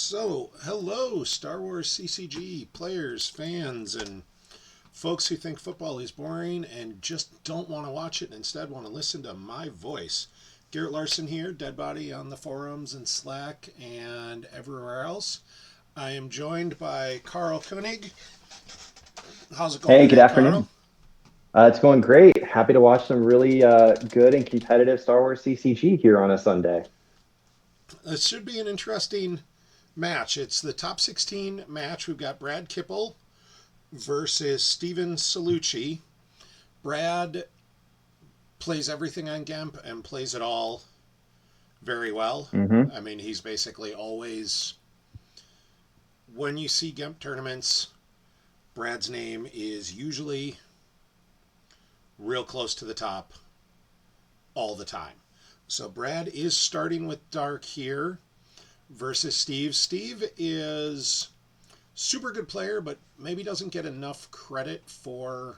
So, hello, Star Wars CCG players, fans, and folks who think football is boring and just don't want to watch it and instead want to listen to my voice. Garrett Larson here, Dead Body on the forums and Slack and everywhere else. I am joined by Carl Koenig. How's it going Hey, good today, Carl? afternoon. It's going great. Happy to watch some really good and competitive Star Wars CCG here on a Sunday. This should be an interesting match. It's the top 16 match. We've got Brad Kippel versus Steven Celluci. Brad plays everything on Gemp and plays it all very well. Hmm. I mean, he's basically always, when you see Gemp tournaments, Brad's name is usually real close to the top all the time. So Brad is starting with Dark here versus Steve. Steve is super good player, but maybe doesn't get enough credit for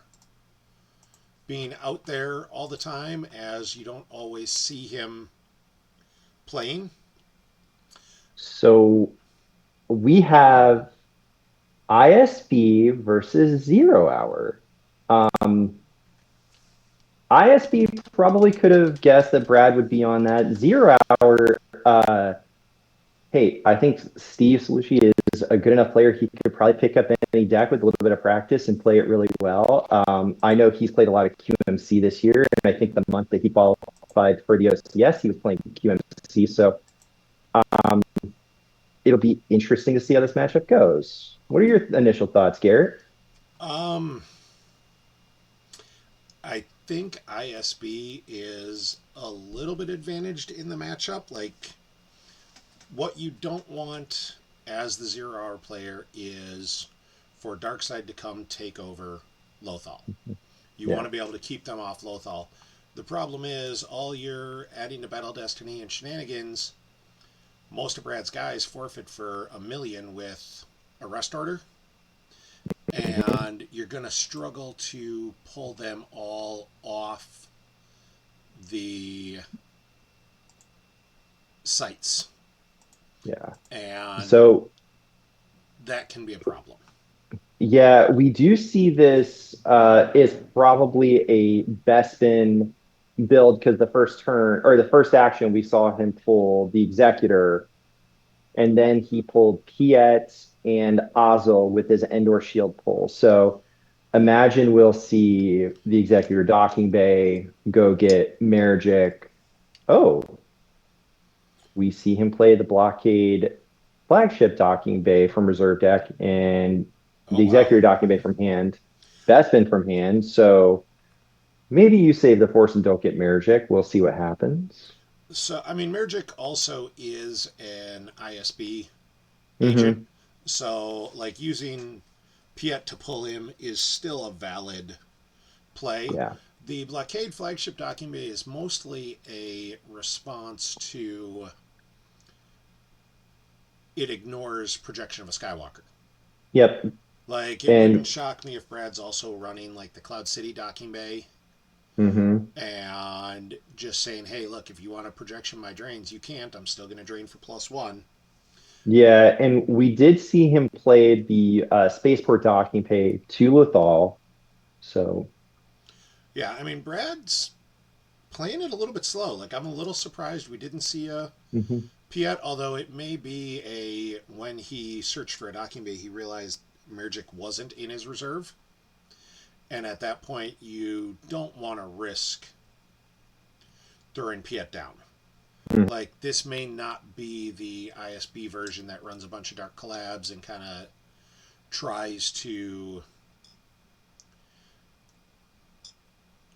being out there all the time, as you don't always see him playing. So we have ISB versus Zero Hour. Um, ISB probably could have guessed that Brad would be on that. Zero Hour, hey, I think Steve Celluci is a good enough player. He could probably pick up any deck with a little bit of practice and play it really well. I know he's played a lot of QMC this year, and I think the month that he qualified for the OCS, he was playing QMC. So um, it'll be interesting to see how this matchup goes. What are your initial thoughts, Garrett? Um, I think ISB is a little bit advantaged in the matchup. Like, what you don't want as the 0 hour player is for Darkseid to come take over Lothal. You want Yeah. to be able to keep them off Lothal. The problem is, all you're adding to Battle Destiny and shenanigans, most of Brad's guys forfeit for 1 million with arrest order, and you're going to struggle to pull them all off the sites, Yeah. and So that can be a problem. yeah, we do see this is probably a Bespin build because the first turn or the first action we saw him pull the Executor, and then he pulled Piet and Ozzel with his Endor Shield pull. So imagine we'll see the Executor docking bay go get Marigic. Oh, we see him play the Blockade flagship docking bay from reserve deck and Oh, the wow. Executor docking bay from hand. That's been from hand. So maybe you save the force and don't get Marigic. We'll see what happens. So, I mean, Mergic also is an ISB agent. Hmm. So, like, using Piet to pull him is still a valid play. Yeah. The Blockade flagship docking bay is mostly a response to it ignores projection of a Skywalker. Yep. Like, it wouldn't And shock me if Brad's also running, like, the Cloud City docking bay hmm and just saying, hey, look, if you want to projection my drains, you can't. I'm still going to drain for +1. yeah, and we did see him play the spaceport docking pay to Lethal. So Yeah, I mean, Brad's playing it a little bit slow. Like, I'm a little surprised we didn't see a mhm. Piet, although it may be a when he searched for a docking bay, he realized Mergic wasn't in his reserve. And at that point, you don't want to risk throwing Piet down. Mm. Like, this may not be the ISB version that runs a bunch of dark collabs and kind of tries to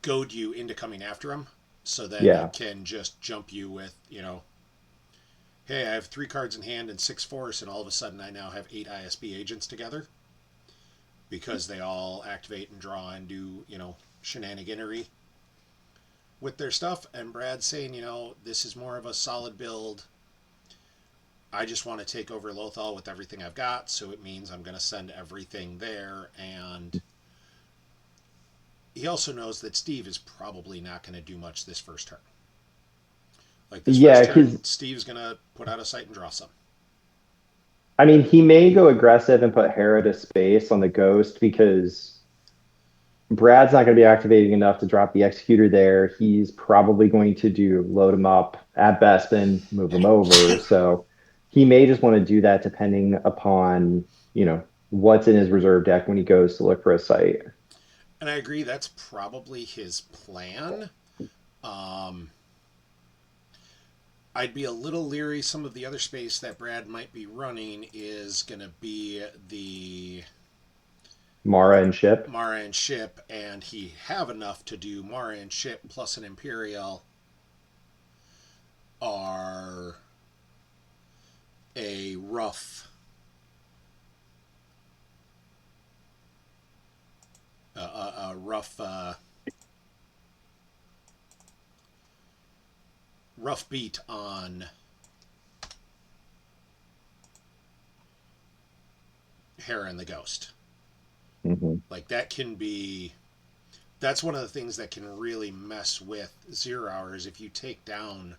goad you into coming after him so that it Yeah. can just jump you with, hey, I have 3 cards in hand and 6 force, and all of a sudden I now have 8 ISB agents together because they all activate and draw and do, shenaniganery with their stuff. And Brad's saying, this is more of a solid build. I just want to take over Lothal with everything I've got, so it means I'm going to send everything there. And he also knows that Steve is probably not going to do much this first turn. Like, this Yeah, first turn, because Steve's going to put out a sight and draw some. I mean, he may go aggressive and put Hera to space on the Ghost because Brad's not going to be activating enough to drop the Executor there. He's probably going to do load him up at Bespin, move him over. So he may just want to do that depending upon, what's in his reserve deck when he goes to look for a site. And I agree that's probably his plan. Um, I'd be a little leery. Some of the other space that Brad might be running is going to be the Mara and Ship. Mara and Ship, and he have enough to do Mara and Ship plus an Imperial are a rough rough beat on Hera and the Ghost. Mhm. Like that's one of the things that can really mess with 0 hours if you take down,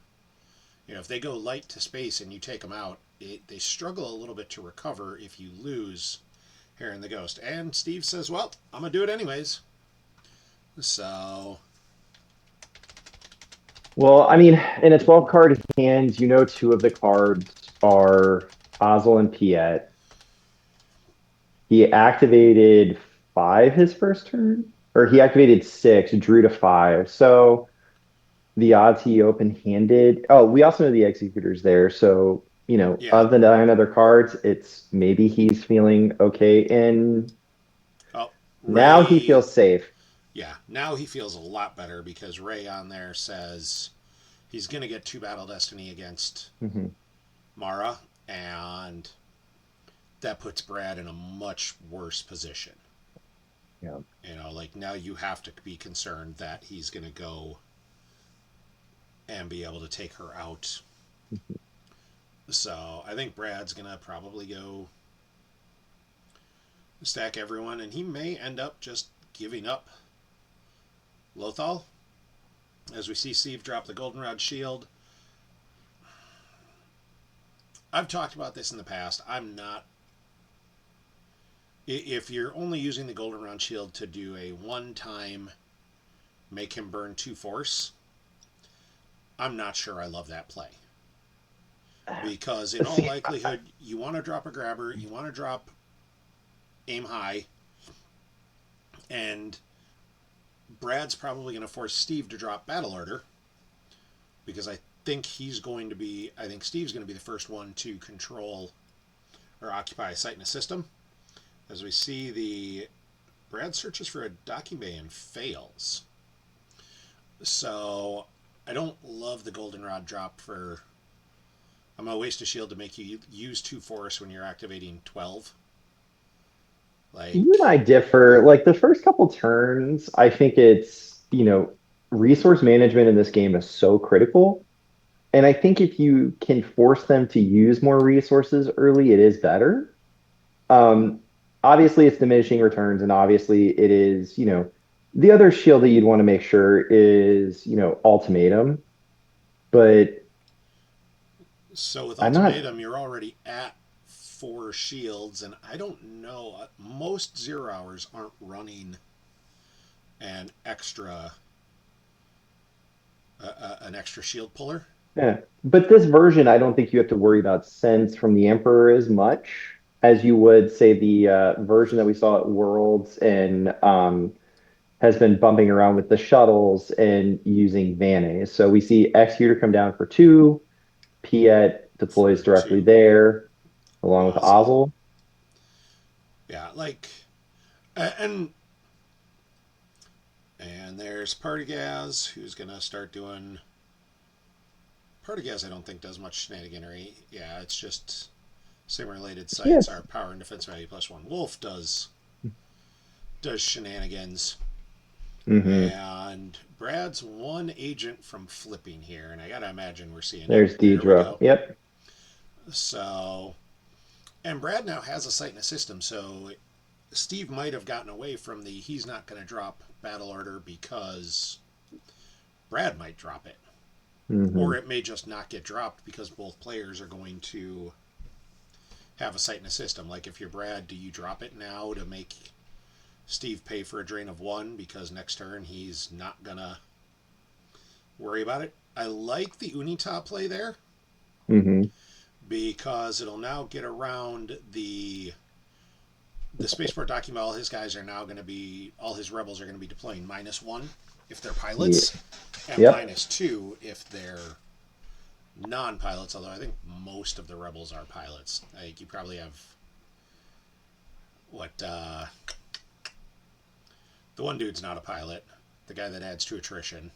if they go light to space and you take them out, they struggle a little bit to recover if you lose Hera and the Ghost. And Steve says, well, I'm going to do it anyways. So, Well, I mean, in a 12 card hand, two of the cards are Ozzel and Piet. He activated five his first turn, or he activated six, drew to five. So the odds he open handed. Oh, we also know the executor's there. So, yeah. of the nine other cards, it's maybe he's feeling okay. And Oh, now he Ray. feels safe. Yeah, now he feels a lot better because Ray on there says he's going to get 2 Battle Destiny against Mhm. Mara, and that puts Brad in a much worse position. Yeah. Like now you have to be concerned that he's going to go and be able to take her out. So I think Brad's going to probably go stack everyone, and he may end up just giving up Lothal. As we see Steve drop the Goldenrod Shield. I've talked about this in the past. I'm not. If you're only using the Goldenrod Shield to do a one time make him burn 2 force, I'm not sure I love that play. Because in all See, likelihood, you want to drop a grabber, you want to drop aim high, and Brad's probably going to force Steve to drop Battle Order because I think Steve's going to be the first one to control or occupy a site in a system. As we see, the Brad searches for a docking bay and fails. So I don't love the Goldenrod drop for. I'm going to waste a shield to make you use 2 force when you're activating 12. you and Like, I differ. Like the first couple turns, I think it's, resource management in this game is so critical. And I think if you can force them to use more resources early, it is better. Um, Obviously, it's diminishing returns, and obviously, it is, the other shield that you'd want to make sure is, ultimatum. But so with I'm not, Ultimatum, you're already at 4 shields, and I don't know. Most 0 hours aren't running an extra an extra shield puller. yeah. But this version, I don't think you have to worry about sense from the Emperor as much as you would say the version that we saw at Worlds and has been bumping around with the shuttles and using Vanae. So we see Executor come down for two, Piet deploys For directly 2, there, along with Ozzel. Ozzel. Yeah, and there's Partigaz, who's gonna start doing. Partigaz, I don't think does much shenaniganery. Yeah, it's just sim related sites Yes. are power and defense value +1. Wolf does shenanigans, Hmm. and Brad's one agent from flipping here, and I gotta imagine we're seeing. Yep, There's there we Deidre. go. Yep. So, and Brad now has a site in a system, so Steve might have gotten away from the he's not going to drop battle order because Brad might drop it. Or Hmm. it may just not get dropped because both players are going to have a sight in a system. Like if you're Brad, do you drop it now to make Steve pay for a drain of 1 because next turn he's not gonna worry about it? I like the Unita play there Mm-hmm. because it'll now get around the spaceport document. All his guys are now going to be, all his rebels are going to be deploying -1 if they're Yeah. pilots, and Yep. -2 if they're non-pilots. Although I think most of the rebels are pilots. I think you probably have what the one dude's not a pilot. The guy that adds to attrition.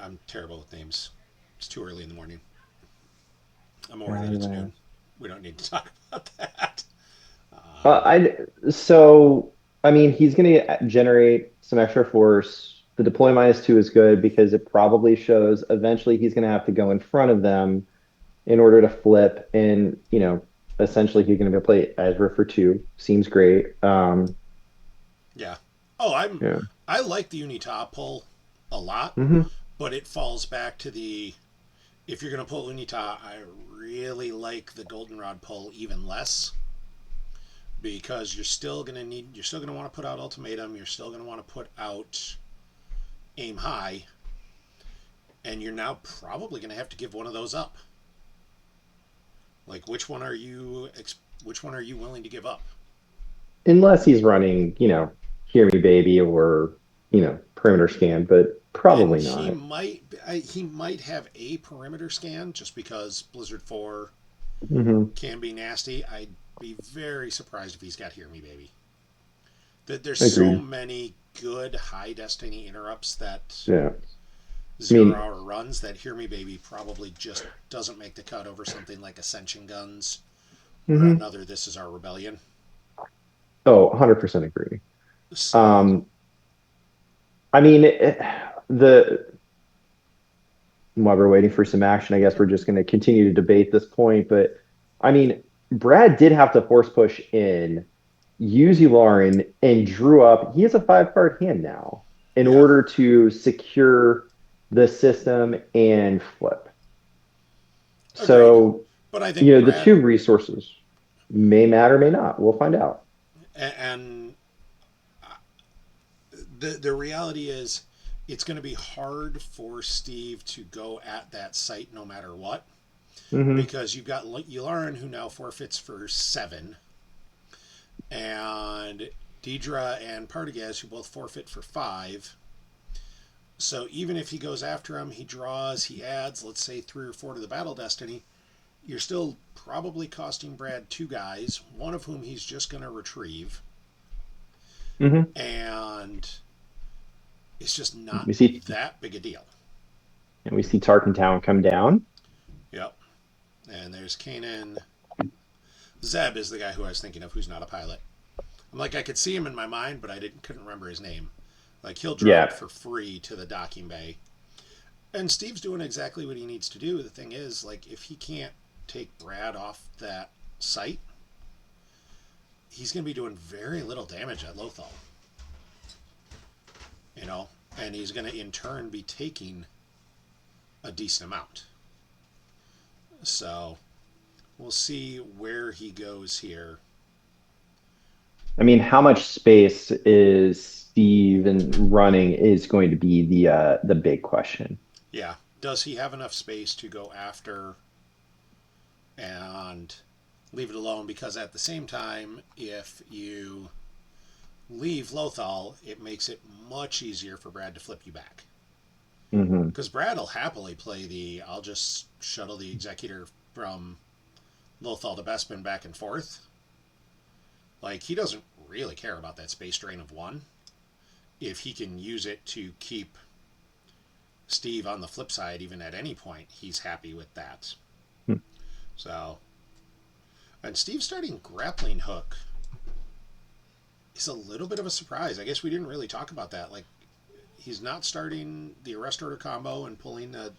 I'm terrible with names. It's too early in the morning. I'm worried that it's noon. We don't need to talk about that. Uh, I so I mean he's going to generate some extra force. The deploy -2 is good because it probably shows eventually he's going to have to go in front of them in order to flip, and essentially he's going to be play Ezra for 2. Seems great. Yeah. Oh, Yeah. I like the Unita pull a lot, Hmm. but it falls back to the, if you're gonna pull Unita, I really like the Goldenrod pull even less because you're still gonna want to put out Ultimatum, you're still gonna want to put out Aim High, and you're now probably gonna have to give one of those up. Like which one are you willing to give up? Unless he's running, Hear Me Baby or, perimeter scan, but And probably not. he might have a perimeter scan just because Blizzard 4 Hmm. can be nasty. I'd be very surprised if he's got Hear Me Baby. There's so Agreed. many good high destiny interrupts that Yeah. I 0 mean, hour runs that Hear Me Baby probably just doesn't make the cut over something like Ascension Guns or hmm another This Is Our Rebellion. oh, 100% agree. So Um, I mean, the while we're waiting for some action, I guess we're just going to continue to debate this point. But I mean, Brad did have to force push in, use Lauren, and drew up. He has a 5-card hand now in yeah, order to secure the system and flip. agreed. So, But I think the Brad two resources may matter, may not. We'll find out. and the reality is it's going to be hard for Steve to go at that site no matter what Hmm. because you've got Yularen who now forfeits for 7 and Deidre and Partagaz who both forfeit for 5. So even if he goes after him, he draws, he adds, let's say 3 or 4 to the battle destiny, you're still probably costing Brad 2 guys, one of whom he's just going to retrieve, Hmm. and it's just not We see, that big a deal. and we see Tarkin Town come down. Yep. And there's Kanan. Zeb is the guy who I was thinking of who's not a pilot. I'm like, I could see him in my mind, but I couldn't remember his name. Like, he'll drop Yeah. for free to the docking bay. And Steve's doing exactly what he needs to do. The thing is, like, if he can't take Brad off that site, he's going to be doing very little damage at Lothal. You know? And he's going to, in turn, be taking a decent amount. So, we'll see where he goes here. I mean, how much space is Steve and running is going to be the big question. Yeah. Does he have enough space to go after and leave it alone? Because at the same time, if you leave Lothal, it makes it much easier for Brad to flip you back. Hmm. Because Brad will happily play I'll just shuttle the Executor from Lothal to Bespin back and forth. Like, he doesn't really care about that space drain of 1. If he can use it to keep Steve on the flip side, even at any point, he's happy with that. So, and Steve starting Grappling Hook is a little bit of a surprise. I guess we didn't really talk about that. Like, he's not starting the Arrest Order combo and pulling a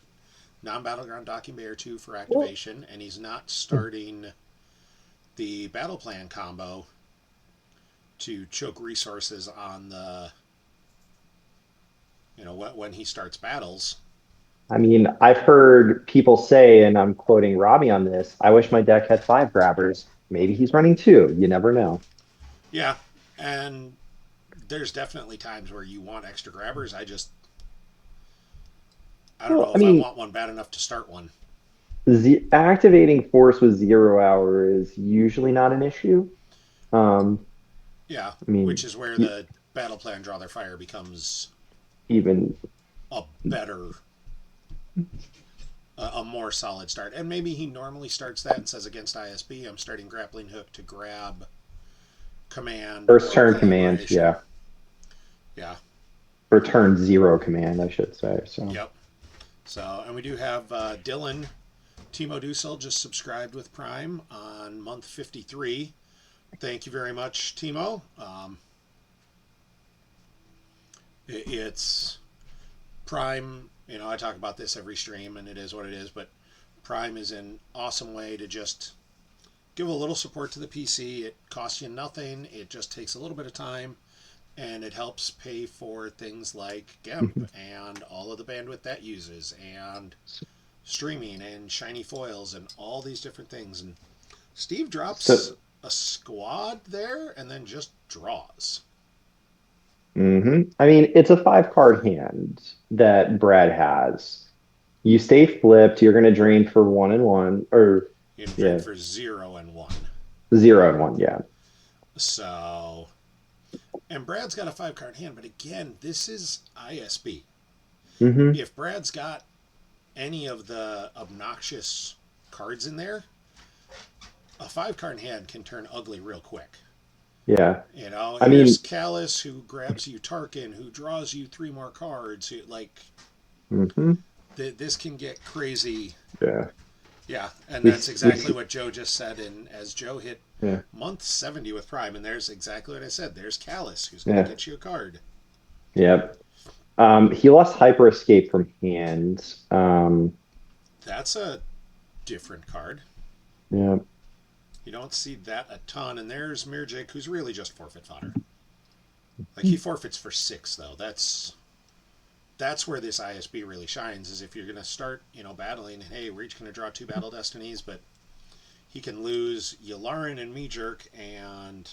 non-battleground docking bay or 2 for activation, and he's not starting the Battle Plan combo to choke resources on the, when he starts battles. I mean, I've heard people say, and I'm quoting Robbie on this, I wish my deck had five grabbers. Maybe he's running two. You never know. Yeah, and there's definitely times where you want extra grabbers. I don't Well, know I if I mean, want one bad enough to start one. activating force with 0 hour is usually not an issue. Um, Yeah, I which mean, is where the battle plan draw their fire becomes even a better, a more solid start. And maybe he normally starts that and says against ISB, I'm starting grappling hook to grab command first or turn command, collaboration. yeah, Yeah. or turn zero command, I should say. So, Yep. So, and we do have Dylan Timo Dussel just subscribed with Prime on month 53. Thank you very much, Timo. It's Prime. You know, I talk about this every stream, and it is what it is. But Prime is an awesome way to just give a little support to the PC. It costs you nothing. It just takes a little bit of time, and it helps pay for things like GEMP mhm. and all of the bandwidth that uses, and streaming and shiny foils and all these different things. And Steve drops So, a squad there and then just draws. I mean, it's a five card hand that Brad has. You stay flipped, you're going to drain for one and one, or You can drain yeah, for 0 and 1. zero and one, yeah. So, and Brad's got a 5 card hand, but again, this is ISB. Hmm. If Brad's got any of the obnoxious cards in there, a 5 card hand can turn ugly real quick. Yeah. You know, I here's mean, Callus who grabs you Tarkin, who draws you 3 more cards. Who, like, mhm, this can get crazy. yeah. Yeah, and We that's s- we exactly see, what Joe just said. And as Joe hit yeah, month 70 with Prime, and there's exactly what I said. There's Callus who's going to yeah, get you a card. yeah. He lost hyper escape from hand. That's a different card. Yeah. You don't see that a ton. And there's Mirjik, who's really just forfeit fodder. Like he forfeits for 6, though. That's where this ISB really shines. Is if you're going to start, battling. Hey, we're each going to draw 2 battle destinies, but he can lose Yularen and Mirjik and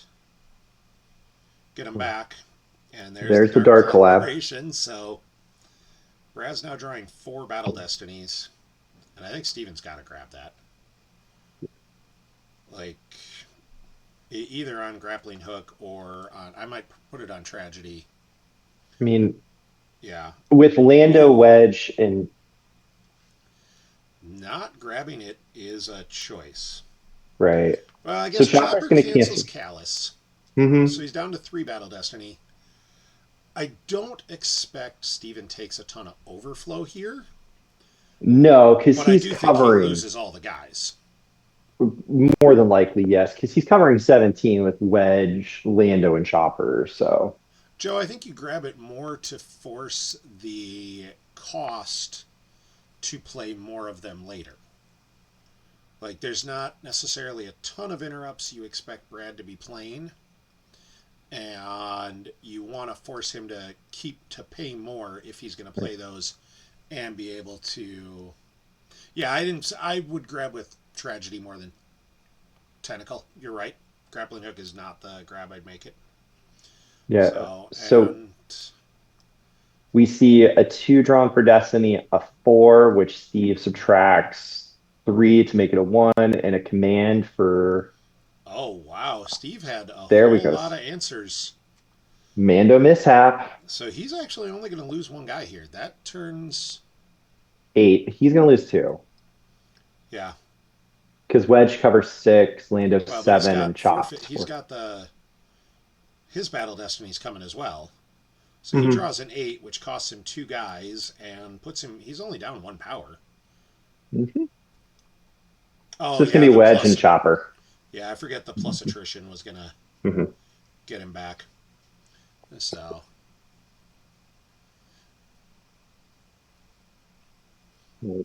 get them back. And there's the There's the Dark dark collab. Collaboration. So Brad's now drawing 4 battle destinies, and I think Steven's got to grab that. Like either on grappling hook or on. I might put it on tragedy. I mean, Yeah. with Lando, Ooh, Wedge, and not grabbing it is a choice. right. Well, I So guess Chopper's Chopper going to cancels cancel. Callus, so Hmm. he's down to 3 battle destiny. I don't expect Steven takes a ton of overflow here, No, because but I he's do think he covering loses all the guys. more than likely, yes, because he's covering 17 with Wedge, Lando, and Chopper. So, Joe, I think you grab it more to force the cost to play more of them later. Like, there's not necessarily a ton of interrupts you expect Brad to be playing, and you want to force him to pay more if he's going to play those and be able to. Yeah, I didn't. I would grab with tragedy more than tentacle. You're right. Grappling hook is not the grab I'd make it. yeah. So So and we see a two drawn for Destiny, a four, which Steve subtracts three to make it a one, and a command for oh wow, Steve had a there we whole go. lot of answers. Mando mishap, So he's actually only going to lose one guy here. That turns. eight. He's gonna lose two. Yeah. Because Wedge covers six, Lando Well, but he's seven, and got forfeit. chops He's four. got the his battle destinies coming as well. So he Hmm. draws an 8, which costs him 2 guys and puts him. He's only down 1 power. Hmm. So Oh it's gonna yeah, be the Wedge and plus. Chopper. Yeah, I forget the plus attrition was gonna Hmm. get him back. So So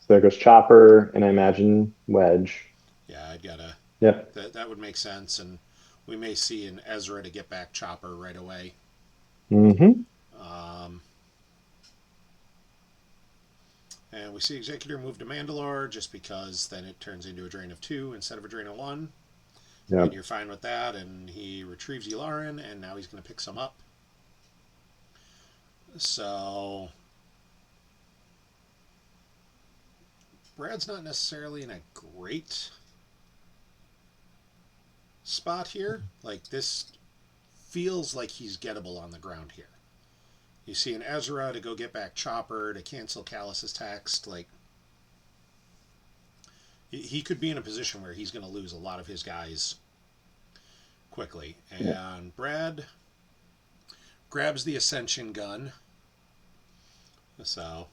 there goes Chopper, and I imagine Wedge. yeah, I'd gotta. Yep. That would make sense, and we may see an Ezra to get back Chopper right away. Hmm. Um, And we see Executor move to Mandalore just because then it turns into a drain of 2 instead of a drain of 1. And Yep. you're fine with that. And he retrieves Yularen, and now he's going to pick some up. So Brad's not necessarily in a great spot here. Like, this feels like he's gettable on the ground here. You see an Ezra to go get back Chopper to cancel Callus's text. Like, he could be in a position where he's going to lose a lot of his guys quickly. Yeah. And Brad grabs the Ascension gun. So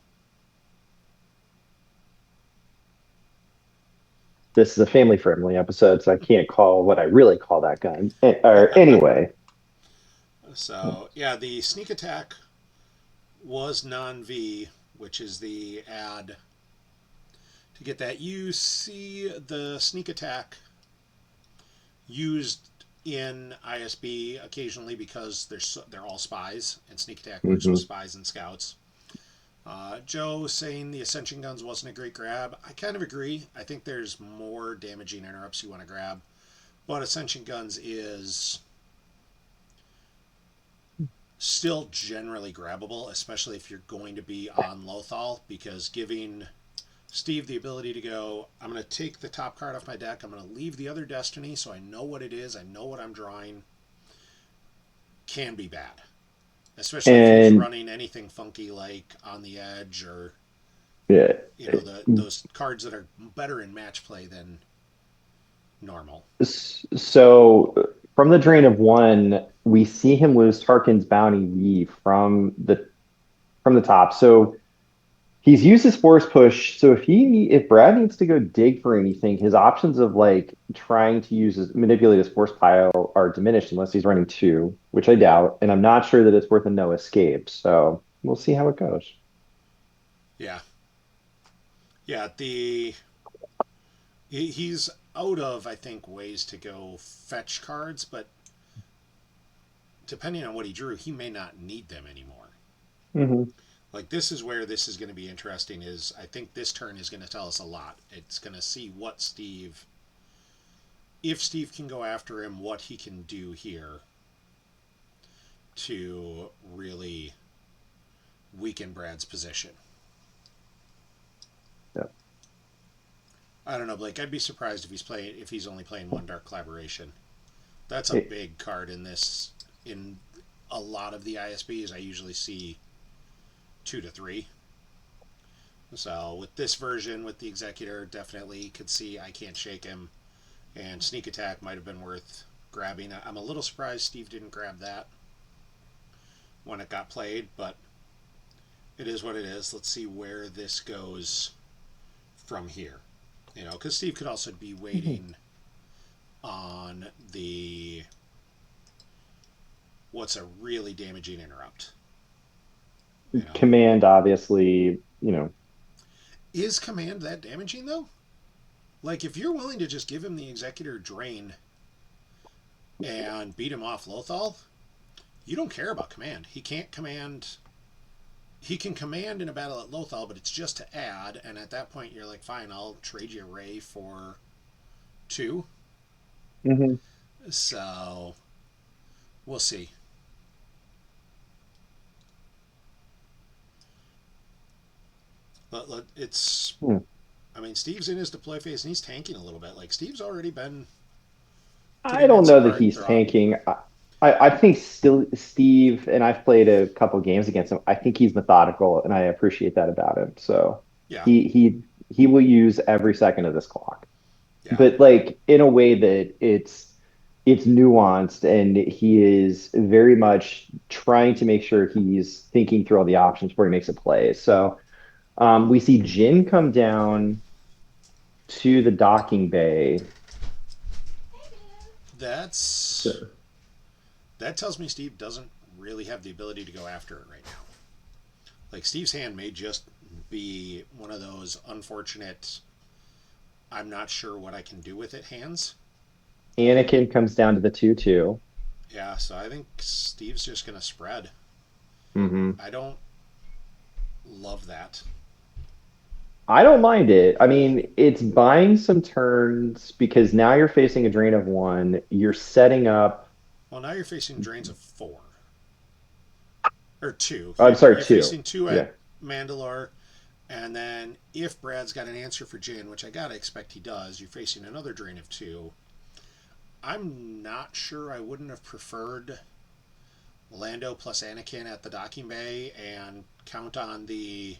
This is a family-friendly episode, so I can't call what I really call that gun. Or anyway. so yeah, the sneak attack was non-V, which is the add to get that. You see the sneak attack used in ISB occasionally because they're all spies, and sneak attack works with Hmm. spies and scouts. Joe saying the Ascension guns wasn't a great grab. I kind of agree. I think there's more damaging interrupts you want to grab, but Ascension guns is still generally grabbable, especially if you're going to be on Lothal, because giving Steve the ability to go, I'm going to take the top card off my deck, I'm going to leave the other Destiny so I know what it is, I know what I'm drawing, can be bad. Especially if he's And running anything funky like On the Edge or, yeah, those cards that are better in match play than normal. so from the drain of 1, we see him lose Tarkin's Bounty V from the top. So he's used his force push. So if Brad needs to go dig for anything, his options of like trying to manipulate his force pile are diminished unless he's running 2, which I doubt. And I'm not sure that it's worth a no escape. So we'll see how it goes. Yeah. Yeah, he's out of, I think, ways to go fetch cards, but depending on what he drew, he may not need them anymore. Hmm. Like, this is where this is going to be interesting. Is I think this turn is going to tell us a lot. It's going to see what Steve, if Steve can go after him, what he can do here to really weaken Brad's position. Yeah. I don't know, Blake. I'd be surprised if he's only playing one Dark Collaboration. That's a It- big card in this. In a lot of the ISBs, I usually see 2 to 3. So with this version, with the Executor, definitely could see I can't shake him, and Sneak Attack might have been worth grabbing. I'm a little surprised Steve didn't grab that when it got played, but it is what it is. Let's see where this goes from here. Because Steve could also be waiting on the what's a really damaging interrupt. Command, obviously, Is command that damaging though? Like, if you're willing to just give him the Executor drain and beat him off Lothal, you don't care about command. He can't command. He can command in a battle at Lothal, but it's just to add, and at that point you're like, fine, I'll trade you Ray for 2. Mhm. So we'll see. But it's. Hmm. I mean, Steve's in his deploy phase and he's tanking a little bit. Like, Steve's already been I putting in don't some know that card he's draw. tanking. I think still Steve, and I've played a couple games against him. I think he's methodical, and I appreciate that about him. So Yeah, he will use every second of this clock, yeah. but like in a way that it's nuanced, and he is very much trying to make sure he's thinking through all the options before he makes a play. So we see Jin come down to the docking bay. That's So that tells me Steve doesn't really have the ability to go after it right now. Like, Steve's hand may just be one of those unfortunate, I'm not sure what I can do with it hands. Anakin comes down to the 2/2. Yeah, so I think Steve's just going to spread. Hmm. I don't love that. I don't mind it. I mean, it's buying some turns because now you're facing a drain of one. You're setting up. Well, now you're facing drains of 4 or 2. I'm sorry, You're two. facing 2 at Yeah. Mandalore, and then if Brad's got an answer for Jin, which I gotta expect he does, you're facing another drain of 2. I'm not sure I wouldn't have preferred Lando plus Anakin at the docking bay and count on the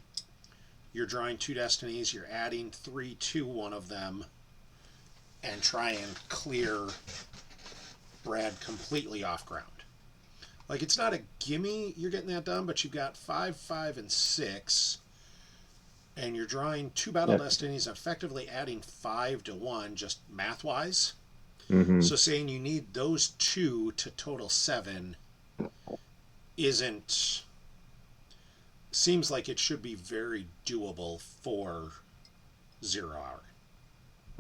you're drawing 2 destinies, you're adding 3 to one of them, and try and clear Brad completely off ground. Like, it's not a gimme you're getting that done, but you've got 5, 5, and 6, and you're drawing 2 battle Yep. destinies, effectively adding 5 to 1, just math wise. Hmm. So saying you need those 2 to total 7 isn't. Seems like it should be very doable for 0 hour.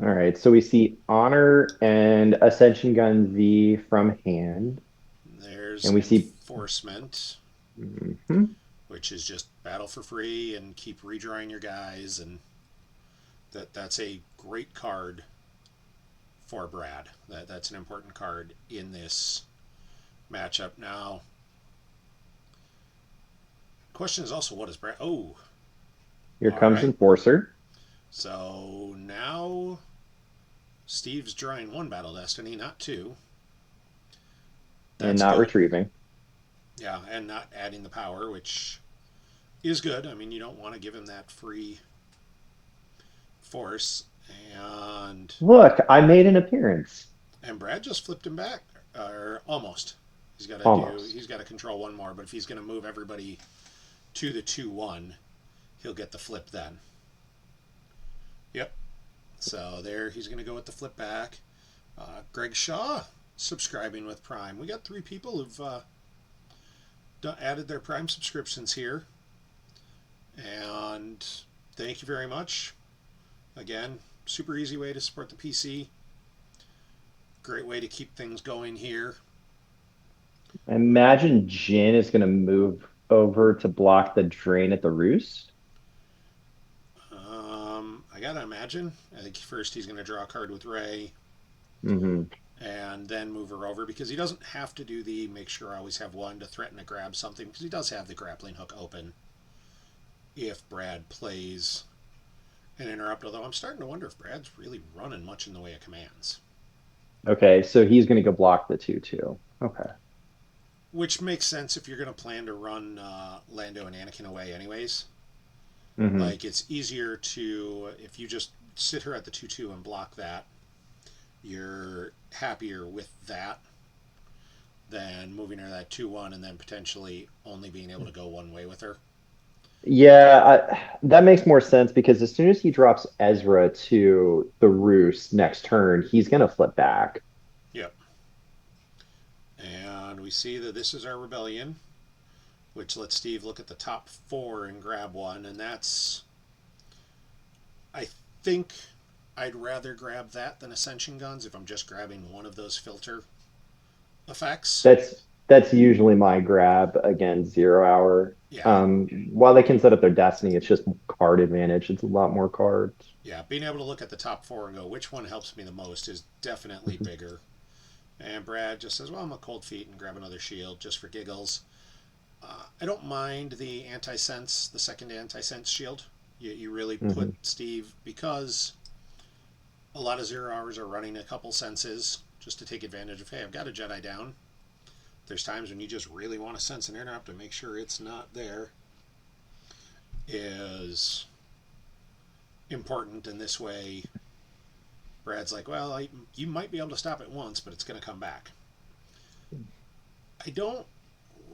All right. So we see Honor and Ascension Gun V from hand, There's and we see. Enforcement, Mhm. which is just battle for free and keep redrawing your guys, and that's a great card for Brad. That's an important card in this matchup. Now, question is also what is Brad? Oh, Here all comes right. Enforcer, So now Steve's drawing 1 battle destiny, not 2. and That's not good. retrieving. Yeah, and not adding the power, which is good. I mean, you don't want to give him that free force. And Look, I made an appearance. Brad just flipped him back, or almost. Almost. He's got to control 1 more, but if he's going to move everybody to the 2-1, he'll get the flip then. Yep. So there, he's going to go with the flip back. Greg Shaw subscribing with Prime. We got 3 people who've added their Prime subscriptions here. And thank you very much. Again, super easy way to support the PC. Great way to keep things going here. Imagine Jin is going to move over to block the drain at the roost. I gotta imagine. I think first he's going to draw a card with Ray Hmm. and then move her over because he doesn't have to do the make sure I always have 1 to threaten to grab something because he does have the grappling hook open if Brad plays an interrupt. Although I'm starting to wonder if Brad's really running much in the way of commands. Okay, so he's going to go block the 2-2. Okay. Which makes sense if you're going to plan to run Lando and Anakin away, anyways. Hmm. Like, it's easier to, if you just sit her at the 2-2 and block that, you're happier with that than moving her that 2-1 and then potentially only being able to go one way with her. Yeah, that makes more sense because as soon as he drops Ezra to the roost next turn, he's going to flip back. Yep. And we see that this is our rebellion, which lets Steve look at the top 4 and grab one. And that's, I think I'd rather grab that than Ascension Guns if I'm just grabbing one of those filter effects. That's usually my grab against 0 hour. Yeah, While they can set up their destiny, it's just card advantage. It's a lot more cards. yeah. Being able to look at the top 4 and go, which one helps me the most is definitely bigger. And Brad just says, well, I'm a cold feet and grab another shield just for giggles. I don't mind the anti-sense, the second anti-sense shield. You really put Hmm. Steve, because a lot of 0 hours are running a couple senses just to take advantage of, hey, I've got a Jedi down. There's times when you just really want to sense an interrupt and make sure it's not there is important. In this way, Brad's like, well, you might be able to stop it once, but it's going to come back. I don't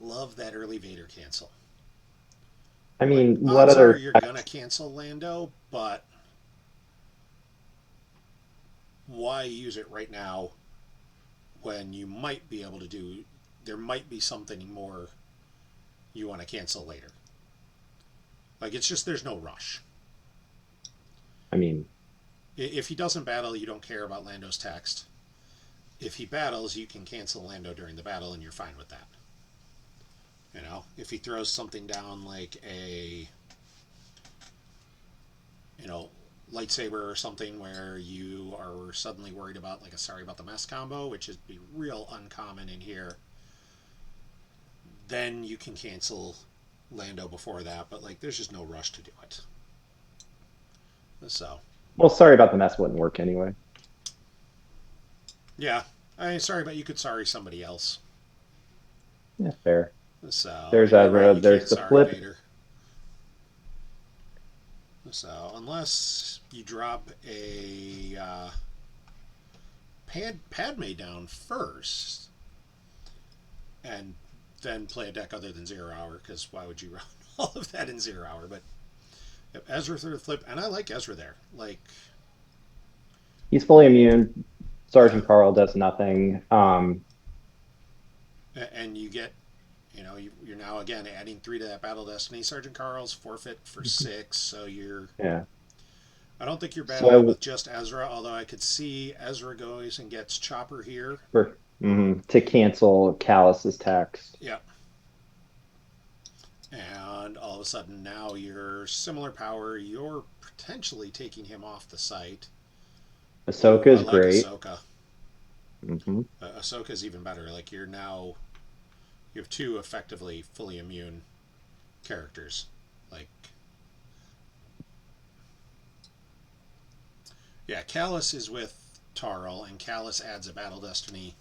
love that early Vader cancel. I Like, mean, what odds are other? you're going to cancel Lando, but why use it right now when you might be able to do, there might be something more you want to cancel later. Like, it's just, there's no rush. I mean, If he doesn't battle, you don't care about Lando's text. If he battles, you can cancel Lando during the battle and you're fine with that. You know, if he throws something down like a you know, lightsaber or something where you are suddenly worried about like a sorry about the mess combo, which is be real uncommon in here, then you can cancel Lando before that. But like, there's just no rush to do it. So Well, sorry about the mess wouldn't work anyway. yeah, I sorry, but you could sorry somebody else. Yeah, fair. So There's and you're right, Ezra. you There's can't the sorry flip. Vader. So unless you drop a Padme down first, and then play a deck other than 0 hour, because why would you run all of that in 0 hour? But yep, Ezra through the flip, and I like Ezra there. Like, He's fully immune. yeah, Sergeant Carl does nothing. and you get, you're now again adding 3 to that Battle Destiny. Sergeant Carl's forfeit for 6, so you're. Yeah. I don't think you're battling So with just Ezra, although I could see Ezra goes and gets Chopper here. to cancel Callus's text. Yeah. And all of a sudden now you're similar power. You're potentially taking him off the site. Ahsoka Ooh, I is like great. Ahsoka. Hmm. Ahsoka's even better. Like you have 2 effectively fully immune characters. Like, yeah, Callus is with Tarl, and Callus adds a Battle Destiny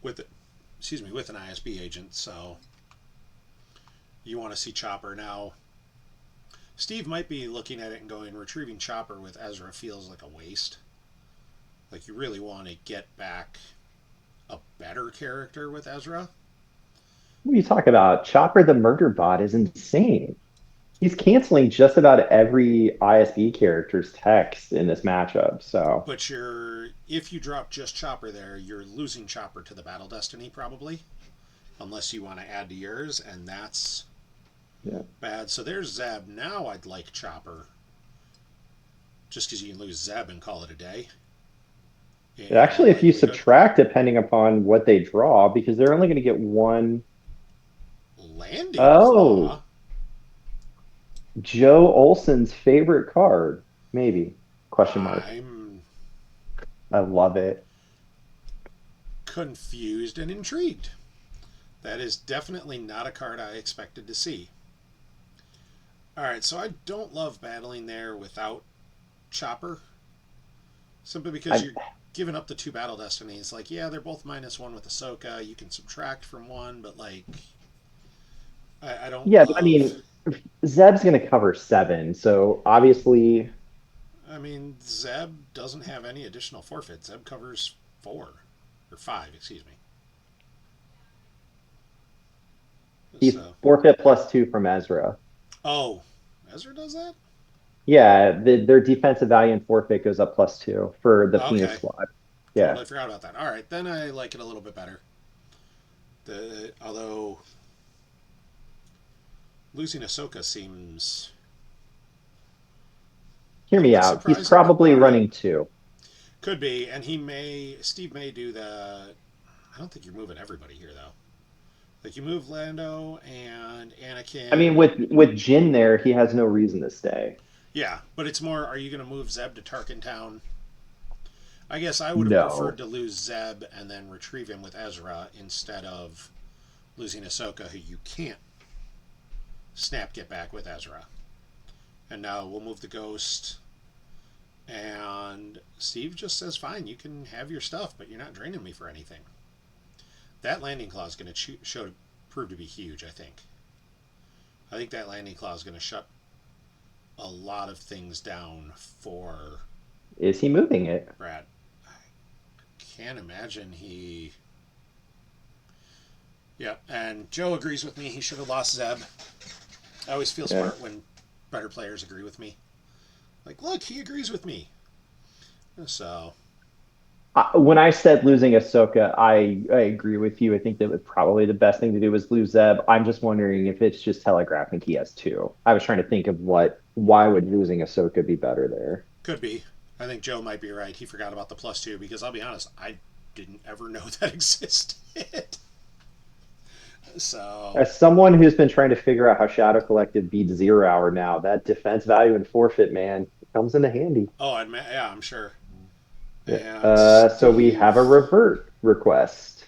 with, with an ISB agent. So you want to see Chopper now. Steve might be looking at it and going, retrieving Chopper with Ezra feels like a waste. Like, you really want to get back a better character with Ezra. What are you talking about? Chopper the murder bot is insane. He's canceling just about every ISB character's text in this matchup. So But if you drop just Chopper there, you're losing Chopper to the Battle Destiny probably, unless you want to add to yours, and that's yeah. bad. So there's Zeb. Now I'd like Chopper, just because you can lose Zeb and call it a day. In all Actually, if you likelihood, subtract depending upon what they draw, because they're only going to get one. Landing Oh, Claw. Joe Olson's favorite card, maybe? Question mark. I'm I love it. confused and intrigued. That is definitely not a card I expected to see. All right, so I don't love battling there without Chopper, simply because I you're giving up the 2 Battle Destinies. Like, yeah, they're both -1 with Ahsoka. You can subtract from one, but like, I don't Yeah, but I love. mean, Zeb's going to cover 7, so obviously, I mean, Zeb doesn't have any additional forfeit. Zeb covers 4 or 5, excuse me. he's So, forfeit +2 from Ezra. oh, Ezra does that? Yeah, their defensive value and forfeit goes up +2 for the penis Okay, squad. Yeah. totally forgot about that. All right, then I like it a little bit better. Although losing Ahsoka seems a Hear little me bit out. He's surprising, but probably all right. running 2. Could be, and Steve may do the. I don't think you're moving everybody here though. Like, you move Lando and I mean, Anakin. with Jin there, he has no reason to stay. Yeah, but it's more. Are you going to move Zeb to Tarkin Town? I guess I would have preferred No. to lose Zeb and then retrieve him with Ezra instead of losing Ahsoka, who you can't snap get back with Ezra. And now we'll move the Ghost. And Steve just says, fine, you can have your stuff, but you're not draining me for anything. That landing claw is going to prove to be huge, I think. I think that landing claw is going to shut a lot of things down for Is he moving it? Brad. I can't imagine he. Yeah, and Joe agrees with me. He should have lost Zeb. I always feel Yeah. smart when better players agree with me. Like, look, he agrees with me. So, When I said losing Ahsoka, I agree with you. I think that would probably the best thing to do was lose Zeb. I'm just wondering if it's just telegraphing he has 2. I was trying to think of why would losing Ahsoka be better there? could be. I think Joe might be right. He forgot about the +2 because I'll be honest, I didn't ever know that existed. So, As someone who's been trying to figure out how Shadow Collective beats 0 hour now, that defense value and forfeit, man, Comes into handy. Oh, yeah, I'm sure. Yeah. And So we have a Steve, revert request.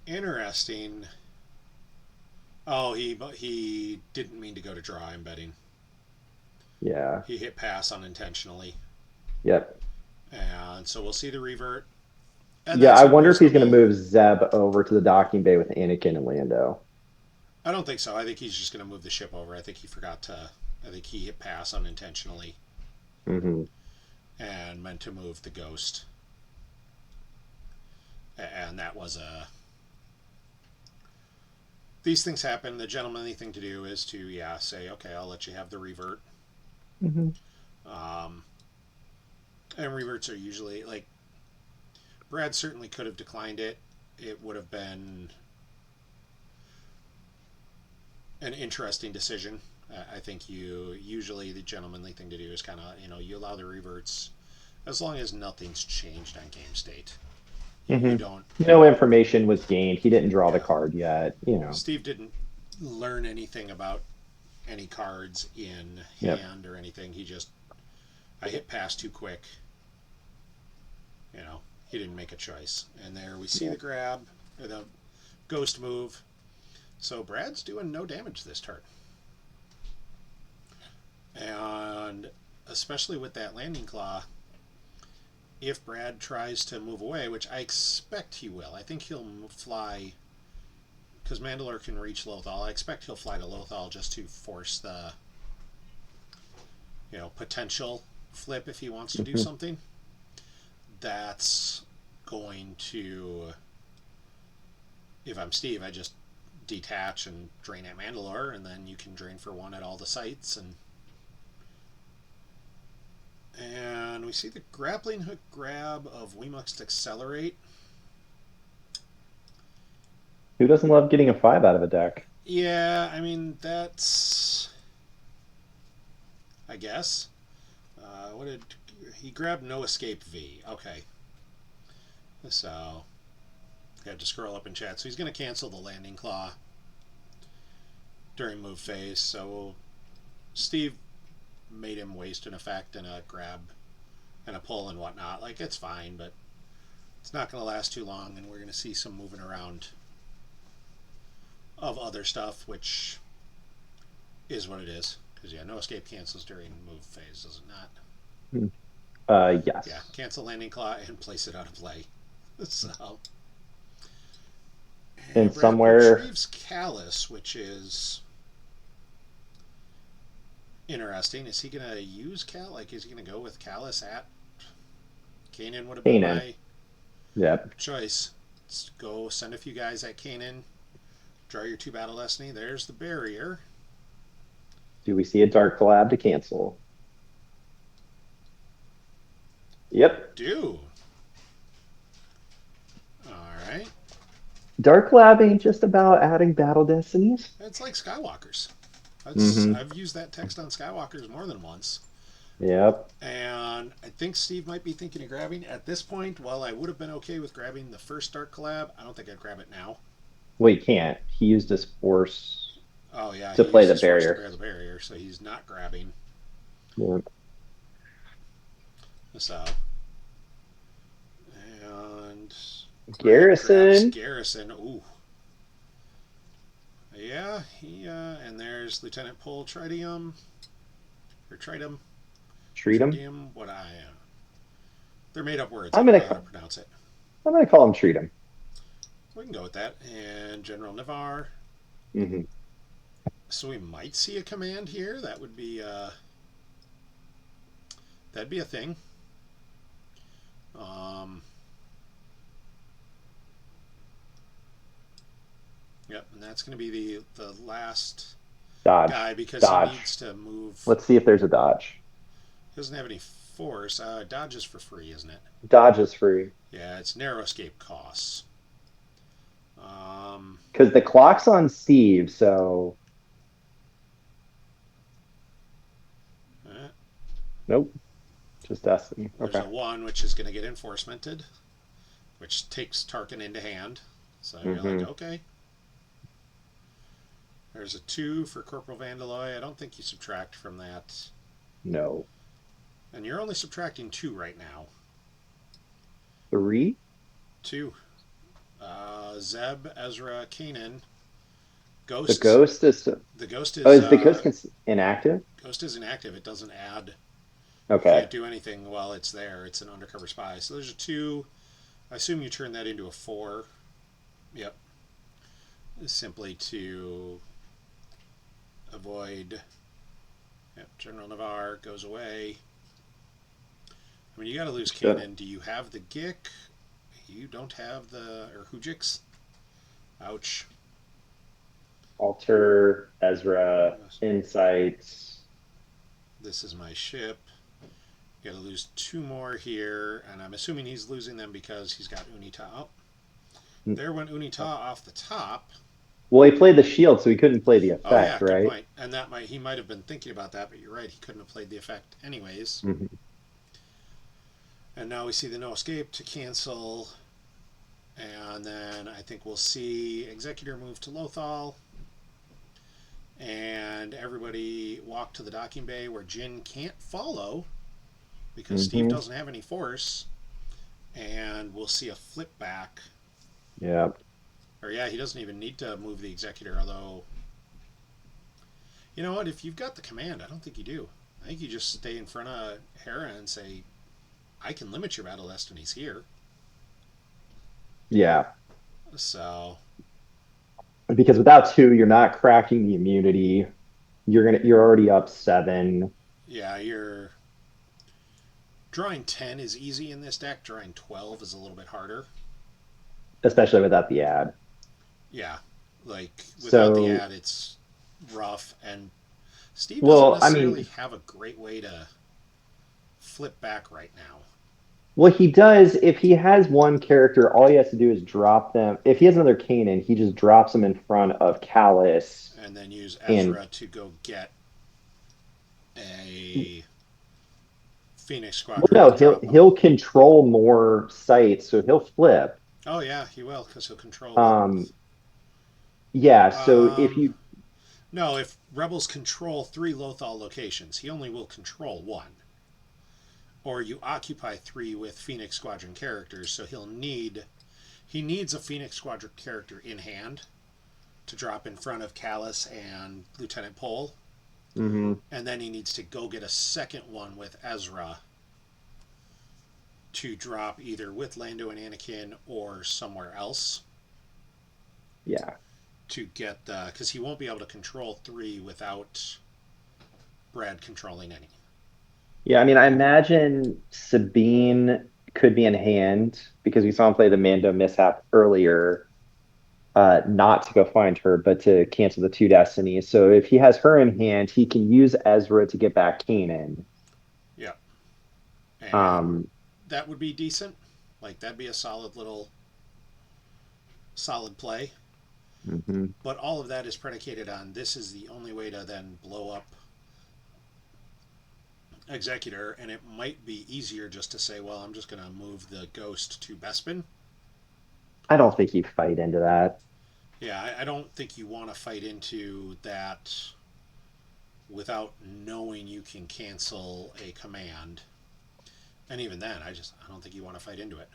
interesting. Oh, he didn't mean to go to draw. I'm betting Yeah. he hit pass unintentionally, Yep. and so we'll see the revert, and Yeah, that's I a wonder if he's going to reasonable. move Zeb over to the docking bay with Anakin and Lando. I don't think so. I think he's just going to move the ship over. I think he forgot to. I think he hit pass unintentionally Hmm. and meant to move the ghost, and that was a. These things happen. The gentlemanly thing to do is to say okay, I'll let you have the revert. Hmm. Um, and reverts are usually like Brad certainly could have declined it. It would have been an interesting decision. I think you usually the gentlemanly thing to do is kind of you allow the reverts as long as nothing's changed on game state. You Hmm. don't. No information was gained. He didn't draw the Yeah, card yet, you know. Steve didn't learn anything about any cards in Yep. hand or anything. He just I hit pass too quick. You know, he didn't make a choice. And there we see the Yep. grab or the ghost move. So Brad's doing no damage this turn. And especially with that landing claw, if Brad tries to move away, which I expect he will, I think he'll fly because Mandalore can reach Lothal. I expect he'll fly to Lothal just to force the potential flip if he wants to do Hmm. something. That's going to, if I'm Steve, I just detach and drain at Mandalore, and then you can drain for one at all the sites, and we see the grappling hook grab of We Must Accelerate. Who doesn't love getting a 5 out of a deck? Yeah, I mean that's I guess. What did he grab? No escape V. Okay, so had to scroll up in chat. So he's going to cancel the landing claw during move phase. So Steve made him waste an effect and a grab and a pull and whatnot. Like it's fine, but it's not going to last too long, and we're going to see some moving around of other stuff, which is what it is. Because no escape cancels during move phase, does it not? Hmm. Yeah, Yes. cancel landing claw and place it out of play. So, And and Brad somewhere, retrieves Callus, which is interesting. Is he going to use Cal? Like, is he going to go with Callus at Kanan? Would have been Kanan. my Yep. choice. Let's go send a few guys at Kanan. Draw your 2 Battle Destiny. There's the barrier. Do we see a Dark Collab to cancel? We Yep. do. All right. Dark Lab ain't just about adding battle destinies. It's like Skywalkers. Hmm. I've used that text on Skywalkers more than once. Yep. And I think Steve might be thinking of grabbing at this point. While I would have been okay with grabbing the first Dark Collab, I don't think I'd grab it now. Well, he can't. He used his force Oh yeah, to he play used the his force to barrier. bear the barrier, so he's not grabbing. Yep. So and Brad grabs Garrison. Garrison. Ooh, yeah, he and there's Lieutenant Pol Tritium or Tritum, Treat him. Tritium. What I they're made up words. I I'm don't gonna know how to pronounce it. I'm gonna call him treat him. We can go with that. And General Navarre. Hmm. So we might see a command here. That'd be a thing. Um, yep, and that's going to be the last Dodge. guy because he Dodge. needs to move. Let's see if there's a dodge. He doesn't have any force. Dodge is for free, isn't it? Dodge is free. Yeah, it's narrow escape costs. Um, Because the clock's on Steve, so eh, nope. Just Destiny. there's Okay. a one which is going to get enforcemented, which takes Tarkin into hand. So you're like, Hmm. okay. There's a two for Corporal Vandaloy. I don't think you subtract from that. No. And you're only subtracting 2 right now. 3. 2. Zeb, Ezra, Kanan. The Ghosts. ghost is. The ghost Oh, is is the ghost inactive? ghost is inactive. It doesn't add. Okay. Can't do anything while it's there. It's an undercover spy. So there's a 2. I assume you turn that into a 4. Yep. Simply to avoid. Yep. General Navarre goes away. I mean, you got to lose So Kanan. Do you have the Gick? You don't have the or Hujix. Ouch. alter Ezra insights. This is my ship. You got to lose 2 more here, and I'm assuming he's losing them because he's got Unita up. There went Unita off the top. Well, he played the shield, so he couldn't play the Oh yeah, effect, good right? point. And that might he might have been thinking about that, but you're right. He couldn't have played the effect anyways. Hmm. And now we see the no escape to cancel, and then I think we'll see Executor move to Lothal, and everybody walk to the docking bay where Jin can't follow because Steve Hmm. doesn't have any force, and we'll see a flip back. Yeah. Or yeah, he doesn't even need to move the Executor, although you know what? If you've got the command, I don't think you do. I think you just stay in front of Hera and say, I can limit your battle destinies here. Yeah. So, Because without 2, you're not cracking the immunity. You're already up 7, yeah, you're. Drawing 10 is easy in this deck. Drawing 12 is a little bit harder. especially without the ad. Yeah, like without the So, ad, it's rough. And Steve doesn't well, I necessarily mean, have a great way to flip back right now. well, he does. If he has one character, all he has to do is drop them. If he has another Kanan, he just drops them in front of Callus. And then use And Ezra to go get a Phoenix Squadron no, to he'll drop them. he'll control more sites, so he'll flip. Oh, yeah, he will, because he'll control what. Um, yeah. So if Um, you, no, if Rebels control 3 Lothal locations, he only will control 1. Or you occupy 3 with Phoenix Squadron characters, so he needs a Phoenix Squadron character in hand to drop in front of Callus and Lieutenant Pole, mhm, and then he needs to go get a second one with Ezra to drop either with Lando and Anakin or somewhere else yeah, to get the because he won't be able to control 3 without Brad controlling any. yeah. I mean, I imagine Sabine could be in hand because we saw him play the Mando mishap earlier. Not to go find her, but to cancel the 2 destinies. So if he has her in hand, he can use Ezra to get back Kanan. Yeah, and Um, that would be decent. Like that'd be a solid play. mhm. But all of that is predicated on this is the only way to then blow up Executor, and it might be easier just to say, well, I'm just going to move the Ghost to Bespin. I don't think he'd fight into that. Yeah, I don't think you want to fight into that without knowing you can cancel a command. And even then, I don't think you want to fight into it.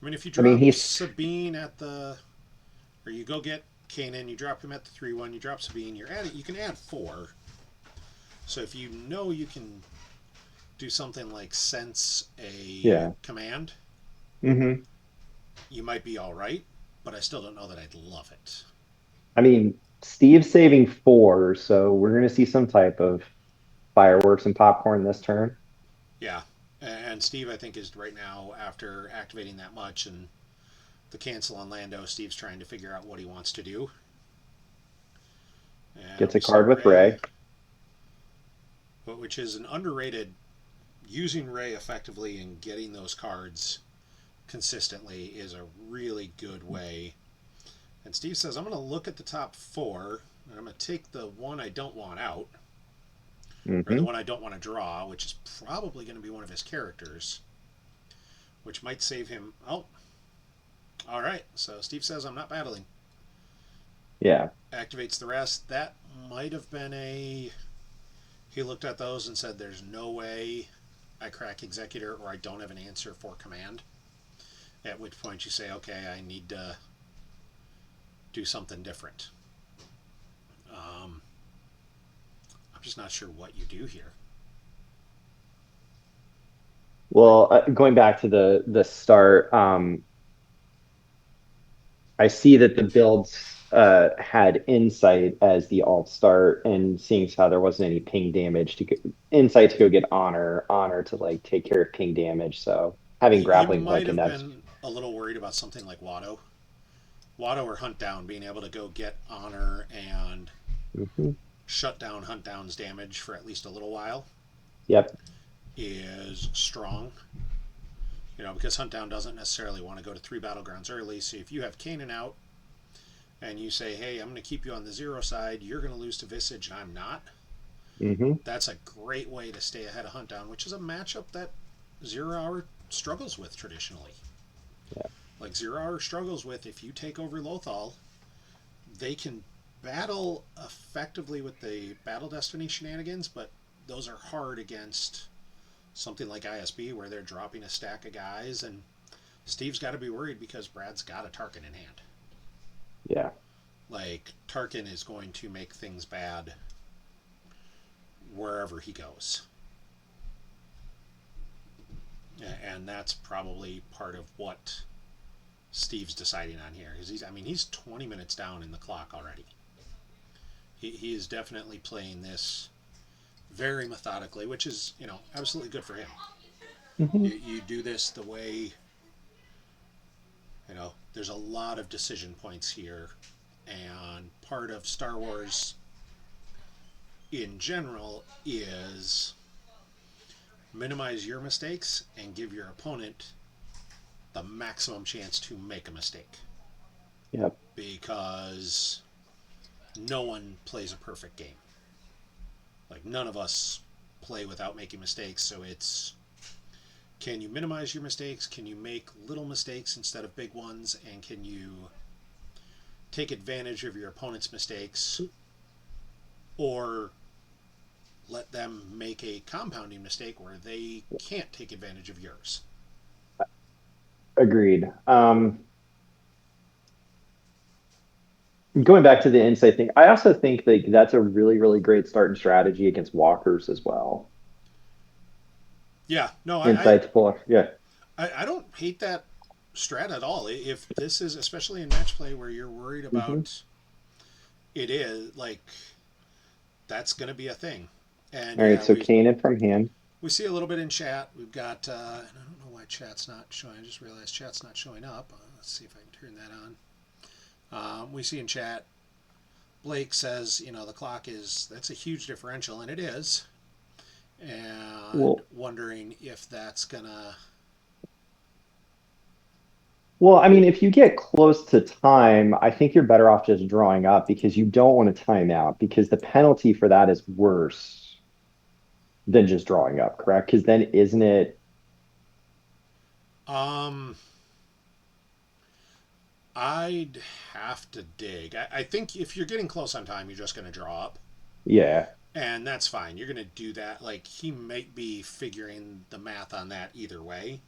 I mean, if you I mean, drop Sabine at the, or you go get Kanan, you drop him at the 3-1, you drop Sabine, you can add 4. So if you know you can do something like sense a yeah. command, Hmm. you might be all right. But I still don't know that I'd love it. I mean, Steve's saving 4, so we're going to see some type of fireworks and popcorn this turn. Yeah, and Steve I think is right now after activating that much and the cancel on Lando. Steve's trying to figure out what he wants to do. And Gets we a see card with Ray, Ray. but which is an underrated using Ray effectively and getting those cards consistently is a really good way. And Steve says, I'm going to look at the top 4 and I'm going to take the one I don't want out, or the Hmm. one I don't want to draw, which is probably going to be one of his characters, which might save him. Oh, all right. So Steve says, I'm not battling. Yeah. Activates the rest. That might have been a. He looked at those and said, there's no way I crack Executor or I don't have an answer for command. At which point you say, okay, I need to do something different. I'm just not sure what you do here. Well, going back to the start, I see that the builds had insight as the alt start, and seeing as how there wasn't any ping damage to insight to go get honor to like take care of ping damage. So having He grappling might hook and have that's been a little worried about something like Watto or Hunt Down being able to go get honor and Mhm. shut down Hunt Down's damage for at least a little while Yep. is strong. Because Hunt Down doesn't necessarily want to go to 3 battlegrounds early. So if you have Kanan out and you say, hey, I'm going to keep you on the 0 side, you're going to lose to Visage and I'm not. Hmm. That's a great way to stay ahead of Hunt Down, which is a matchup that 0 Hour struggles with traditionally. Yeah. Like 0 Hour struggles with, if you take over Lothal, they can battle effectively with the Battle Destiny shenanigans, but those are hard against something like ISB where they're dropping a stack of guys, and Steve's got to be worried because Brad's got a Tarkin in hand. Yeah. Like, Tarkin is going to make things bad wherever he goes. And that's probably part of what Steve's deciding on here. He's 20 minutes down in the clock already. He is definitely playing this very methodically, which is, absolutely good for him. Hmm. You do this the way, there's a lot of decision points here. And part of Star Wars in general is minimize your mistakes and give your opponent the maximum chance to make a mistake. Yep. Because no one plays a perfect game. Like, none of us play without making mistakes, so it's, can you minimize your mistakes? Can you make little mistakes instead of big ones? And can you take advantage of your opponent's mistakes or let them make a compounding mistake where they can't take advantage of yours? Agreed. Going back to the insight thing, I also think that that's a really, really great starting strategy against walkers as well. Yeah, no, Insight to pull. Yeah. I don't hate that strat at all. If this is, especially in match play where you're worried Hmm. about it, is like, that's going to be a thing. And All right. yeah, So we Kanan from hand. we see a little bit in chat. We've got, and I don't know why chat's not showing. I just realized chat's not showing up. Let's see if I can turn that on. We see in chat, Blake says, the clock that's a huge differential, and it is. And Well, wondering if that's going to. well, I mean, if you get close to time, I think you're better off just drawing up because you don't want to time out because the penalty for that is worse than just drawing up, correct? Because then isn't it? Um, I'd have to dig. I think if you're getting close on time, you're just going to draw up. Yeah. And that's fine. You're going to do that. Like, he might be figuring the math on that either way.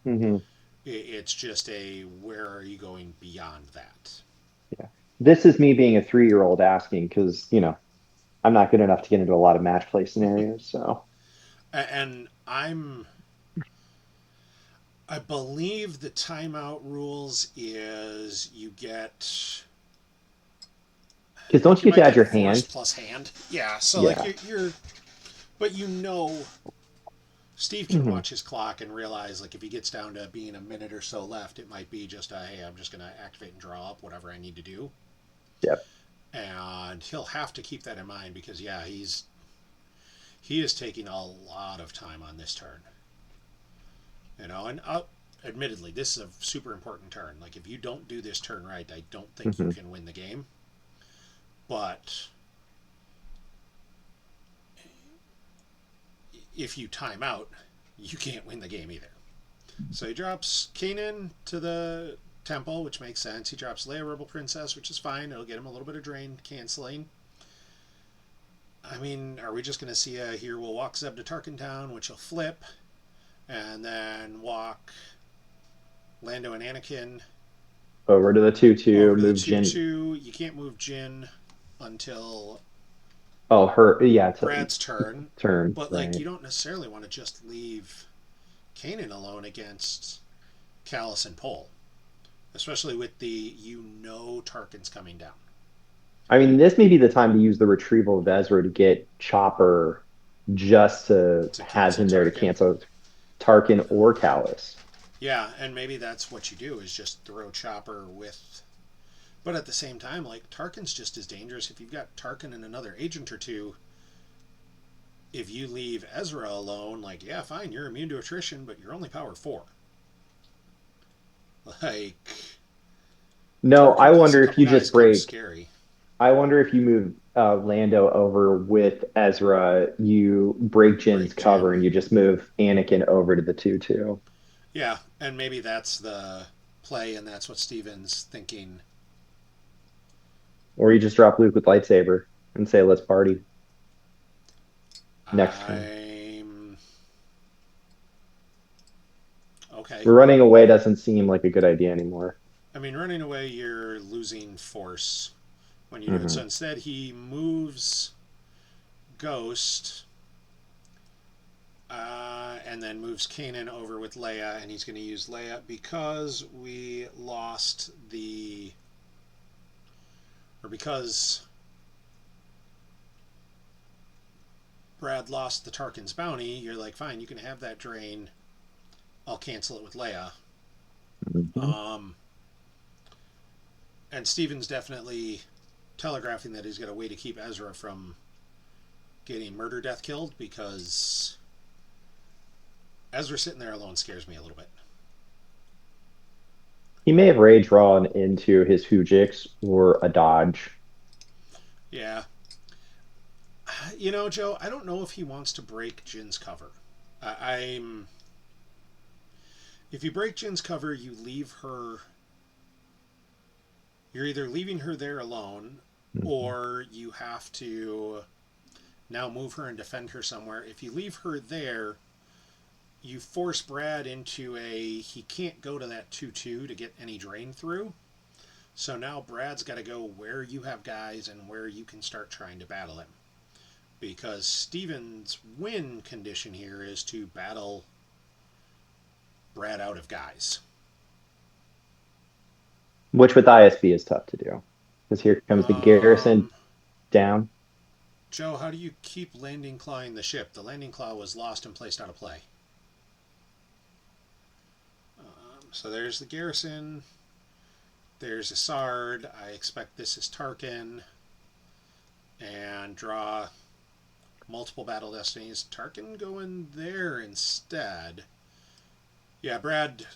Hmm. It's just where are you going beyond that? Yeah. This is me being a 3-year-old asking because, I'm not good enough to get into a lot of match play scenarios. So And I believe the timeout rules is you get, because like, don't you you get might to add get your force hand? plus hand. Yeah, so like Yeah. but Steve can Hmm. watch his clock and realize, like, if he gets down to being a minute or so left, it might be just hey, I'm just going to activate and draw up whatever I need to do. Yep. And he'll have to keep that in mind because, yeah, he is taking a lot of time on this turn. And admittedly, this is a super important turn. Like, if you don't do this turn right, I don't think you Hmm. can win the game. But if you time out, you can't win the game either. So he drops Kanan to the temple, which makes sense. He drops Leia Rebel Princess, which is fine. It'll get him a little bit of drain canceling. Are we just going to see here we'll walk Zeb to Tarkin Town, which will flip, and then walk Lando and Anakin Over to the 2-2, over to the move 2 Jin. 2. You can't move Jin until Oh, her. Yeah, it's a Brad's turn, turn, but like right? you don't necessarily want to just leave Kanan alone against Callus and Pole, especially with the Tarkin's coming down I mean, this may be the time to use the retrieval of Ezra to get Chopper just to to have cancel him there to Tarkin. cancel Tarkin or Callus. Yeah, and maybe that's what you do is just throw Chopper with. But at the same time, like Tarkin's just as dangerous if you've got Tarkin and another agent or two. If you leave Ezra alone, like yeah, fine, you're immune to attrition, but you're only power 4. Like No, I Tarkin plus a wonder if couple you guys just comes break. scary. I wonder if you move Lando over with Ezra, you break Jin's Break cover, Jin. and you just move Anakin over to the 2-2. Yeah, and maybe that's the play, and that's what Steven's thinking. Or you just drop Luke with lightsaber and say, let's party next turn. I'm okay. Running away doesn't seem like a good idea anymore. I mean, running away, you're losing force when you do it. So Hmm. instead, he moves Ghost and then moves Kanan over with Leia, and he's going to use Leia because we lost the. Or because Brad lost the Tarkin's bounty, you're like, fine, you can have that drain. I'll cancel it with Leia. Hmm. Um, and Steven's definitely telegraphing that he's got a way to keep Ezra from getting murder death killed because Ezra sitting there alone scares me a little bit. He may have rage drawn into his Hujix or a dodge. Yeah. Joe, I don't know if he wants to break Jin's cover. I'm. If you break Jin's cover, you leave her. You're either leaving her there alone, Mhm. or you have to now move her and defend her somewhere. If you leave her there, you force Brad into a. He can't go to that 2-2 to get any drain through. So now Brad's got to go where you have guys and where you can start trying to battle him. Because Steven's win condition here is to battle Brad out of guys. Which with ISB is tough to do. Because here comes the garrison Um, down. Joe, how do you keep landing clawing the ship? The landing claw was lost and placed out of play. So there's the garrison. There's a Sard. I expect this is Tarkin. And draw multiple battle destinies. Tarkin going there instead. Yeah, Brad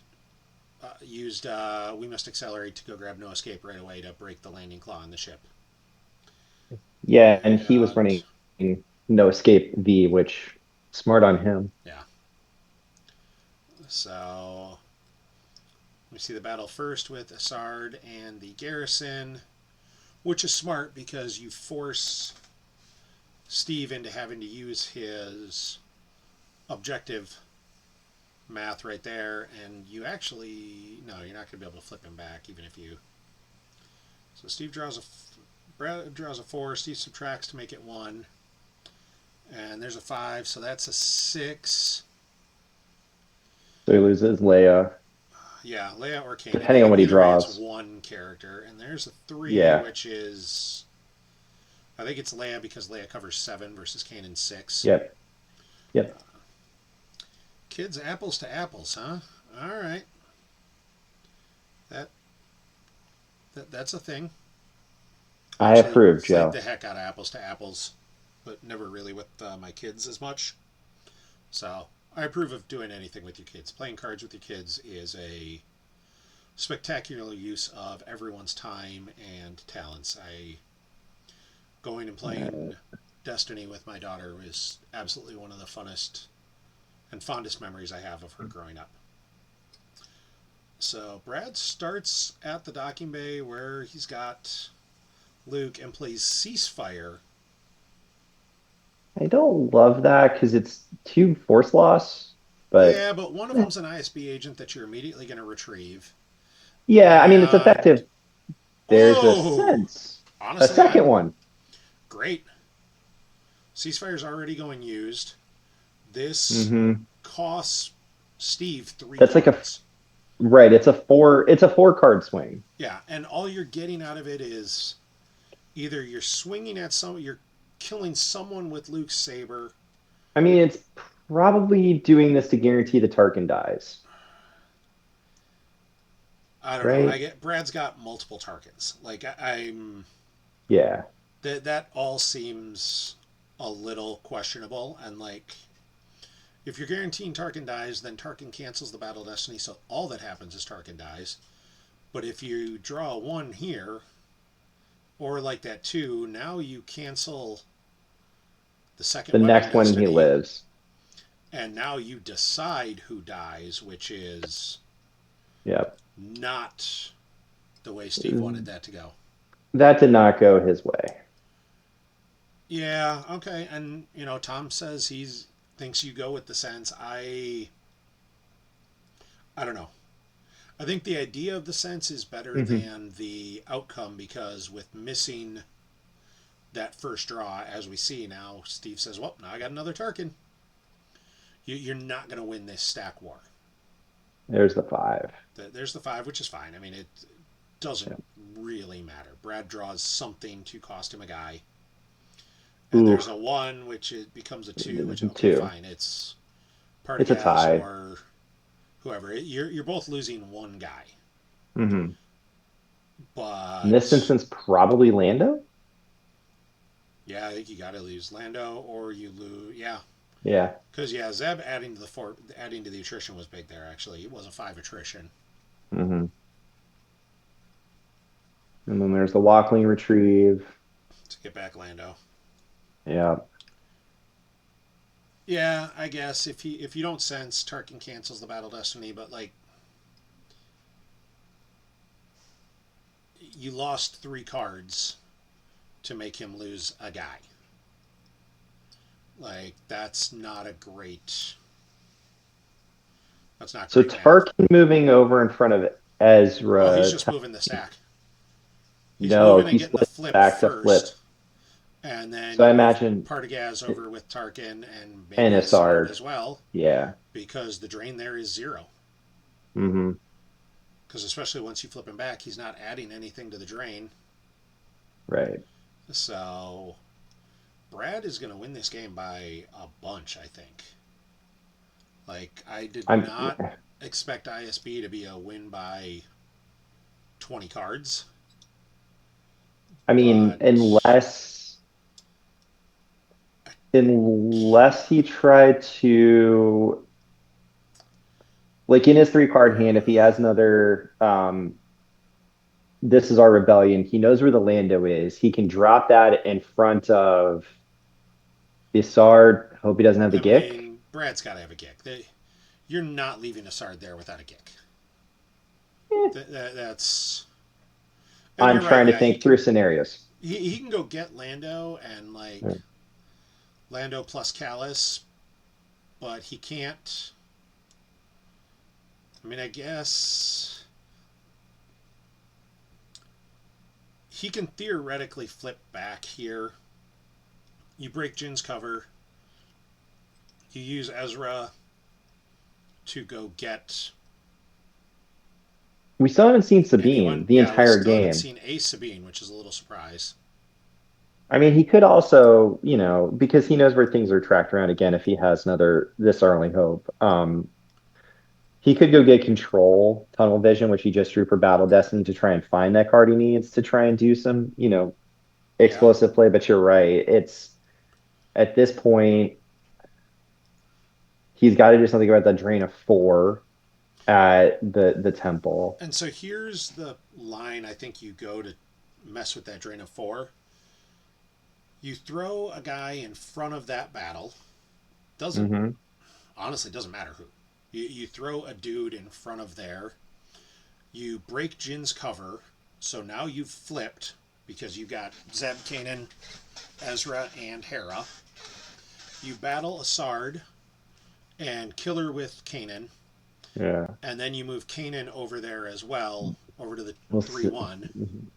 used We Must Accelerate to go grab No Escape right away to break the landing claw on the ship. Yeah, and he was And running no escape V, which smart on him. yeah, so we see the battle first with Assard and the garrison, which is smart because you force Steve into having to use his objective math right there, and you actually no, you're not going to be able to flip him back even if you. So Steve draws a Brad draws a 4. Steve subtracts to make it 1, and there's a 5, so that's a 6. So he loses Leia, Yeah, Leia or Kanan. depending on what he Either way, it's draws. one character, and there's a 3, Yeah. which is I think it's Leia because Leia covers 7 versus Kanan 6. Yep. Yep. Kids, apples to apples, huh? All right, that, that's a thing. I I actually approve, played Joe. the heck out of apples to apples, but never really with my kids as much. So I approve of doing anything with your kids. Playing cards with your kids is a spectacular use of everyone's time and talents. I going and Uh, playing Destiny with my daughter is absolutely one of the funnest and fondest memories I have of her growing up. So Brad starts at the docking bay where he's got Luke and plays Ceasefire. I don't love that because it's 2 force loss. But Yeah, but one of eh, them's an ISB agent that you're immediately going to retrieve. yeah, I mean it's And effective. There's a oh, sense. A honestly, second I'm one. great. Ceasefire's already going used. This Hmm. costs Steve three That's like a cards. right. It's a 4 card swing. Yeah, and all you're getting out of it is either you're swinging at you're killing someone with Luke's saber. I mean, it's probably doing this to guarantee the Tarkin dies, I don't know. I right? get Brad's got multiple targets. Like I'm Yeah. that all seems a little questionable. And like if you're guaranteeing Tarkin dies, then Tarkin cancels the Battle of Destiny, so all that happens is Tarkin dies. But if you draw one here, or like that two, now you cancel the second The weapon next one he destiny, lives. and now you decide who dies, which is Yep. not the way Steve wanted that to go. That did not go his way. Yeah, okay, and Tom says he's thinks you go with the sense. I don't know. I think the idea of the sense is better Hmm. than the outcome because with missing that first draw, as we see now, Steve says, "Well, now I got another Tarkin. You're not going to win this stack war." There's the 5. There's the five, which is fine. I mean, it doesn't Yep. really matter. Brad draws something to cost him a guy, and Ooh, there's a one, which it becomes a two, which okay, 2. fine. It's It's a Partigaz tie. or whoever. You're both losing one guy, Hmm. In this but instance, probably Lando. yeah, I think you got to lose Lando or you lose. Yeah, Yeah. because yeah, Zeb adding to the attrition was big there. Actually, it was a five attrition. Hmm. And then there's the Walkling retrieve. To get back Lando. Yeah. Yeah, I guess if you don't sense Tarkin cancels the Battle Destiny, but like you lost three cards to make him lose a guy. Like that's not a great. That's not So great math. Tarkin moving over in front of Well, he's Ezra. just moving the stack. He's No, moving and he getting the splits flip back to first, flip. and then So I you move imagine Partigaz over with Tarkin and and maybe a Sard Asard. as well, Yeah. because the drain there is zero. Hmm. Because especially once you flip him back, he's not adding anything to the drain. Right. So Brad is going to win this game by a bunch, I think. Like, I did I'm not expect ISB to be a win by 20 cards, I mean, but unless he tried to like in his 3 card hand, if he has another this is our rebellion, he knows where the Lando is. He can drop that in front of the Sard. Hope he doesn't have the I Gick. mean, Brad's got to have a Gick. You're not leaving a Sard there without a Gick. Eh, That's. And I'm you're right, trying to yeah, think through scenarios. he can go get Lando and, like, Lando plus Callus, but he can't. I mean, I guess he can theoretically flip back here. You break Jin's cover. You use Ezra to go get We still haven't seen Sabine anyone. the Yeah, we entire still haven't game. seen a Sabine, which is a little surprise. I mean, he could also, because he knows where things are tracked around again if he has another this our only hope. He could go get control tunnel vision, which he just drew for Battle Destiny to try and find that card he needs to try and do some, Yeah. explosive play. But you're right. It's at this point, he's got to do something about the drain of 4 at the temple. And so here's the line I think you go to mess with that drain of four. You throw a guy in front of that battle. Doesn't Hmm. honestly doesn't matter who. You throw a dude in front of there. You break Jin's cover. So now you've flipped because you've got Zeb, Kanan, Ezra, and Hera. You battle a Sard. and kill her with Kanan, Yeah. and then you move Kanan over there as well, over to the Well, 3-1.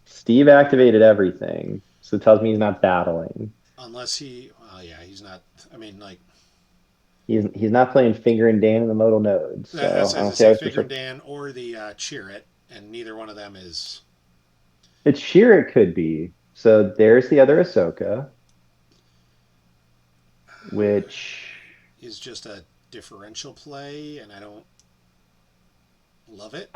Steve activated everything, so it tells me he's not battling. Unless he, well, yeah, he's not. I mean, like, He's not playing Finger and Dan in the modal node, that's so I as I don't see how say, he's Figure and percent. Dan or the Cheer It, and neither one of them It's sheer it could be. So there's the other Ahsoka, which is just a differential play, and I don't love it.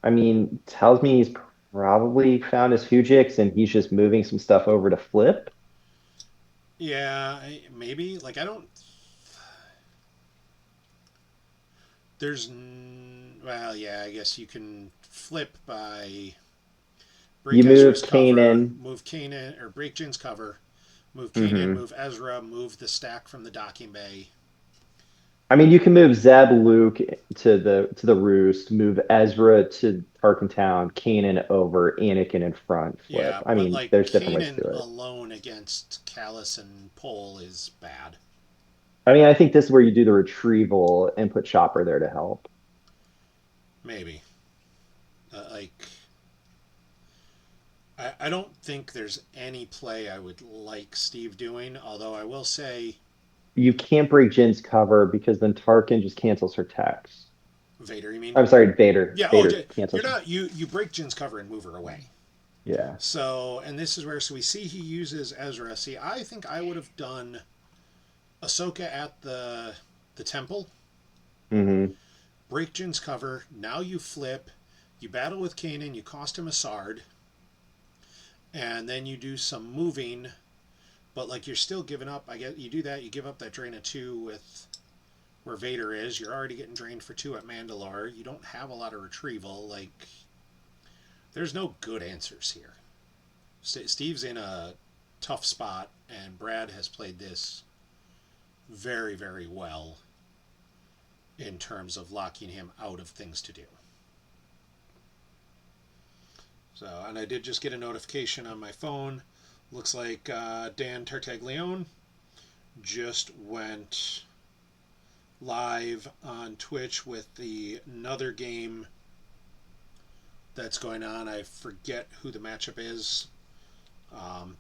I mean tells me he's probably found his Fujix and he's just moving some stuff over to flip. Yeah, maybe. Like, I don't. Well, yeah, I guess you can flip by You break move Ezra's cover, Kanan. move Kanan, or break Jin's cover, move Kanan, Hmm. move Ezra, move the stack from the docking bay. I mean, you can move Zeb, Luke to the roost, move Ezra to Tarkin Town, Kanan over, Anakin in front, flip. Yeah, I but mean, like there's different ways to Kanan do it. alone against Callus and Pole is bad. I mean, I think this is where you do the retrieval and put Chopper there to help. Maybe. Like, I don't think there's any play I would like Steve doing, although I will say You can't break Jin's cover because then Tarkin just cancels her text. Vader, you mean? I'm sorry, Vader. Yeah, Vader you're cancels her. not. You break Jin's cover and move her away. Yeah. So, and this is where, so we see he uses Ezra. See, I think I would have done Ahsoka at the temple, Hmm. break Jin's cover. Now you flip, you battle with Kanan, you cost him a Sard, and then you do some moving. But like you're still giving up. I get you do that. You give up that drain of 2 with where Vader is. You're already getting drained for 2 at Mandalore. You don't have a lot of retrieval. Like, there's no good answers here. Steve's in a tough spot, and Brad has played this very, very well in terms of locking him out of things to do. So, and I did just get a notification on my phone. Looks like Dan Tartaglione just went live on Twitch with another game that's going on. I forget who the matchup is,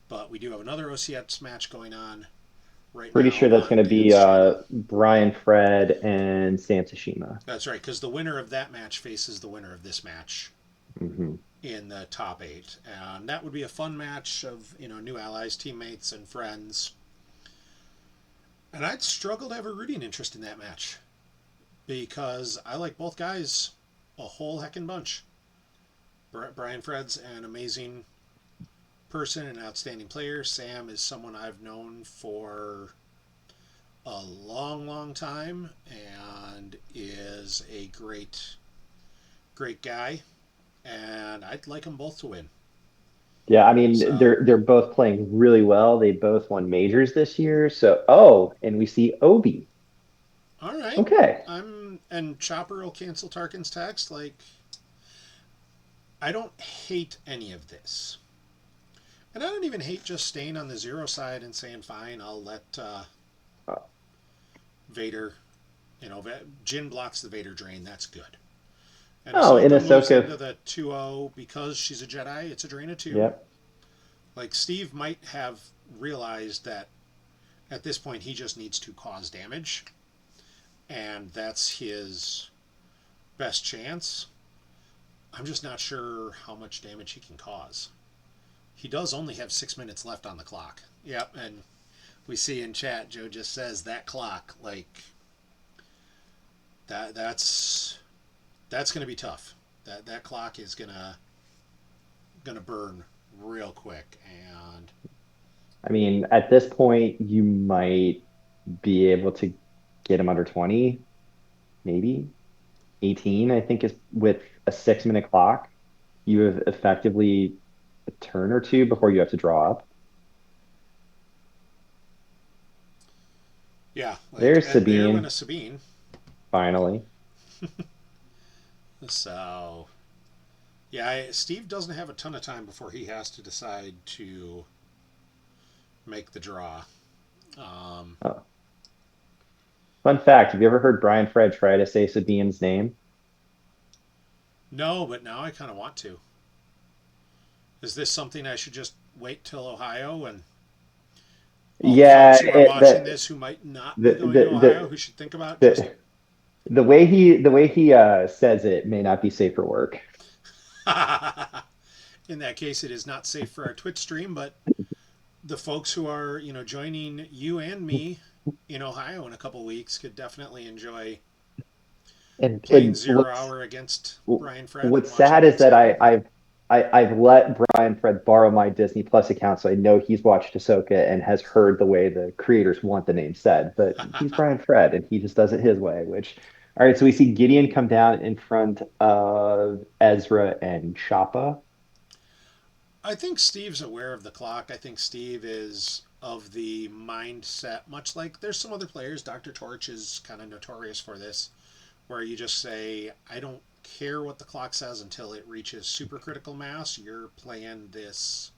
but we do have another OCS match going on right Pretty now sure that's on going to be Dan's channel. Brian Fred and Sam Tashima. That's right, because the winner of that match faces the winner of this match Hmm. in the top 8, and that would be a fun match of new allies, teammates, and friends. And I'd struggle to have a rooting interest in that match because I like both guys a whole heckin' bunch. Brian Fred's an amazing person, an outstanding player. Sam is someone I've known for a long, long time and is a great, great guy. And I'd like them both to win. Yeah, I mean So, they're both playing really well. They both won majors this year. So, oh, and we see Obi. all right. Okay. And Chopper will cancel Tarkin's text. Like, I don't hate any of this. And I don't even hate just staying on the 0 side and saying, fine, I'll let Vader, Jin blocks the Vader drain. That's good. And Oh, in Ahsoka moves Ahsoka. into the 2-0 because she's a Jedi. It's a drain of 2. Yep. Like, Steve might have realized that at this point he just needs to cause damage, and that's his best chance. I'm just not sure how much damage he can cause. He does only have 6 minutes left on the clock. Yep, and we see in chat Joe just says that clock, like, that's going to be tough. That clock is going to burn real quick, and I mean, at this point, you might be able to get him under 20, maybe 18, I think is with a 6 minute clock. You have effectively a turn or two before you have to draw up. yeah, like, There's and there went a Sabine, Sabine. finally. So yeah, Steve doesn't have a ton of time before he has to decide to make the draw. Um, Oh, Fun fact, have you ever heard Brian Fred try to say Sabine's name? No, but now I kind of want to. Is this something I should just wait till Ohio and all the Yeah, folks who are watching this who might not be the going to Ohio who should think about just the the way he says it may not be safe for work. in that case it is not safe for our Twitch stream, but the folks who are, joining you and me in Ohio in a couple weeks could definitely enjoy playing And Zero Hour against Brian Fred and what's watching sad is things that happen. I've let Brian Fred borrow my Disney Plus account, so I know he's watched Ahsoka and has heard the way the creators want the name said. But he's Brian Fred, and he just does it his way. Which, all right, so we see Gideon come down in front of Ezra and Choppa. I think Steve's aware of the clock. I think Steve is of the mindset, much like there's some other players. Dr. Torch is kind of notorious for this, where you just say, I don't care what the clock says until it reaches supercritical mass. You're playing this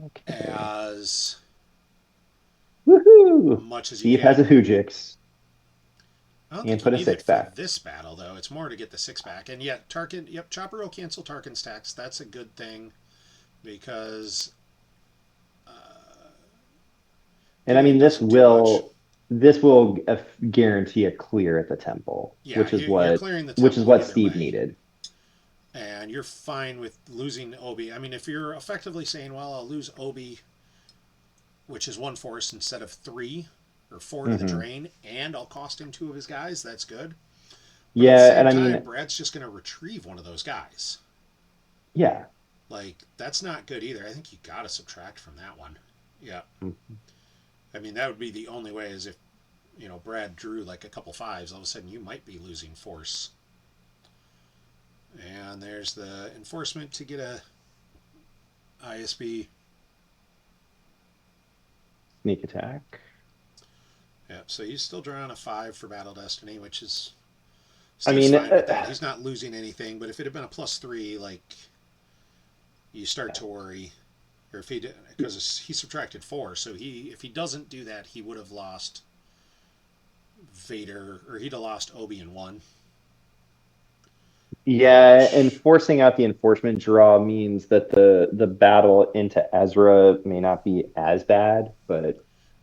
Okay. as Woohoo! much as you Steve has a can. Hoojix I don't and think you put a need it six for back. this battle, though. It's more to get the six back. And yet, Tarkin, yep, Chopper will cancel Tarkin's tax. That's a good thing because And I Gideon mean, doesn't do much. this will guarantee a clear at the temple, Yeah, you're clearing the which is temple what either Steve way. needed. And you're fine with losing Obi. I mean, if you're effectively saying, well, I'll lose Obi, which is one force instead of three or four to the Hmm. drain, and I'll cost him two of his guys, that's good. But at the Yeah, same and I time, mean, Brad's just going to retrieve one of those guys. yeah. Like, that's not good either. I think you got to subtract from that one. Yeah. Mhm. I mean, that would be the only way is if, Brad drew like a couple fives, all of a sudden you might be losing force. And there's the enforcement to get a ISB. Sneak attack. Yep. So he's still drawing a five for Battle Destiny, which is I Steve's mean, fine with that. He's not losing anything. But if it had been a plus three, like you start to worry, or if he did, because he subtracted four, so if he doesn't do that, he would have lost Vader, or he'd have lost Obi in one, yeah, and which forcing out the enforcement draw means that the battle into Ezra may not be as bad,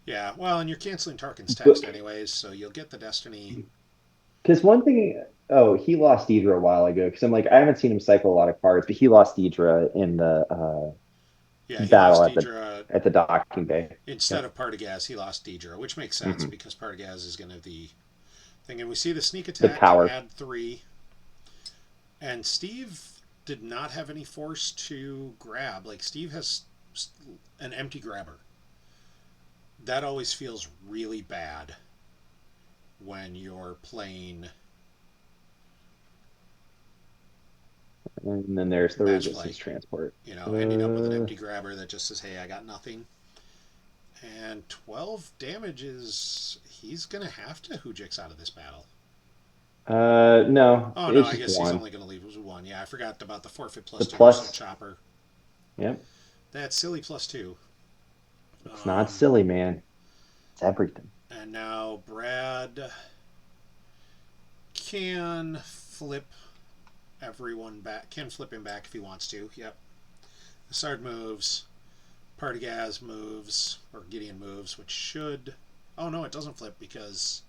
yeah. Well, and you're canceling Tarkin's but text anyways, so you'll get the Destiny. because one thing, oh, he lost Deidre a while ago. Because I'm like, I haven't seen him cycle a lot of cards, but he lost Deidre in the Yeah, he battle lost Deidre at the docking bay. instead Yep. of Partagaz. He lost Deidre, which makes sense Hmm. because Partagaz is going to be thing. And we see the sneak The attack can power. add three. And Steve did not have any force to grab. Like Steve has an empty grabber. That always feels really bad when you're playing And then there's the match resistance play. transport. Ending up with an Uh, empty grabber that just says, "Hey, I got nothing." And 12 damage is he's gonna have to Hujix out of this battle. no, Oh no, it's I just guess he's one. only gonna leave with one. Yeah, I forgot about the forfeit The plus two. So plus, Chopper, yep. that's silly plus two. It's not silly, man. It's everything. And now Brad can flip everyone back. Can flip him back if he wants to. Yep. Sard moves. Partagaz moves, or Gideon moves, which should. Oh no, it doesn't flip because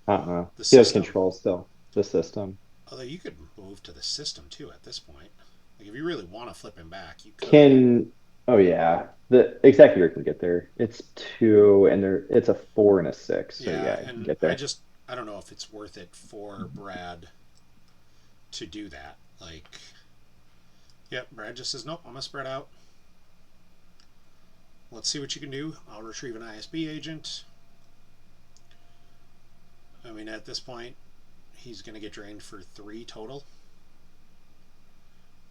the He has system. control still. The system Although you could move to the system too at this point. Like if you really want to flip him back, you could. can. Oh yeah, the executor can get there. It's two, and there. It's a four and a six. So Yeah, yeah, you can and get there. I don't know if it's worth it for Brad to do that. Like, yep, Brad just says nope. I'm gonna spread out. Let's see what you can do. I'll retrieve an ISB agent. I mean, at this point, he's gonna get drained for three total.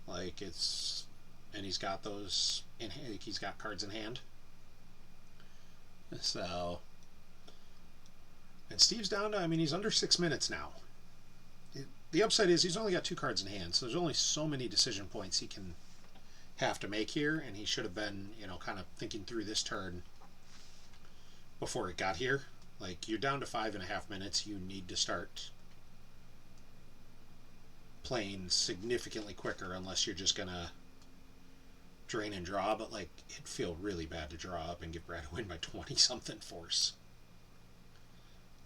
Like it's, and he's got those in. He's got cards in hand. So, and Steve's down to. I mean, he's under 6 minutes now. The upside is he's only got two cards in hand, so there's only so many decision points he can have to make here, and he should have been, kind of thinking through this turn before it got here. Like, you're down to 5.5 minutes. You need to start playing significantly quicker unless you're just gonna drain and draw. But like, it'd feel really bad to draw up and give Brad a win by 20 something force.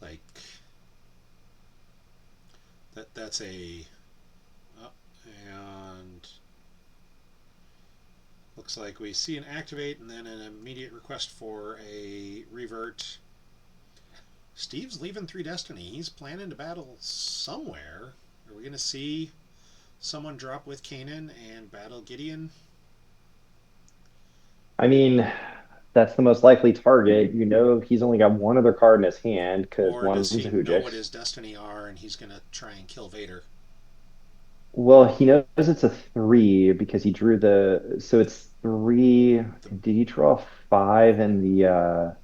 Like, that's a and looks like we see an activate and then an immediate request for a revert. Steve's leaving 3 Destiny. He's planning to battle somewhere. Are we going to see someone drop with Kanan and battle Gideon? I mean, that's the most likely target. You know, he's only got one other card in his hand because Or does one's he a know Hujix. what his Destiny are and he's going to try and kill Vader? Well, he knows it's a three because he drew so it's three. The Did he draw five in the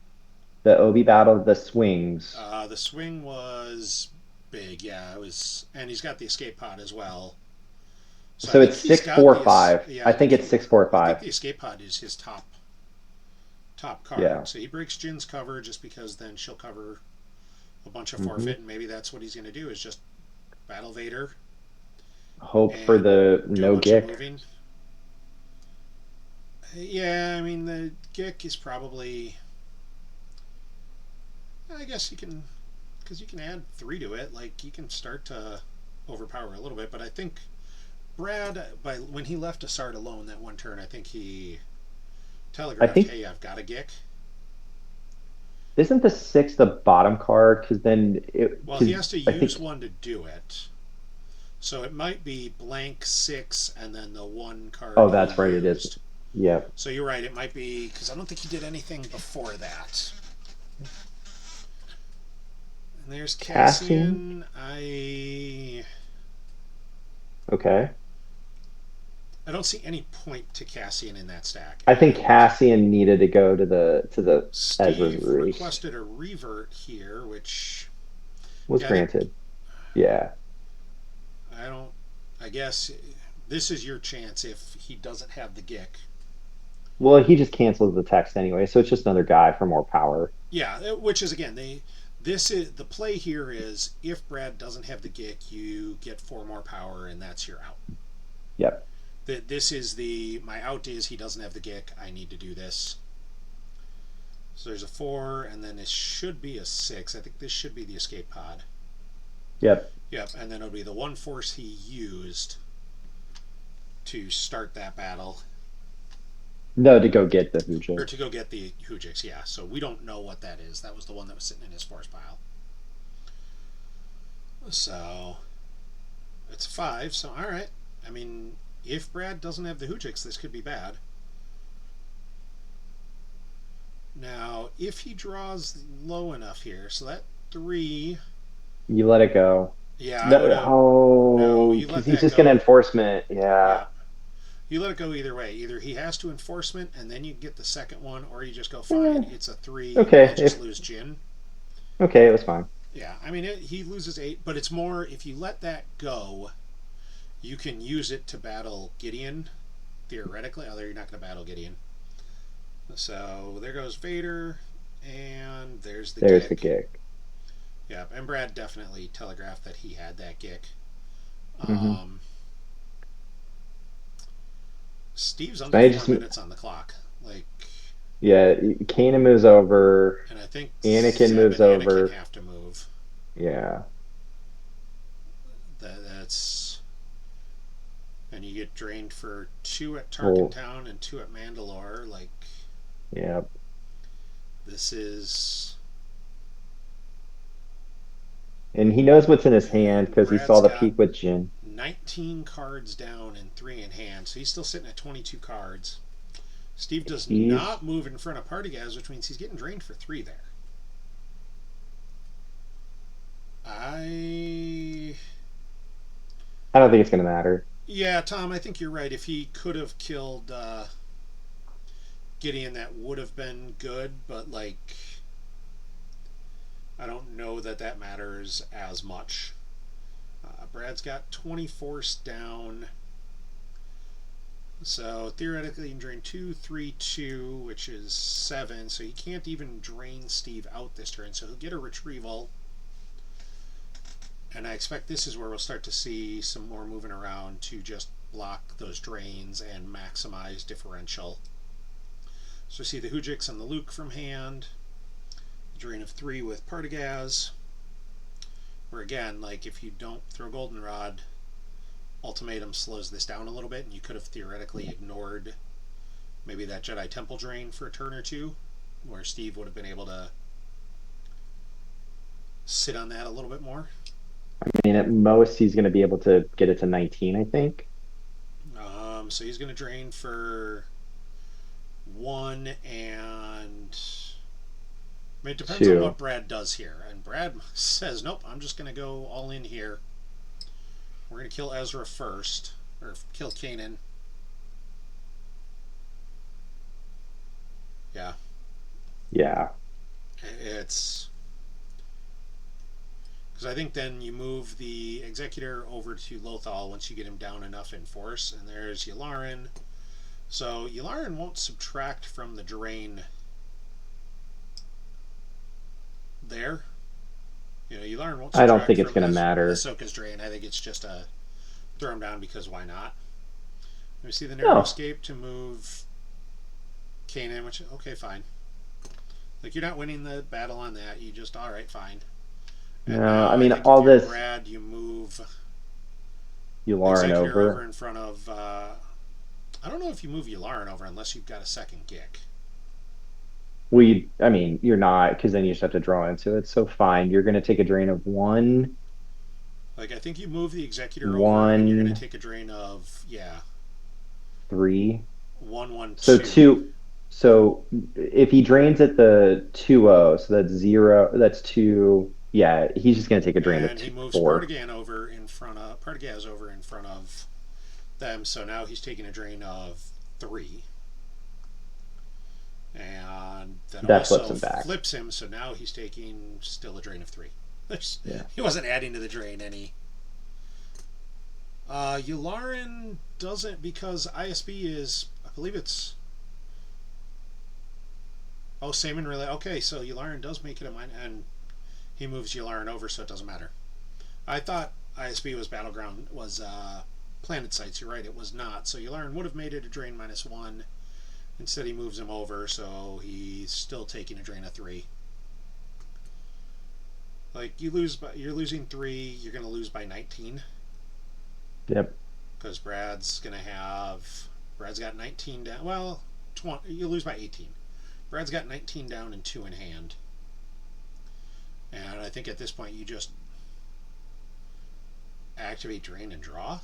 Obi battle, the swings? the swing was big, yeah. It was, and he's got the escape pod as well. So I So think it's he's six, got four, the five. yeah. I think it's six, four, I think five. the escape pod is his top Yeah. card. So he breaks Jin's cover just because then she'll cover a bunch of Hmm. forfeit, and maybe that's what he's going to do is just battle Vader Hope for and the do a no bunch of gick. moving. Yeah, I mean the Gick is probably. I guess you can, because you can add 3 to it. Like you can start to overpower a little bit, but I think Brad, by when he left Assart alone that one turn, I think he I telegraphed, think "Hey, I've got a Gick." isn't the six the bottom card? Because then it Well, he because has to I use think one to do it, so it might be blank 6 and then the one card oh he that's right, it is. used. Yeah. So you're right. It might be because I don't think he did anything before that. And there's Cassian. Cassian. Okay. I don't see any point to Cassian in that stack. I think And Cassian needed to go to the Ezra's Steve Roost. requested a revert here, which Was yeah, I think granted. Yeah. I don't. I guess this is your chance if he doesn't have the Gick. Well, he just cancels the text anyway, so it's just another guy for more power. Yeah, which is again they. This is the play here is if Brad doesn't have the Gick, you get 4 more power, and that's your out. Yep. This is my out is he doesn't have the Gick. I need to do this. So there's a 4, and then it should be a 6. I think this should be the escape pod. Yep. Yep, and then it'll be the one force he used to start that battle, No, to go get the or to Hujix. go get the Hujix. Yeah, so we don't know what that is. That was the one that was sitting in his force pile. So it's 5. So all right. I mean, if Brad doesn't have the Hujix, this could be bad. Now, if he draws low enough here, so that 3. You let it go. Yeah, I would No, have. No, oh, you because let he's that just gonna go. enforcement. Yeah. Yeah, you let it go either way. Either he has to enforcement and then you get the second one, or you just go, Eh, fine, it's a 3, I'll okay. just lose Jin. Okay, it was fine. Yeah, I mean, he loses 8, but it's more if you let that go, you can use it to battle Gideon, theoretically. Although you're not going to battle Gideon. So there goes Vader, and there's the There's the Gick. kick. Yeah, and Brad definitely telegraphed that he had that Gick. Hmm. Um, Steve's So under I 4 just minutes on the clock. Like, yeah, Kanan moves over. and I think Anakin Zeb moves and Anakin over. have to move. Yeah. That's and you get drained for 2 at Tarkin Well, Town and 2 at Mandalore. Like yeah. this is And he knows what's in his hand and because he saw Brad's the got peak with Jin. 19 cards down and 3 in hand, so he's still sitting at 22 cards. Steve does Steve's not move in front of party guys, which means he's getting drained for 3 there. I I don't think it's gonna matter. Yeah, Tom, I think you're right. If he could have killed Gideon, that would have been good, but like I don't know that that matters as much. Brad's got 20 force down. So theoretically, you can drain 2, 3, 2, which is 7. So you can't even drain Steve out this turn. So he'll get a retrieval. And I expect this is where we'll start to see some more moving around to just block those drains and maximize differential. So see the Hujix and the Luke from hand. Drain of 3 with Partagaz. Where again, like if you don't throw Goldenrod, Ultimatum slows this down a little bit, and you could have theoretically ignored maybe that Jedi Temple drain for a turn or two, where Steve would have been able to sit on that a little bit more. I mean, at most, he's going to be able to get it to 19, I think. So he's going to drain for 1, and I mean, it depends on 2. what Brad does here. And Brad says, nope, I'm just going to go all in here. We're going to kill Ezra first, or kill Kanan. Yeah. Yeah. It's because I think then you move the Executor over to Lothal once you get him down enough in force, and there's Yularen. So Yularen won't subtract from the drain there. You know, Yularen won't I don't subtract think it's from going to matter. Ahsoka's drain. I think it's just a throw him down because why not? We see the narrow No. escape to move Kanan, which okay, fine. Like you're not winning the battle on that. You just all right, fine. And No, now I I mean, think if all you're this, Brad, you move Yularen Executor over over. in front of. I don't know if you move Yularen over unless you've got a second Gick. I mean, you're not, because then you just have to draw into it. So fine, you're going to take a drain of 1, Like I think you move the Executor over, and you're going to 1, take a drain of 3. 1, 1, So 2, 2. So if he drains at the 2-0, so that's 0, that's 2. Yeah, he's just going to take a drain of and he moves 4. Partagaz over in front of them. So now he's taking a drain of 3. And that That flips also him back. flips him, so now he's taking still a drain of 3. Yeah. He wasn't adding to the drain any. Yularen doesn't because ISB is, I believe it's. Oh, Saman really. Okay, so Yularen does make it a mine, and he moves Yularen over, so it doesn't matter. I thought ISB was Battleground, was Planet Sites. You're right, it was not. So Yularen would have made it a drain -1. Instead, he moves him over, so he's still taking a drain of 3. Like you're losing 3. You're going to lose by 19 Yep. because Brad's got 19 down. Well, 20. You lose by 18. Brad's got 19 down and 2 in hand, and I think at this point you just activate drain and draw.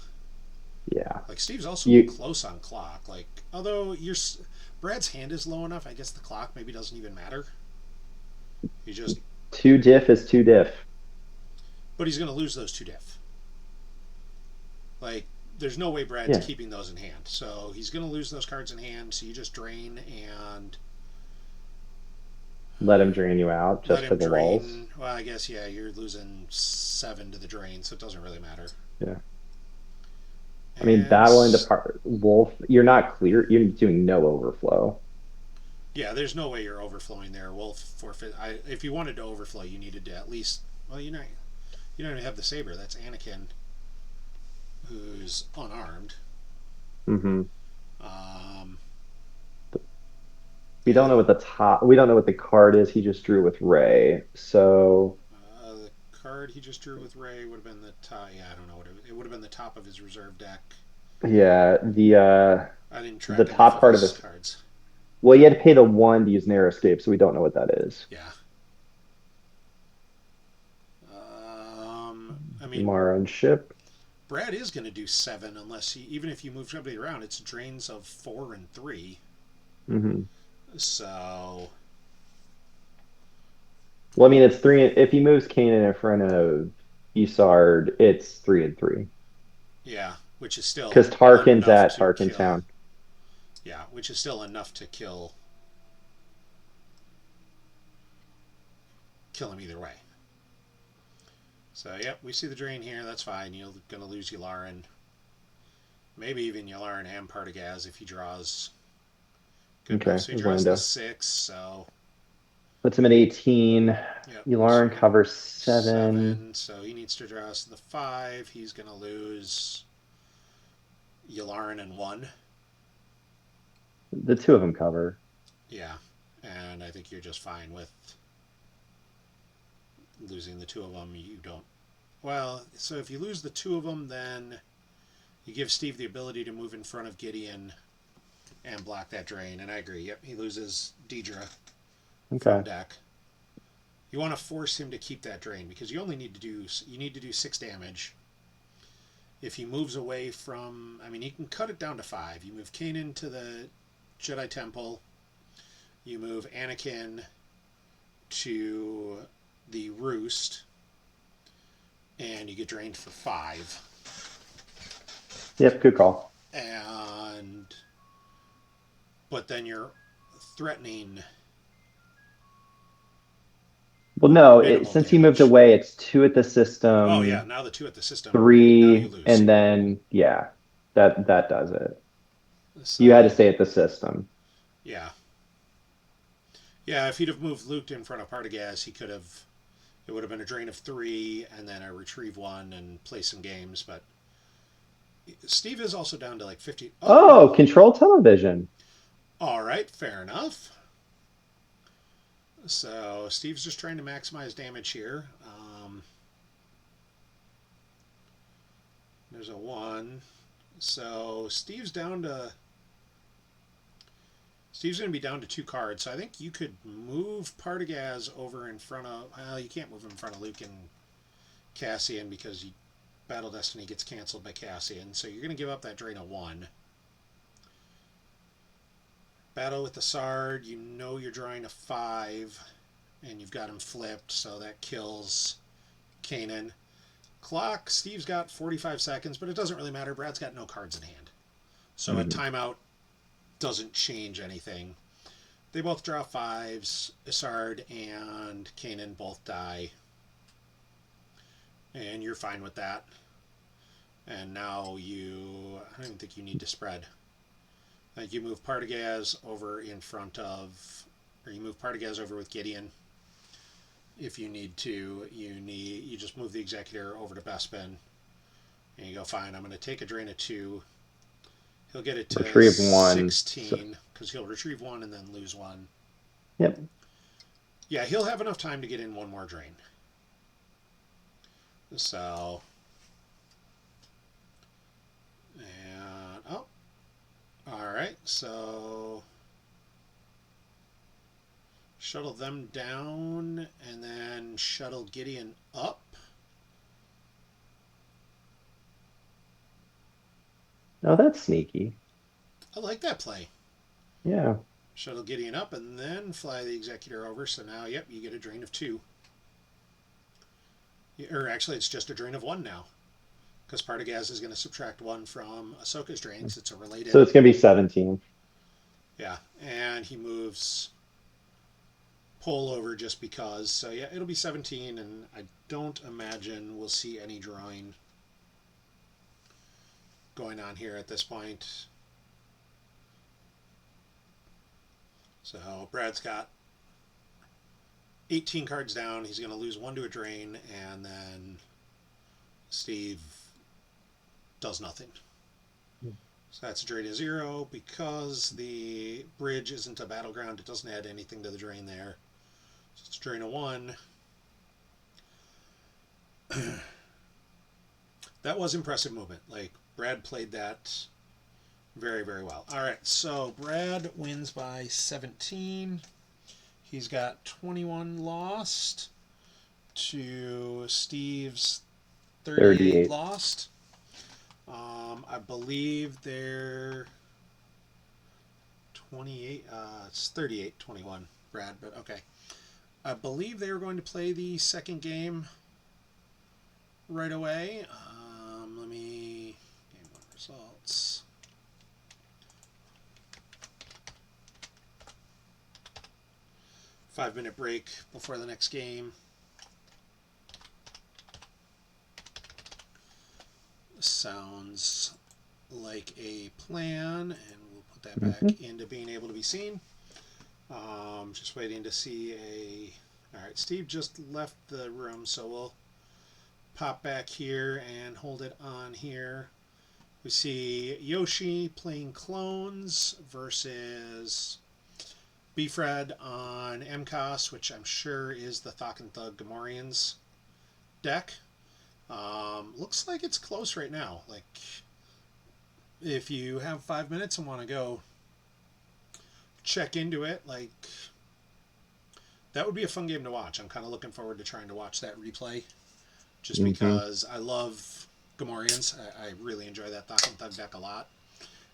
Yeah. Like Steve's also close on clock. Like although Brad's hand is low enough, I guess the clock maybe doesn't even matter. He just 2 diff is 2 diff. but he's going to lose those 2 diff. Like there's no way Brad's Yeah. keeping those in hand, so he's going to lose those cards in hand. So you just drain and Let him drain you out let just for him the walls. drain. Well, I guess you're losing 7 to the drain, so it doesn't really matter. Yeah. I mean, And battling the wolf, you're not clear. You're doing no overflow. yeah, there's no way you're overflowing there. Wolf forfeit. If you wanted to overflow, you needed to at least. Well, you don't even have the saber. That's Anakin, who's unarmed. Mm-hmm. Um, We don't know what the top. We don't know what the card is. He just drew with Ray. So the card he just drew with Ray would have been the top. Yeah, I don't know what it would have been the top of his reserve deck. yeah, I didn't the track enough top of part of his his. cards. Well, you had to pay the 1 to use narrow escape, so we don't know what that is. Yeah. I mean, Mara and ship. Brad is going to do 7 unless even if you move somebody around, it's drains of 4 and 3. Mm-hmm. So. Well, I mean, it's 3. If he moves Kanan in front of Isard, it's 3 and 3. Yeah, which is still Because Tarkin's enough at to Tarkin kill. Town. Yeah, which is still enough to kill him either way. So, yep, we see the drain here. That's fine. You're going to lose Yularen. Maybe even Yularen and Partagaz if he draws good enough. Okay, So he draws the Orlando. 6, so Puts him at 18. yep. So Yularen covers 7. 7, so he needs to draw us the 5. He's going to lose Yularen and 1. The two of them cover. Yeah, and I think you're just fine with losing the two of them. You don't. Well, so if you lose the two of them, then you give Steve the ability to move in front of Gideon and block that drain. And I agree. Yep, he loses Deidre from Okay. deck. You want to force him to keep that drain because you only need to do 6 damage. If he moves away from, I mean, he can cut it down to 5. You move Kanan to the Jedi Temple. You move Anakin to the Roost, and you get drained for 5. Yep, good call. And but then you're threatening Well, no, minimal since he moved damage. away, it's 2 at the Oh yeah, system, now the 2 at the system. Now you 3, lose. and then yeah, that does it. You had to So stay at the system. yeah, yeah. If he'd have moved Luke in front of Partagaz, he could have. It would have been a drain of 3 and then a retrieve 1 and play some games. But Steve is also down to like 50. Oh no. Oh, control television. All right, fair enough. So Steve's just trying to maximize damage here. There's a 1. So Steve's going to be down to 2 cards. So I think you could move Partagaz over in front of. Well, you can't move him in front of Luke and Cassian because Battle Destiny gets canceled by Cassian. So you're going to give up that drain of 1. Battle with the Sard. You know you're drawing a 5, and you've got him flipped, so that kills Kanan. Clock. Steve's got 45 seconds, but it doesn't really matter. Brad's got no cards in hand, so a Mhm. timeout doesn't change anything. They both draw 5s. Isard and Kanan both die. And you're fine with that. And now I don't even think you need to spread. I think you move Partagaz over in front of, or you move Partagaz over with Gideon. If you need to, you just move the Executor over to Bespin. And you go, fine, I'm going to take a drain of 2. He'll get it to Retrieve 1. 16 because he'll retrieve 1 and then lose 1. Yep. Yeah, he'll have enough time to get in 1 more drain. So, and oh, all right. So shuttle them down and then shuttle Gideon up. Oh, that's sneaky. I like that play. Yeah. Shuttle Gideon up and then fly the Executor over. So now, yep, you get a drain of 2. Or actually, it's just a drain of 1 now. Because Partagaz is going to subtract 1 from Ahsoka's drain because it's a related. So it's going to be 17. Yeah, and he moves Pole over just because. So yeah, it'll be 17, and I don't imagine we'll see any drawing going on here at this point. So Brad's got 18 cards down. He's going to lose 1 to a drain, and then Steve does nothing. So that's a drain of 0. Because the bridge isn't a battleground, it doesn't add anything to the drain there. So it's a drain of 1. That was impressive movement. Like, Brad played that very, very well. All right, so Brad wins by 17. He's got 21 lost to Steve's 38 38. lost. I believe they're 28. It's 38-21, Brad, but okay. I believe they were going to play the second game right away. Let me game 1 results. Five-minute break before the next game. Sounds like a plan, and we'll put that back Hmm. into being able to be seen. Just waiting to see a. All right, Steve just left the room, so we'll pop back here and hold it on here. We see Yoshi playing clones versus Beefred on MCOS, which I'm sure is the Thok and Thug Gamorreans deck. Looks like it's close right now. Like, if you have 5 minutes and want to go check into it, like, that would be a fun game to watch. I'm kind of looking forward to trying to watch that replay just Hmm. because I love Gamorreans. I really enjoy that Thok and Thug deck a lot.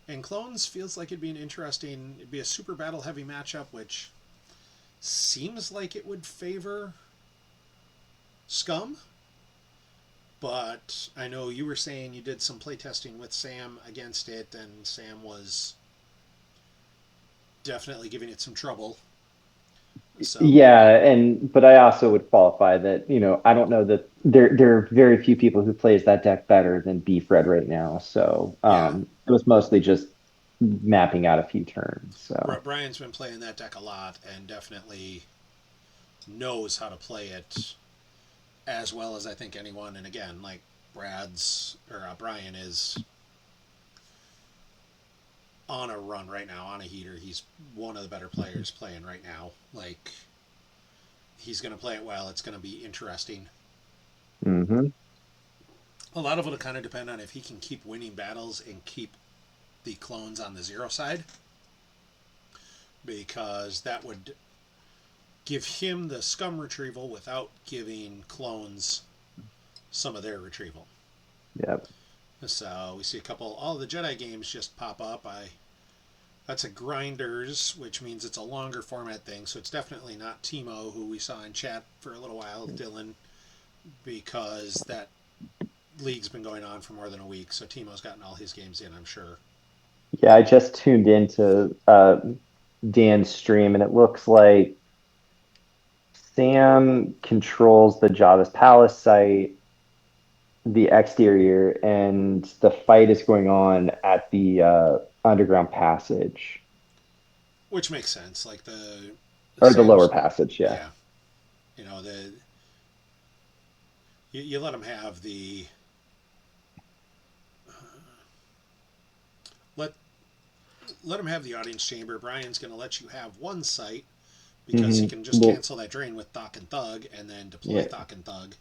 And Clones feels like it'd be a super battle heavy matchup, which seems like it would favor Scum. But I know you were saying you did some playtesting with Sam against it, and Sam was definitely giving it some trouble. So, Yeah, but I also would qualify that, I don't know that there are very few people who plays that deck better than Beef Red right now. So yeah, it was mostly just mapping out a few turns. So Brian's been playing that deck a lot and definitely knows how to play it as well as I think anyone. And again, like Brian is on a run right now, on a heater. He's one of the better players playing right now. Like, he's going to play it well. It's going to be interesting. hmm A lot of it will kind of depend on if he can keep winning battles and keep the clones on the zero side, because that would give him the scum retrieval without giving clones some of their retrieval. yeah. So we see a couple. All the Jedi games just pop up. That's a grinders, which means it's a longer format thing. So it's definitely not Timo, who we saw in chat for a little while, Dylan, because that league's been going on for more than a week. So Timo's gotten all his games in, I'm sure. Yeah, I just tuned into Dan's stream and it looks like Sam controls the Java's Palace site, the exterior, and the fight is going on at the underground passage Which makes sense. Like the or the lower Sam's, passage. Yeah. yeah. You know the you let him have the let let him have the audience chamber. Brian's going to let you have one site because he can just Well, cancel that drain with Thok and Thug and then deploy yeah. Thok and Thug.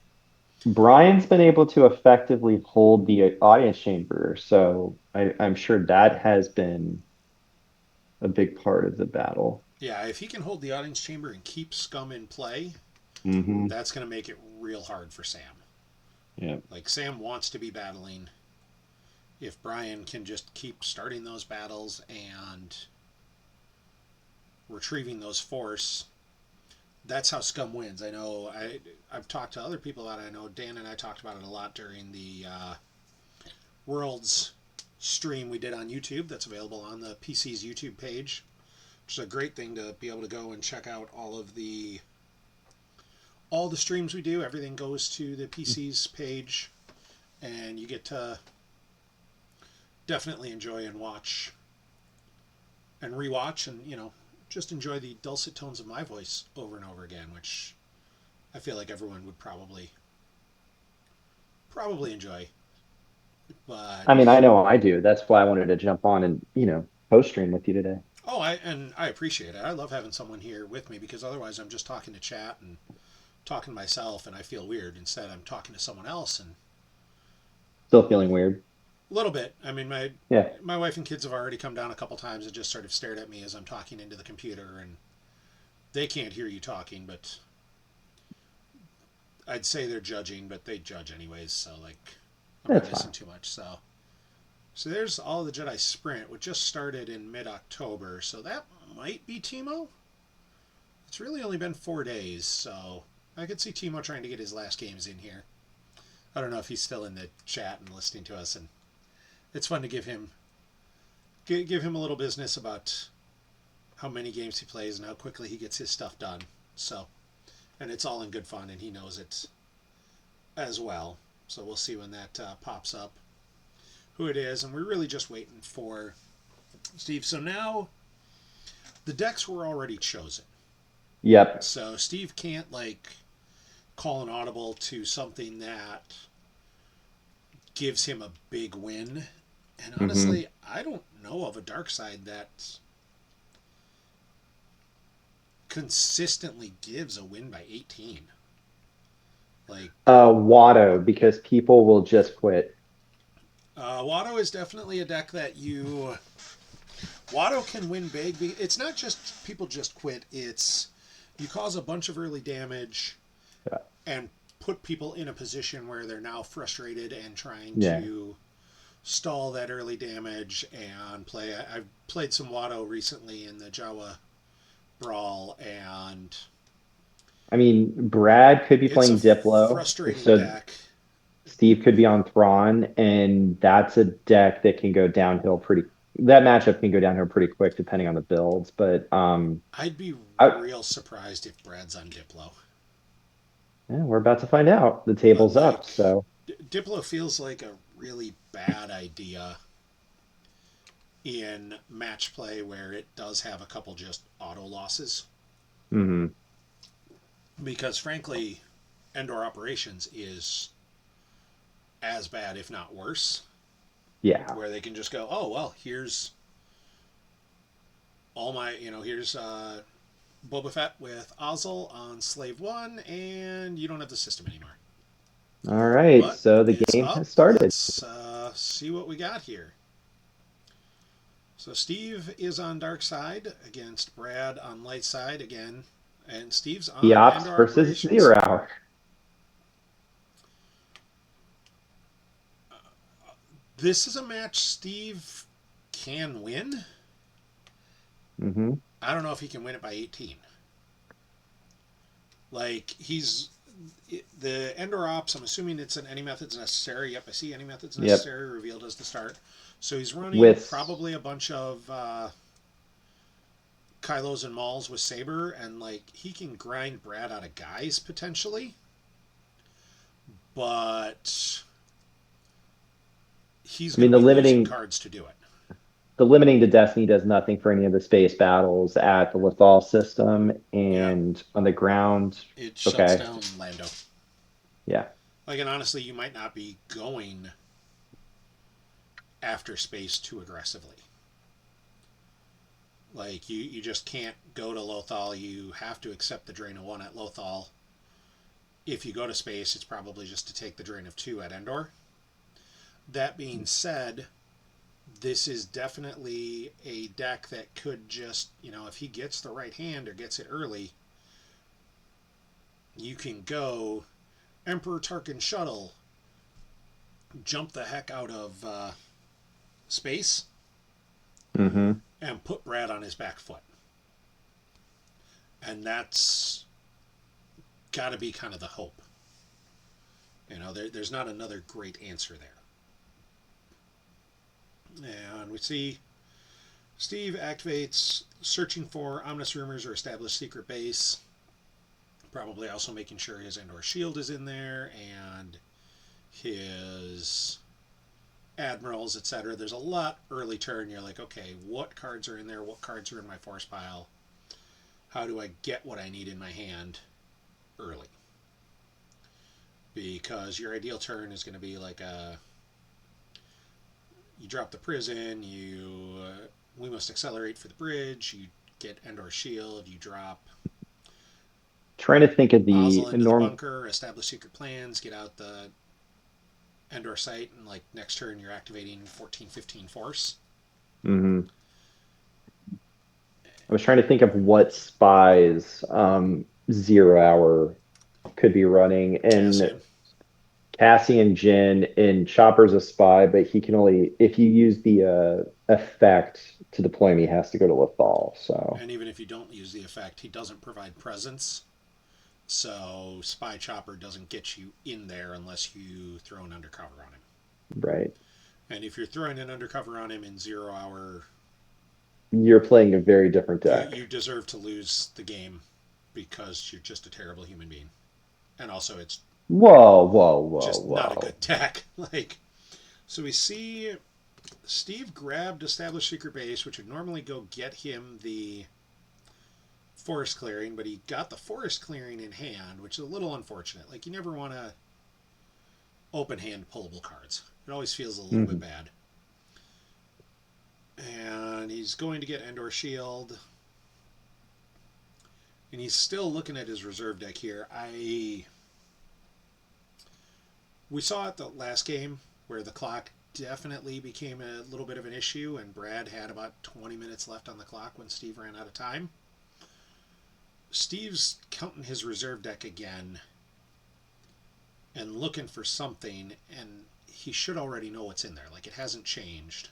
Brian's been able to effectively hold the audience chamber, so I'm sure that has been a big part of the battle. Yeah, if he can hold the audience chamber and keep Scum in play, Hmm. that's going to make it real hard for Sam. Yeah. Like, Sam wants to be battling. If Brian can just keep starting those battles and retrieving those force, that's how Scum wins. I've talked to other people about it. I know Dan and I talked about it a lot during the Worlds stream we did on YouTube. That's available on the PC's YouTube page, which is a great thing to be able to go and check out all the streams we do. Everything goes to the PC's page, and you get to definitely enjoy and watch and rewatch, and just enjoy the dulcet tones of my voice over and over again, which I feel like everyone would probably enjoy. I mean, I But know I do. That's why I wanted to jump on and, post stream with you today. I appreciate it. I love having someone here with me because otherwise I'm just talking to chat and talking to myself, and I feel weird. Instead, I'm talking to someone else, and Still feeling weird. a little bit. I mean, Yeah, my wife and kids have already come down a couple times and just sort of stared at me as I'm talking into the computer, and they can't hear you talking, but I'd say they're judging, but they judge anyways. So, like, I'm not that's missing fine. too much. So there's all the Jedi Sprint, which just started in mid-October. So that might be Timo. It's really only been 4 days, so I could see Timo trying to get his last games in here. I don't know if he's still in the chat and listening to us, and it's fun to give him a little business about how many games he plays and how quickly he gets his stuff done. So, and it's all in good fun, and he knows it as well. So we'll see when that pops up. who it is, and we're really just waiting for Steve. So now the decks were already chosen. Yep. So Steve can't like call an audible to something that gives him a big win. And Hmm. honestly, I don't know of a dark side that consistently gives a win by 18. Like, Watto, because people will just quit. Watto is definitely a deck that you. Watto can win big. It's not just people just quit, it's you cause a bunch of early damage Yeah. and put people in a position where they're now frustrated and trying Yeah. to stall that early damage and play. I've played some Watto recently in the Jawa Brawl, and I mean, Brad could be it's a playing Diplo, frustrating so deck. Steve could be on Thrawn, and that's a deck that can go downhill pretty. That matchup can go downhill pretty quick depending on the builds. But I'd be I, real surprised if Brad's on Diplo. yeah, we're about to find out. The table's up, Like, so Diplo feels like a really bad idea in match play where it does have a couple just auto losses. mhm. Because frankly, Endor Operations is as bad, if not worse, Yeah. where they can just go, oh, well, here's all my, here's Boba Fett with Ozzel on Slave 1, and you don't have the system anymore. All right, But so the it's game up. has started. Let's see what we got here. So Steve is on dark side against Brad on light side again, and Steve's on EOPS Endor versus Operations. Zero Hour. This is a match Steve can win. Hmm. I don't know if he can win it by 18. Like, the Endor Ops, I'm assuming it's an any methods necessary. Yep, I see any methods Yep. necessary revealed as the start. So he's running With probably a bunch of Kylos and Mauls with Saber, and like he can grind Brad out of guys potentially, but he's I going mean to be losing cards to do it. the limiting to Destiny does nothing for any of the space battles at the Lethal system Yeah, and on the ground. it shuts Okay. down Lando. Yeah. Like, and honestly, you might not be going after space too aggressively. Like, you just can't go to Lothal. You have to accept the drain of 1 at Lothal. If you go to space, it's probably just to take the drain of 2 at Endor. That being said, this is definitely a deck that could just, if he gets the right hand or gets it early, you can go Emperor Tarkin Shuttle, jump the heck out of space, Hmm. and put Brad on his back foot. And that's got to be kind of the hope. There's not another great answer there. And we see Steve activates searching for ominous rumors or established secret base. Probably also making sure his Endor shield is in there and his admirals, etc. There's a lot early turn. You're like, okay, what cards are in there? What cards are in my force pile? How do I get what I need in my hand early? Because your ideal turn is going to be like you drop the prison, we must accelerate for the bridge, you get Endor shield, you drop Trying to think of the Ozzel into the norm. bunker, establish secret plans, get out the Endor site, and like next turn you're activating 14-15 force. Mhm. I was trying to think of what spies Zero Hour could be running. And Cassian. Cassian Jin in Chopper's a spy, but he can only if you use the effect to deploy him, he has to go to Lethal. So And even if you don't use the effect, he doesn't provide presence. So Spy Chopper doesn't get you in there unless you throw an undercover on him. right. And if you're throwing an undercover on him in 0 hour, You're playing a very different you deck. deserve to lose the game because you're just a terrible human being. And also, it's Whoa, whoa, whoa, just not a whoa. good deck. Like, So we see Steve grabbed established secret base, which would normally go get him the forest clearing, but he got the forest clearing in hand, which is a little unfortunate. Like, you never want to open hand pullable cards. It always feels a little bit Mhm. bad. And he's going to get Endor Shield. And he's still looking at his reserve deck here. We saw it the last game where the clock definitely became a little bit of an issue, and Brad had about 20 minutes left on the clock when Steve ran out of time. Steve's counting his reserve deck again and looking for something, and he should already know what's in there. Like, it hasn't changed.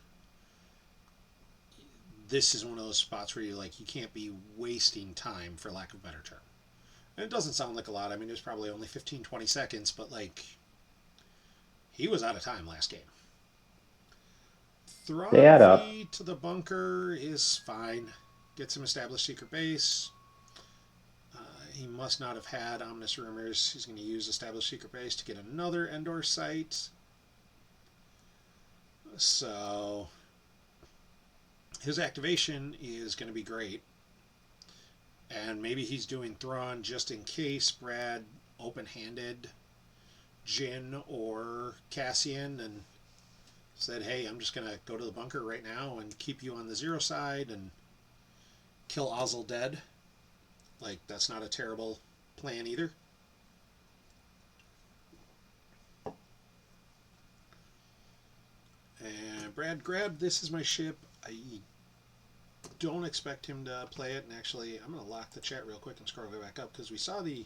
This is one of those spots where you can't be wasting time, for lack of a better term. And it doesn't sound like a lot. I mean, there's probably only 15, 20 seconds, but he was out of time last game. They Thrawn add up. V to the bunker is fine. Get some established secret base. He must not have had ominous rumors. He's going to use established secret base to get another Endor site. So his activation is going to be great. And maybe he's doing Thrawn just in case Brad open-handed Jin or Cassian and said, hey, I'm just going to go to the bunker right now and keep you on the 0 side and kill Ozzel dead. Like, that's not a terrible plan either. And Brad grabbed This Is My Ship. I don't expect him to play it. And actually, I'm going to lock the chat real quick and scroll way back up because we saw the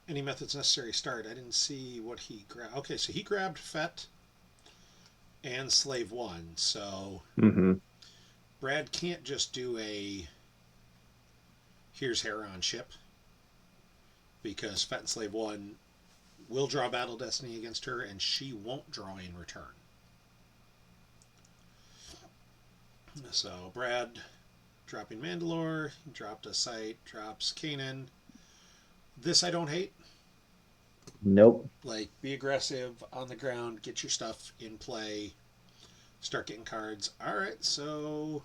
any methods necessary start. I didn't see what he grabbed. Okay, so he grabbed Fett and Slave 1. So Hmm. Brad can't just do a here's Heron ship because Fett and Slave 1 will draw Battle Destiny against her and she won't draw in return. So Brad dropping Mandalore, dropped a site, drops Kanan. This I don't hate. Nope. Like, be aggressive on the ground, get your stuff in play, start getting cards. All right, so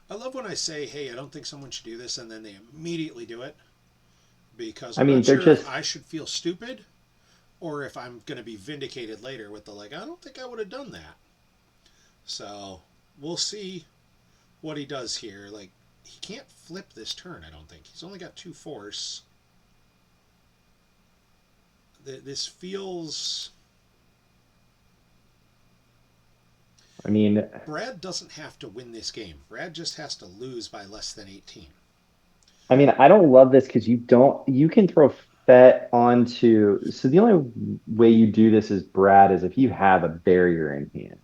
I love when I say, hey, I don't think someone should do this, and then they immediately do it because I I'm mean, not they're sure if just, I should feel stupid or if I'm going to be vindicated later with the, I don't think I would have done that. So we'll see what he does here. Like, he can't flip this turn, I don't think. He's only got 2 force. This feels... I mean, Brad doesn't have to win this game. Brad just has to lose by less than 18. I don't love this because you can throw Fett onto, so the only way you do this as Brad is if you have a barrier in hand.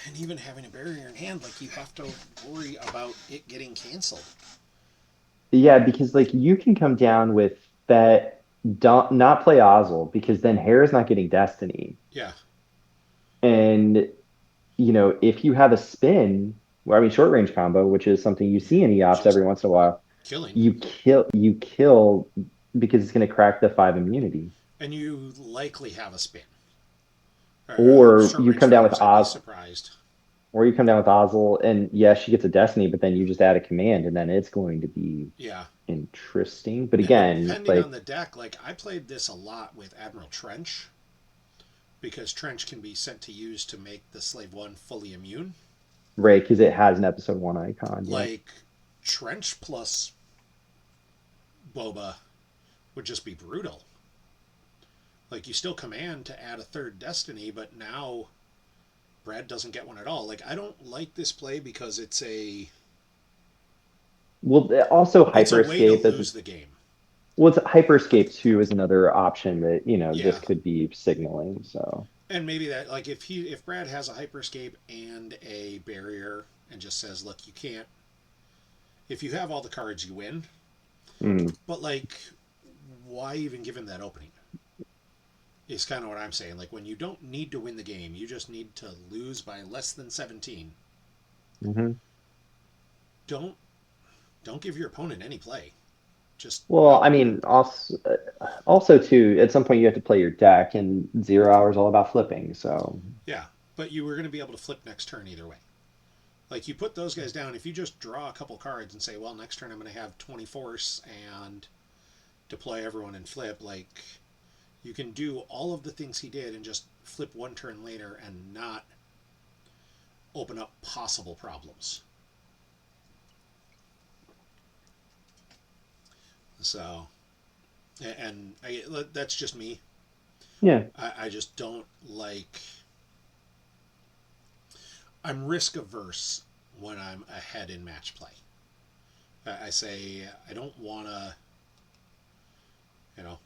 And even having a barrier in hand, you have to worry about it getting canceled. Yeah, because like you can come down with Fett, don't not play Ozzel because then Hare's not getting Destiny. Yeah, And if you have a spin, well, I mean short range combo, which is something you see in EOPS just every once in a while, killing. you kill because it's going to crack the 5 immunity. And you likely have a spin. Or Or short you range come down with fires, I'd be Oz, surprised. or you come down with Ozzel, and yes, she gets a Destiny, but then you just add a command, and then it's going to be Yeah. interesting. But And again, depending on like the deck, I played this a lot with Admiral Trench because Trench can be sent to use to make the Slave 1 fully immune. right, because it has an episode 1 icon. Yep. Like, Trench plus Boba would just be brutal. Like, you still command to add a 3rd Destiny, but now Brad doesn't get one at all. Like, I don't like this play because Well, also it's a way to Hyperscape is lose the game. well, it's Hyperscape 2 is another option that, this Yeah. could be signaling. So And maybe that, if Brad has a Hyperscape and a barrier and just says, look, you can't, if you have all the cards, you win. mm, But, why even give him that opening? Is kind of what I'm saying. Like, when you don't need to win the game, you just need to lose by less than 17. mhm. Don't give your opponent any play. Just Well, out. I mean, also too, at some point you have to play your deck, and 0 hour is all about flipping. So, Yeah, but you were going to be able to flip next turn either way. Like you put those guys down, if you just draw a couple cards and say, well, next turn I'm going to have 20 force and deploy everyone and flip, like you can do all of the things he did and just flip one turn later and not open up possible problems. So, and that's just me. yeah. I just don't like. I'm risk averse when I'm ahead in match play. I say I don't want to, you know,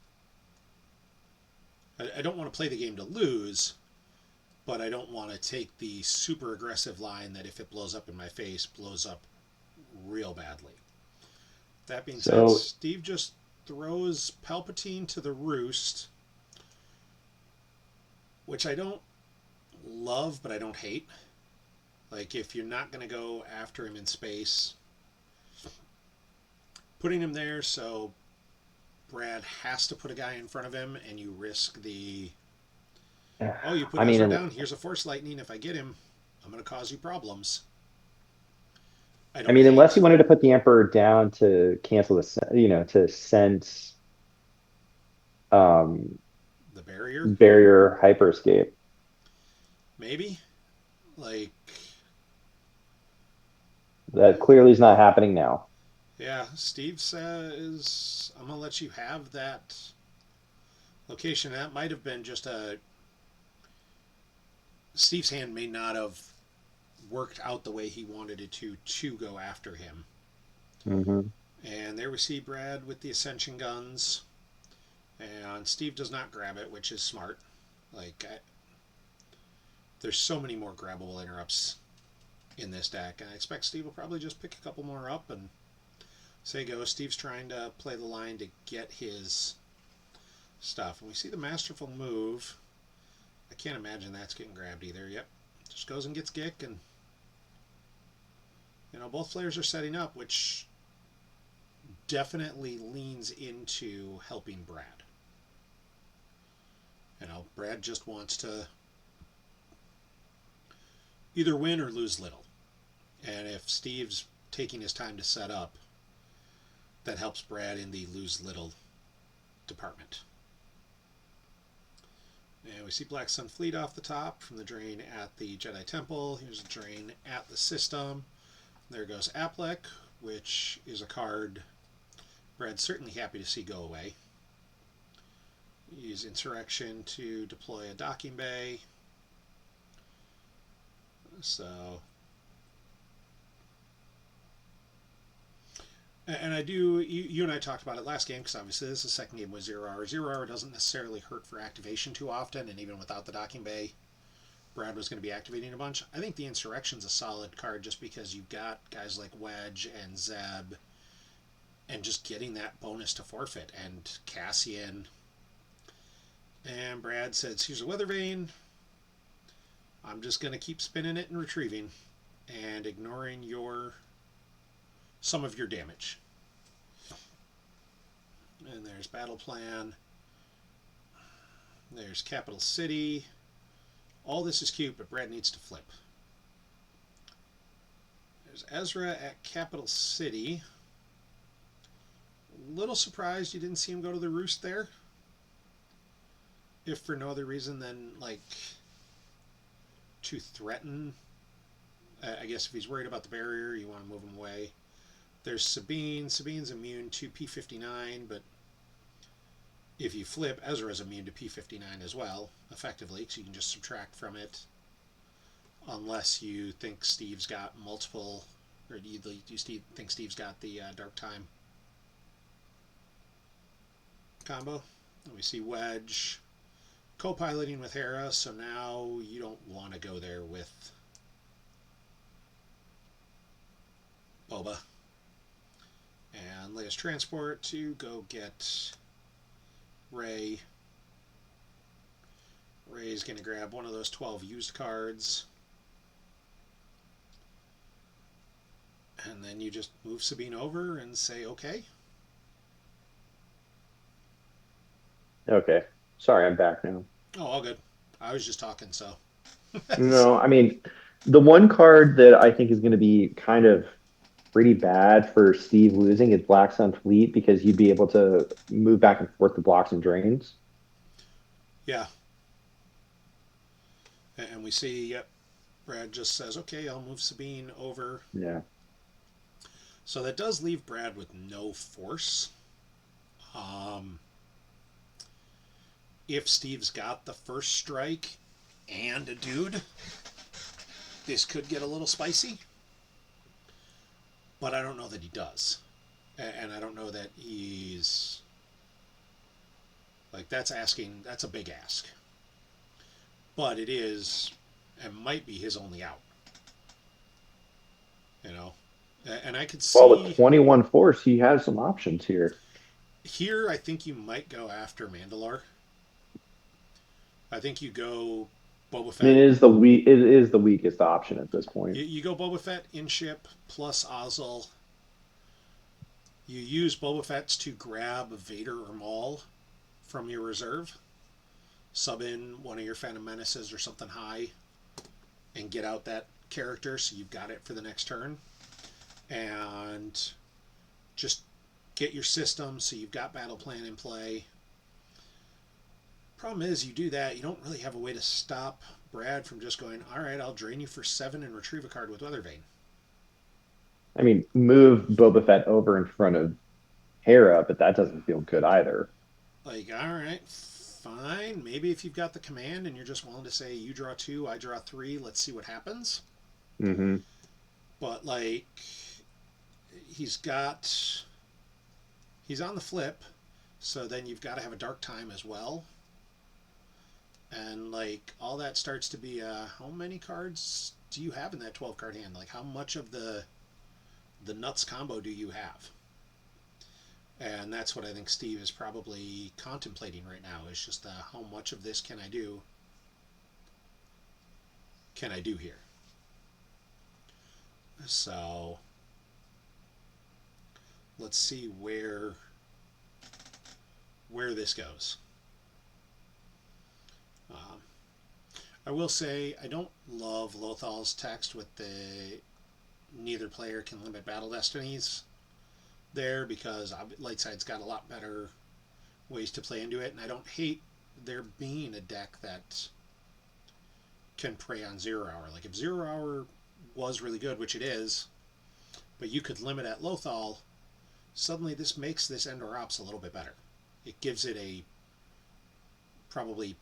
I don't want to play the game to lose, but I don't want to take the super aggressive line that if it blows up in my face, blows up real badly. That being said, So, Steve just throws Palpatine to the roost, which I don't love, but I don't hate. Like, if you're not going to go after him in space, putting him there so Brad has to put a guy in front of him and you risk the, oh, you put I mean, Ezra down, here's a Force Lightning. If I get him, I'm going to cause you problems. I I don't mean, unless you hate wanted to put the Emperor down to cancel to sense um, the barrier, barrier hyperscape. maybe. Like, That clearly is not happening now. yeah, Steve says, I'm going to let you have that location. That might have been just a. Steve's hand may not have worked out the way he wanted it to go after him. Hmm. And there we see Brad with the Ascension guns. And Steve does not grab it, which is smart. Like, there's so many more grabbable interrupts in this deck. And I expect Steve will probably just pick a couple more up and say go. Steve's trying to play the line to get his stuff. And we see the masterful move. I can't imagine that's getting grabbed either. Yep. Just goes and gets Gick. And, both players are setting up, which definitely leans into helping Brad. Brad just wants to either win or lose little. And if Steve's taking his time to set up, that helps Brad in the lose little department. And we see Black Sun Fleet off the top from the drain at the Jedi Temple. Here's a drain at the system. There goes Aplek, which is a card Brad's certainly happy to see go away. Use Insurrection to deploy a docking bay. So, and I do, you and I talked about it last game, because obviously this is the second game with 0 hour. 0 hour doesn't necessarily hurt for activation too often, and even without the docking bay, Brad was going to be activating a bunch. I think the Insurrection's a solid card just because you've got guys like Wedge and Zeb, and just getting that bonus to forfeit, and Cassian. And Brad says, here's a Weather Vane. I'm just going to keep spinning it and retrieving and ignoring some of your damage. And there's Battle Plan. There's Capital City. All this is cute, but Brad needs to flip. There's Ezra at Capital City. A little surprised you didn't see him go to the roost there. If for no other reason than, like, to threaten. I guess if he's worried about the barrier, you want to move him away. There's Sabine. Sabine's immune to P59, but if you flip, Ezra's immune to P59 as well, effectively, because you can just subtract from it. Unless you think Steve's got multiple, or do you think Steve's got the Dark Time combo? And we see Wedge co-piloting with Hera, so now you don't want to go there with Boba. And Leia's transport to go get Rey. Rey's going to grab one of those 12 used cards. And then you just move Sabine over and say, okay. Okay. Sorry, I'm back now. Oh, all good. I was just talking, so. No, I mean, the one card that I think is going to be kind of pretty bad for Steve losing is Black Sun Fleet because you'd be able to move back and forth the blocks and drains. Yeah. And we see, yep, Brad just says, okay, I'll move Sabine over. Yeah. So that does leave Brad with no force. Um, if Steve's got the first strike and a dude, this could get a little spicy. But I don't know that he does. And I don't know that he's. Like, that's a big ask. But it is, and might be his only out, you know? And I could Well, with see 21 force, he has some options here. here, I think you might go after Mandalore. I think you go Boba I mean, Fett. it is the weakest option at this point. You go Boba Fett in ship plus Ozzel. You use Boba Fett's to grab Vader or Maul from your reserve. Sub in one of your Phantom Menaces or something high and get out that character so you've got it for the next turn. And just get your system so you've got battle plan in play. Problem is, you do that, you don't really have a way to stop Brad from just going, all right, I'll drain you for 7 and retrieve a card with Weathervane. I mean, move Boba Fett over in front of Hera, but that doesn't feel good either. Like, all right, fine. Maybe if you've got the command and you're just willing to say, you draw 2, I draw 3, let's see what happens. Hmm. But, like, he's got. He's on the flip, so then you've got to have a dark time as well. And, like, all that starts to be how many cards do you have in that 12 card hand? Like, how much of the nuts combo do you have? And that's what I think Steve is probably contemplating right now is just how much of this can I do here? So let's see where this goes. Um, I will say I don't love Lothal's text with the neither player can limit battle destinies there because Lightside's got a lot better ways to play into it, and I don't hate there being a deck that can prey on Zero Hour. Like if Zero Hour was really good, which it is, but you could limit at Lothal, suddenly this makes this Endor Ops a little bit better. It gives it a probably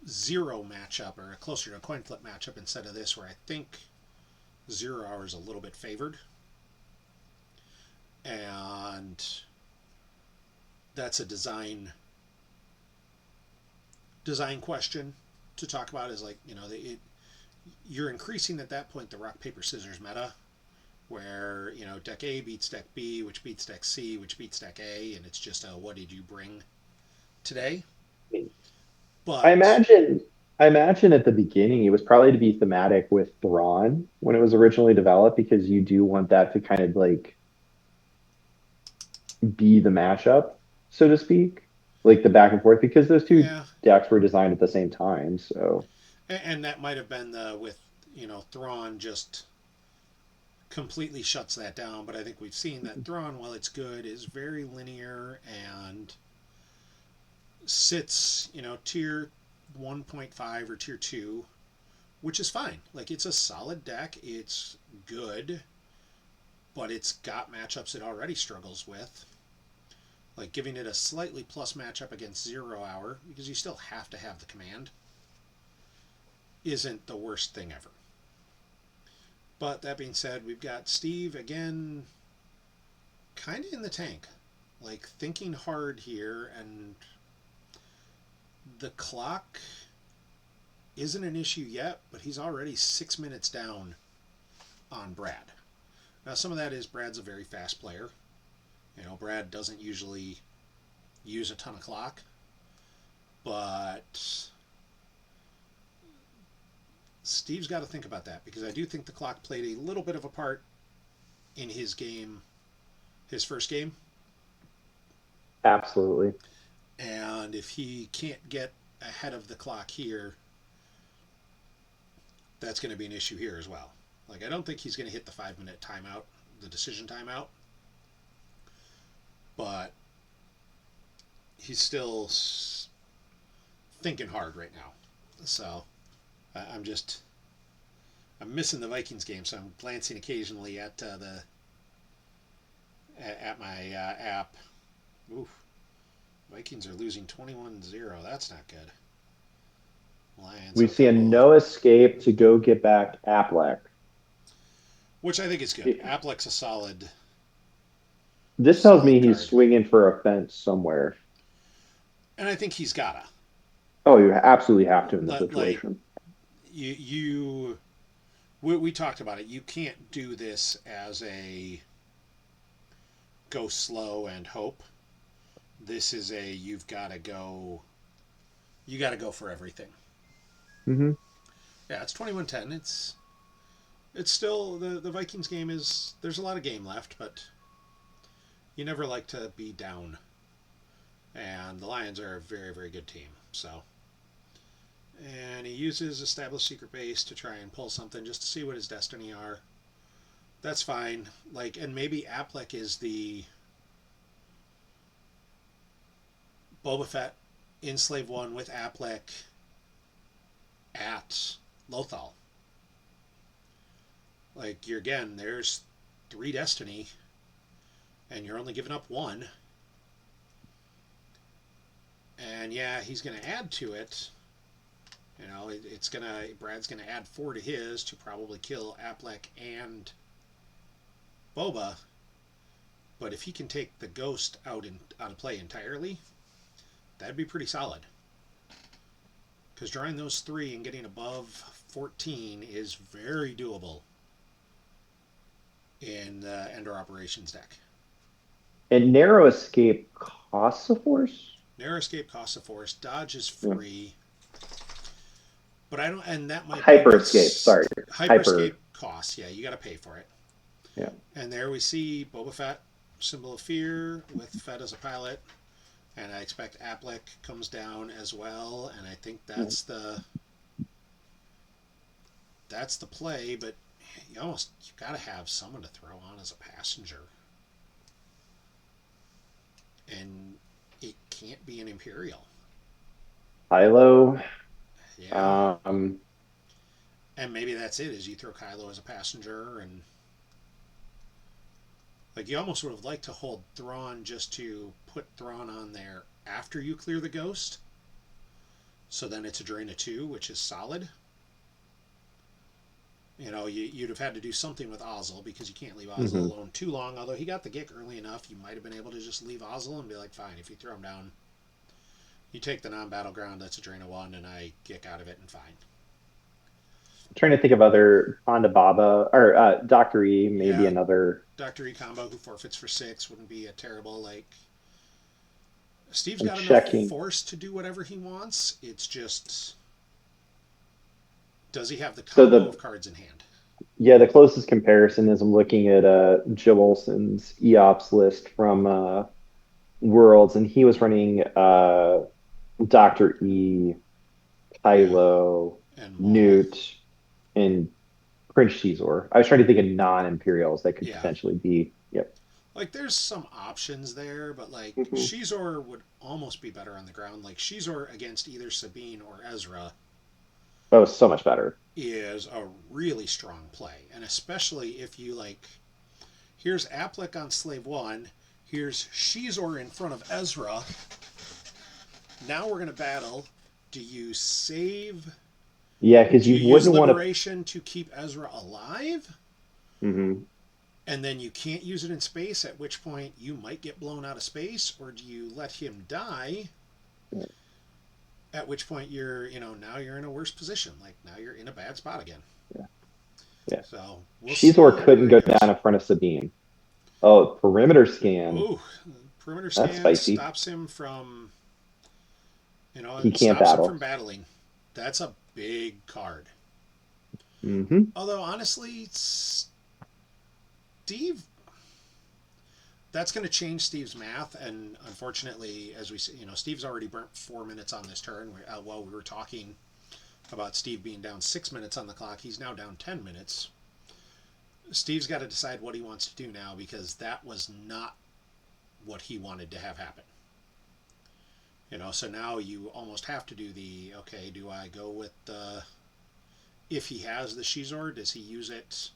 zero matchup or a closer to a coin flip matchup instead of this where I think Zero Hour is a little bit favored. And that's a design question to talk about is like, you're increasing at that point the rock paper scissors meta where, deck A beats deck B, which beats deck C, which beats deck A, and it's just a what did you bring today? I But imagine I imagine at the beginning it was probably to be thematic with Thrawn when it was originally developed because you do want that to kind of like be the mashup, so to speak, like the back and forth because those two yeah, decks were designed at the same time. So and that might have been the with Thrawn just completely shuts that down. But I think we've seen that Thrawn, while it's good, is very linear and sits tier 1.5 or tier 2, which is fine. Like it's a solid deck. It's good, but it's got matchups it already struggles with. Like giving it a slightly plus matchup against Zero Hour, because you still have to have the command, isn't the worst thing ever. But that being said, we've got Steve again, kind of in the tank, like thinking hard here, and the clock isn't an issue yet, but he's already 6 minutes down on Brad. Now, some of that is Brad's a very fast player. Brad doesn't usually use a ton of clock, but Steve's got to think about that because I do think the clock played a little bit of a part in his game, his first game. absolutely. And if he can't get ahead of the clock here, that's going to be an issue here as well. Like, I don't think he's going to hit the 5-minute timeout, the decision timeout, but he's still thinking hard right now. So I'm just I'm missing the Vikings game, so I'm glancing occasionally at my app. Oof. Vikings are losing 21-0. That's not good. Lions We have a see a couple, no escape to go get back Affleck. which I think is good. Appleck's a This tells me solid he's card, swinging for a fence somewhere. and I think he's gotta. Oh, you absolutely have to in this Like situation. you we talked about it. You can't do this as a go slow and hope. This is a you've got to go. You got to go for everything. Mm-hmm. Yeah, it's 21-10. It's still the Vikings game is there's a lot of game left, but you never like to be down. And the Lions are a very very good team. So, and he uses established secret base to try and pull something just to see what his destiny are. That's fine. Like, and maybe Affleck is the Boba Fett in Slave One with Affleck at Lothal. Like, you're again, there's 3 destiny, and you're only giving up 1. And yeah, he's going to add to it. You know, Brad's gonna add 4 to his to probably kill Affleck and Boba. But if he can take the ghost out of play entirely, that'd be pretty solid. Because drawing those 3 and getting above 14 is very doable in the Endor Operations deck. And narrow escape costs a force. Narrow escape costs a force. Dodge is Yeah. free. But I don't, and that might be Hyper escape. Sorry, hyper escape costs. Yeah, you got to pay for it. Yeah. And there we see Boba Fett, symbol of fear, with Fett as a pilot. And I expect Affleck comes down as well. And I think that's the play. But you got to have someone to throw on as a passenger. And it can't be an Imperial. Kylo. Yeah. And maybe that's it, is you throw Kylo as a passenger, and like you almost would have liked to hold Thrawn just to put Thrawn on there after you clear the ghost. So then it's a drain of 2, which is solid. You know, you'd have had to do something with Ozzel because you can't leave Ozzel alone too long. Although he got the Gick early enough, you might have been able to just leave Ozzel and be like, fine, if you throw him down, you take the non-battleground, that's a drain of 1, and I Gick out of it and fine. I'm trying to think of other Ponda Baba or Dr. E, maybe Yeah, another. Dr. E combo who forfeits for 6 wouldn't be a terrible, like. Steve's I'm got enough checking. force to do whatever he wants. It's just, does he have the So combo of cards in hand? the closest comparison is I'm looking at Joe Olson's EOPS list from Worlds, and he was running Dr. E, Yeah, Kylo, and Maul. Newt, and Prince Caesar. I was trying to think of non-Imperials that could Yeah, potentially be. Yep. like there's some options there, but like Hmm. Shizor would almost be better on the ground. Like Shizor against either Sabine or Ezra That was so much better. is a really strong play, and especially if you like. Here's Affleck on Slave One. Here's Shizor in front of Ezra. Now we're gonna battle. Do you save? Yeah, because Do you you use wouldn't want to. liberation to keep Ezra alive? Hmm. And then you can't use it in space, at which point you might get blown out of space, or do you let him die? At which point now you're in a worse position. Like now you're in a bad spot again. Yeah, yeah. So we'll Shizor see where couldn't he go goes. down in front of Sabine. Oh, perimeter scan. Oh, perimeter That's scan spicy. stops him from, He it can't stops him from battle. battling. That's a big card. Hmm. Although honestly, Steve, that's going to change Steve's math, and unfortunately, as we say, Steve's already burnt 4 minutes on this turn. While we were talking about Steve being down 6 minutes on the clock, he's now down 10 minutes. Steve's got to decide what he wants to do now, because that was not what he wanted to have happen. So now you almost have to do the, okay, do I go with the, if he has the Shizor, does he use it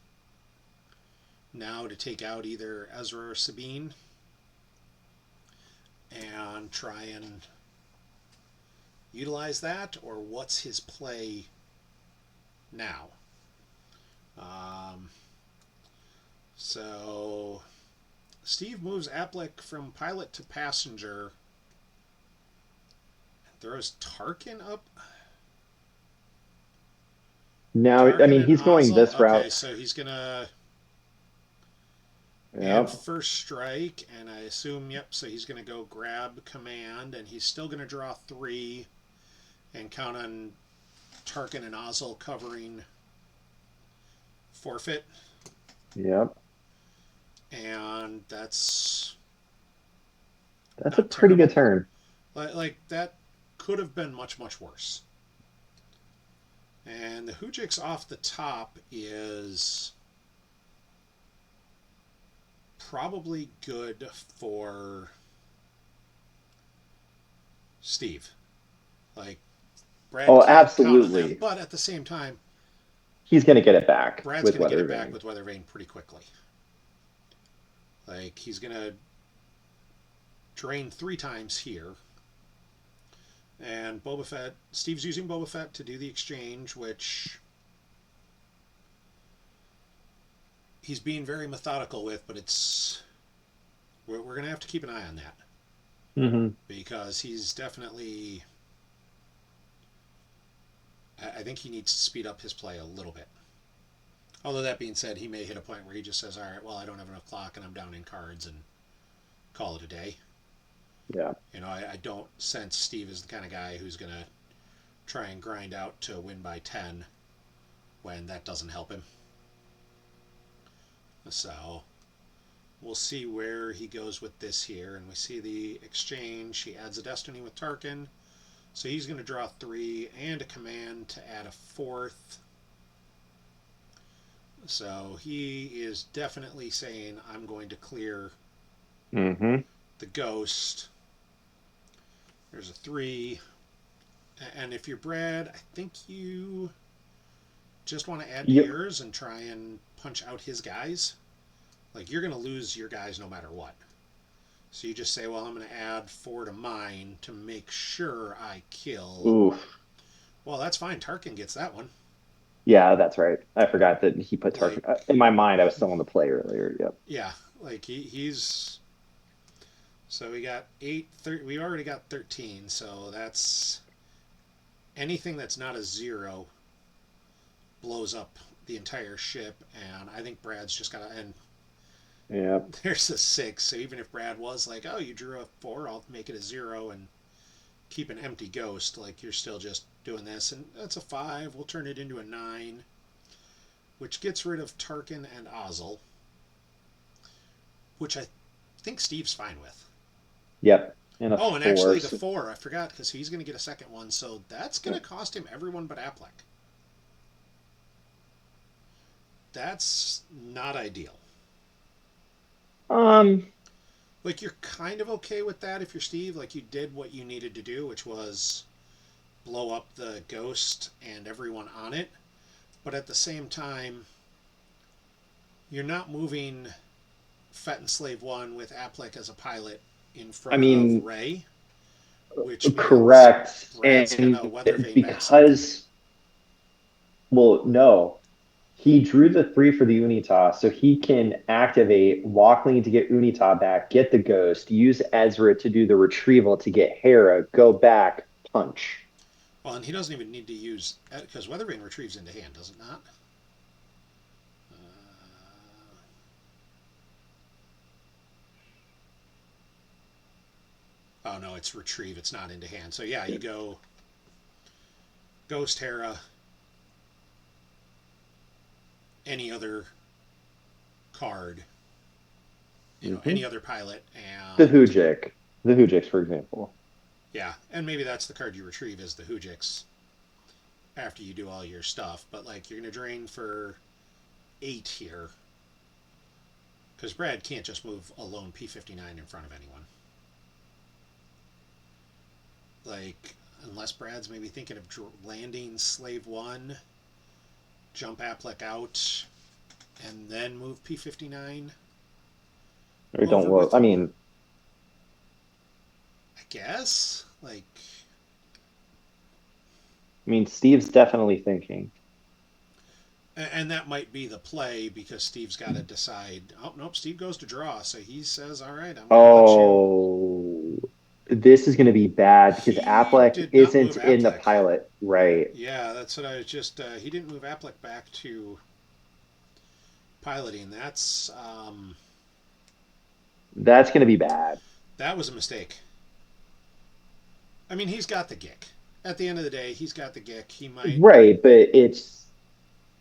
now to take out either Ezra or Sabine and try and utilize that, or what's his play now? So Steve moves Applik from pilot to passenger, throws Tarkin up. Now, I Tarkin mean, and he's going Ozzel. this Okay, route. so he's gonna and Yep. first strike, and I assume, yep, so he's going to go grab command, and he's still going to draw 3 and count on Tarkin and Ozzel covering forfeit. Yep. And that's That's a not pretty terrible. good turn. Like that could have been much, much worse. And the Hujix off the top is probably good for Steve. Like, Brad Oh, can't count on that. absolutely. But at the same time, He's going to get it back Brad's with going to get Weather it back Vane. with Weather Vane pretty quickly. Like, he's going to drain 3 times here. And Boba Fett, Steve's using Boba Fett to do the exchange, which he's being very methodical with, but we're going to have to keep an eye on that. Mm-hmm. Because he's definitely, I think he needs to speed up his play a little bit. Although that being said, he may hit a point where he just says, all right, well, I don't have enough clock and I'm down in cards, and call it a day. Yeah. I don't sense Steve is the kind of guy who's going to try and grind out to win by 10 when that doesn't help him. So we'll see where he goes with this here. And we see the exchange. He adds a Destiny with Tarkin. So he's going to draw 3 and a command to add a 4th. So he is definitely saying, I'm going to clear Mm-hmm. the ghost. There's a 3. And if you're Brad, I think you just want to add to Yep. yours and try and punch out his guys. Like, you're going to lose your guys no matter what. So you just say, well, I'm going to add 4 to mine to make sure I kill. Oof. Well, that's fine. Tarkin gets that one. Yeah, that's right. I forgot that he put Like, Tarkin. In my mind, I was still on the play earlier. Yep. yeah, like he's. So we got 8. We already got 13. So that's anything that's not a 0 blows up the entire ship, and I think Brad's just got to. And Yep. there's a 6. So even if Brad was like, oh, you drew a 4, I'll make it a 0 and keep an empty ghost, like, you're still just doing this, and that's a 5. We'll turn it into a 9, which gets rid of Tarkin and Ozzel, which I think Steve's fine with. Yep. And a Oh, and 4. actually the 4, I forgot, because he's going to get a second one, so that's going to cost him everyone but Applik. That's not ideal. Um. Like, you're kind of okay with that if you're Steve. Like, you did what you needed to do, which was blow up the ghost and everyone on it. But at the same time, you're not moving Fett and Slave 1 with Applik as a pilot in I front of mean, Rey, which means correct. Brad's going to And weather vane back something. because, well, no, he drew the 3 for the Unita, so he can activate Walkling to get Unita back, get the ghost, use Ezra to do the retrieval to get Hera, go back, punch. Well, and he doesn't even need to use, because weather vane retrieves into hand, does it not? Oh, no, it's retrieve. It's not into hand. So, yeah, you go Ghost, Hera, any other card, Hmm. any other pilot, The and Hujik. The Hujiks, for example. yeah, and maybe that's the card you retrieve is the Hujix after you do all your stuff. But like you're gonna drain for 8 here because Brad can't just move a lone P59 in front of anyone. Like unless Brad's maybe thinking of landing Slave One, jump Applet out, and then move P59 Or don't over worry. with I you. mean, I guess like Steve's definitely thinking. and that might be the play because Steve's got to decide. Oh nope, Steve goes to draw, so he says, "All right, I'm going to let you." Oh, this is going to be bad because He Affleck did not isn't move in the Applet. pilot, right? Yeah, that's what I was just. He didn't move Applet back to piloting. That's going to be bad. That was a mistake. I mean, he's got the gig. At the end of the day, he's got the gig. He might. Right, but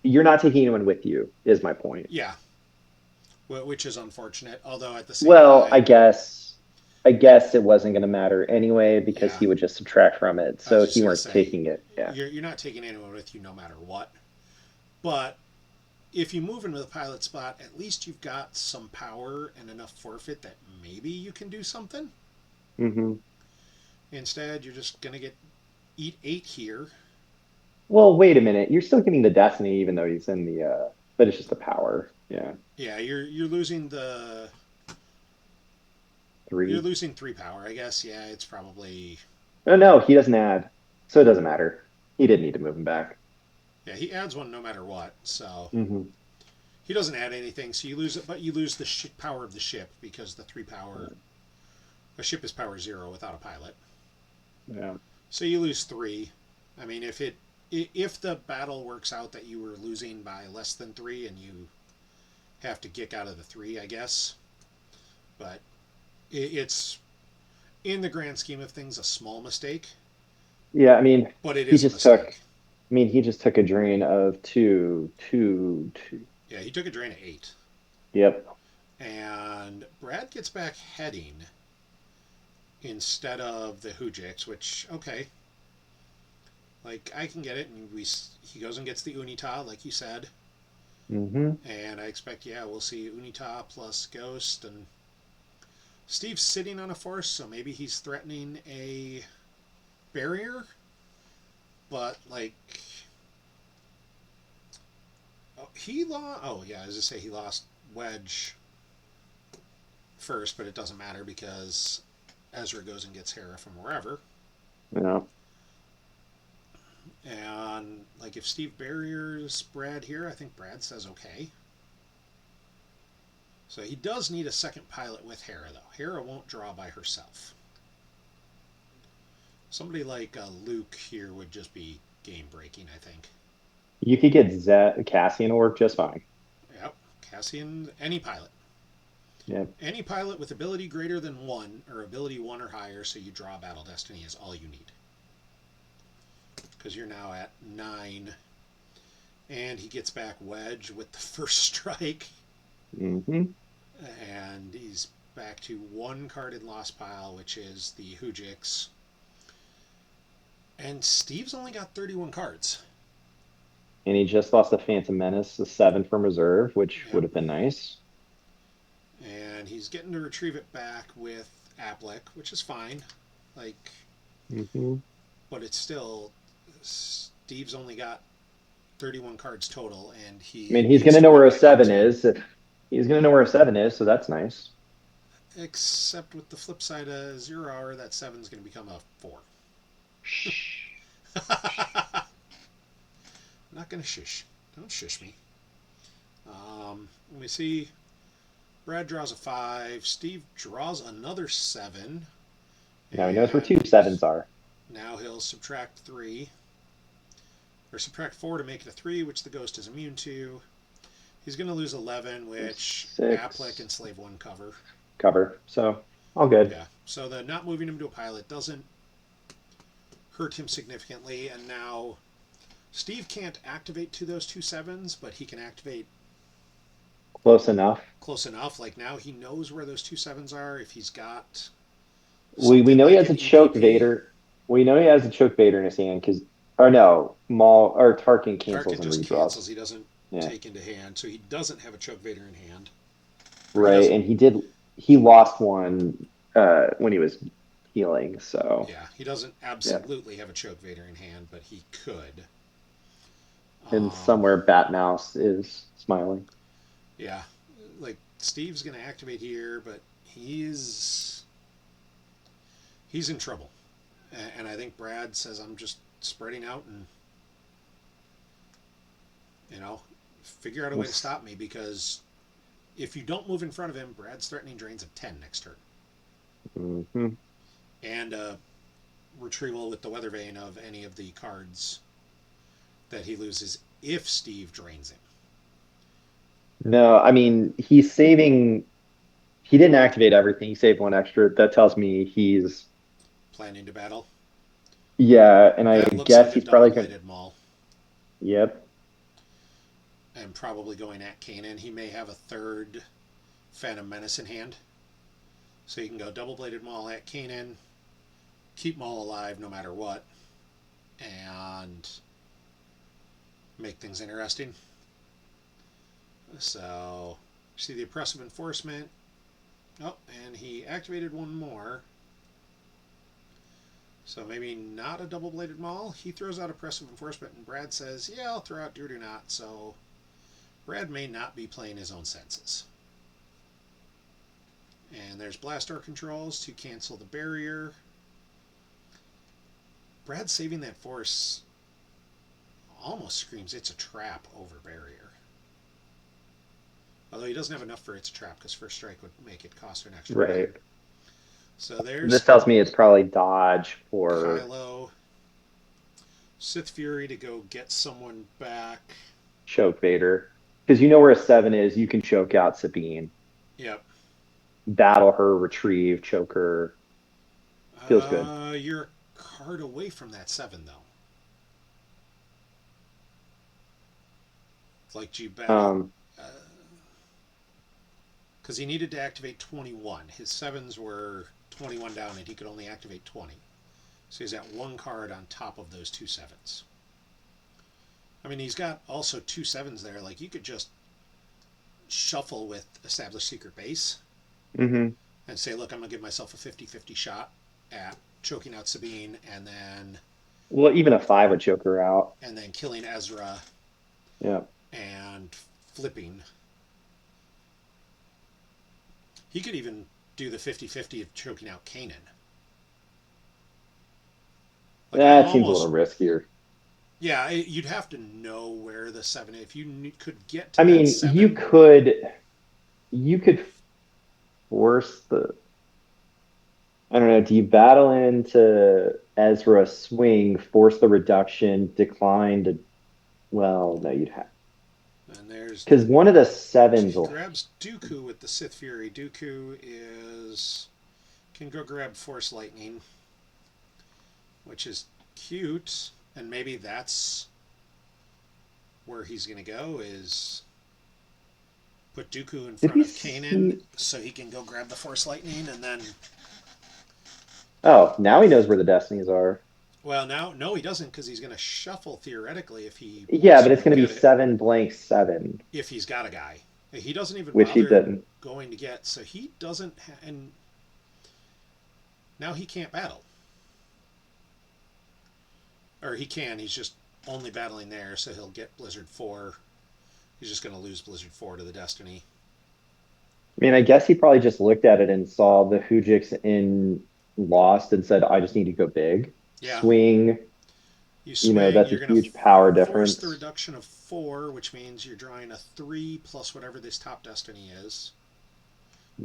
you're not taking anyone with you, is my point. Yeah, which is unfortunate. Although at the same Well, time, I guess it wasn't going to matter anyway because yeah, he would just subtract from it. I was So just he gonna weren't say, taking it. Yeah. you're not taking anyone with you no matter what. But if you move into the pilot spot, at least you've got some power and enough forfeit that maybe you can do something. Hmm. Instead, you're just gonna get eat 8 here. Well, wait a minute. You're still getting the destiny even though he's in the but it's just the power. Yeah. Yeah, you're losing you're 3. losing 3 power, I guess. Yeah, it's probably Oh no, he doesn't add. So it doesn't matter. He didn't need to move him back. yeah, he adds one no matter what. So Hmm. he doesn't add anything, so you lose it, but you lose the power of the ship because the 3 power a ship is power 0 without a pilot. Yeah. So you lose 3. I mean, if the battle works out that you were losing by less than 3 and you have to kick out of the 3, I guess. But it's in the grand scheme of things a small mistake, Yeah, but it he is a just took mistake. he just took a drain of 2, 2, 2. Yeah, he took a drain of 8. Yep. And Brad gets back heading instead of the Hujix, which, okay, like, I can get it. And he goes and gets the Unita, like you said. Hmm. And I expect, yeah, we'll see Unita plus Ghost. And Steve's sitting on a force, so maybe he's threatening a barrier. But, like, oh, he lost. Oh, yeah, as I say, he lost Wedge first, but it doesn't matter because Ezra goes and gets Hera from wherever. Yeah. And like if Steve barriers Brad here, I think Brad says okay. So he does need a second pilot with Hera though. Hera won't draw by herself. Somebody like Luke here would just be game breaking, I think. You could get Cassian to work just fine. Yep. Cassian, any pilot. Yep. Any pilot with ability greater than 1 or ability 1 or higher, so you draw Battle Destiny is all you need. Because you're now at 9. And he gets back Wedge with the first strike. Hmm. And he's back to 1 card in Lost Pile, which is the Hujix. And Steve's only got 31 cards. And he just lost a Phantom Menace, a 7 from reserve, which would Yep. have been nice. And he's getting to retrieve it back with Applet, which is fine. Like, Hmm. but it's still Steve's only got 31 cards total, and he He's needs gonna to know win where a by 7 18. is. He's gonna know where a 7 is, so that's nice. Except with the flip side of 0 hour, that 7's going to become a 4. Shh. I'm not going to shush. Don't shush me. Let me see. Brad draws a 5. Steve draws another 7. Now he knows where two And sevens are. now he'll subtract 3. Or subtract 4 to make it a 3, which the ghost is immune to. He's going to lose 11, which Applet and 6 Slave 1 cover. cover. So all good. Yeah. So the not moving him to a pilot doesn't hurt him significantly. And now Steve can't activate to those 2 sevens, but he can activate Close enough. close enough. Like now he knows where those two sevens are. If he's got We something know he like has an a choke EVP, Vader. We know he has a choke Vader in his hand because, or no, Maul or Tarkin cancels Tarkin and just redraws. cancels. He doesn't Yeah, take into hand, so he doesn't have a choke Vader in hand, or he right. doesn't. And he lost one when he was healing. So Yeah, he doesn't yeah, absolutely have a choke Vader in hand, but he could. and Um, somewhere Batmouse is smiling. yeah, like Steve's going to activate here, but he's in trouble, and I think Brad says I'm just spreading out and you know figure out a way to stop me because if you don't move in front of him, Brad's threatening drains of 10 next turn Mm-hmm. and retrieval with the weather vane of any of the cards that he loses if Steve drains him. No, I mean he's saving. He didn't activate everything. He saved one extra. That tells me he's Planning to battle. yeah, and I That looks guess like a he's double probably gonna. bladed maul Yep. and probably going at Kanan. He may have a third Phantom Menace in hand. So you can go double bladed maul at Kanan, keep Maul alive no matter what, and make things interesting. So, see the oppressive enforcement. Oh, and he activated one more. So maybe not a double bladed maul. He throws out oppressive enforcement, and Brad says, yeah, I'll throw out do not. So Brad may not be playing his own senses. And there's blast door controls to cancel the barrier. Brad saving that force almost screams it's a trap over barrier. Although he doesn't have enough for it's a trap because first strike would make it cost an extra Right. 1. So This there's tells me it's probably dodge for Kylo, Sith Fury to go get someone back. choke Vader. Because you know where a seven is, you can choke out Sabine, Yep. battle her, retrieve, choke her. Feels good. You're a card away from that 7 though. Like you battle Um, because he needed to activate 21. His 7s were 21 down and he could only activate 20. So he's got one card on top of those two 7s. I mean, he's got also two 7s there. Like you could just shuffle with established secret base mhm. and say, look, I'm going to give myself a 50-50 shot at choking out Sabine Well, even a five would choke her out. and then killing Ezra Yeah. and flipping. He could even do the 50-50 of choking out Kanan. Like I'm That seems a little almost riskier. yeah, you'd have to know where the 7 if you could get to I that mean, 7. you could force the I don't know, do you battle into Ezra swing, force the reduction, decline to well, no, you'd have And there's because one of the sevens he will grabs Dooku with the Sith Fury. Dooku is can go grab Force Lightning, which is cute, and maybe that's where he's going to go is put Dooku in did we front of Kanan see so he can go grab the Force Lightning and then oh, now he knows where the destinies are. well now no he doesn't because he's going to shuffle theoretically if he Yeah, wants to but it's go gonna be get it seven blank seven, if he's got a guy. He doesn't even which he bother didn't. going to get so he doesn't and now he can't battle or he can he's just only battling there so he'll get Blizzard 4. He's just going to lose Blizzard 4 to the Destiny. I mean, I guess he probably just looked at it and saw the Hujix in Lost and said, I just need to go big. Yeah, Swing, you swing. that's a You're going to huge power force the difference. reduction of 4, which means you're drawing a 3 plus whatever this top Destiny is.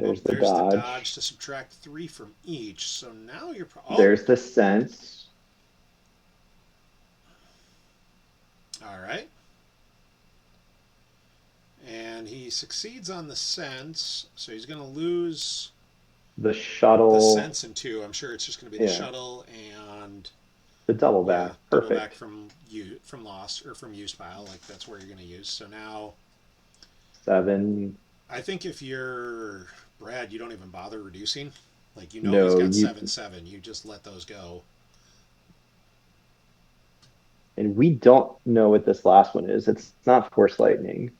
Oh, There's the there's the dodge dodge. to subtract 3 from each. So now you're oh, There's the sense. all right. And he succeeds on the sense, so he's going to lose The the shuttle. sense in 2. I'm sure it's just going to be the Yeah. shuttle and The double yeah, back. double back Perfect. from lost or from used pile. Like that's where you're going to use. So now Seven. I think if you're Brad, you don't even bother reducing. Like he's No, got you 7-7. You just let those go. and we don't know what this last one is. It's not Force Lightning.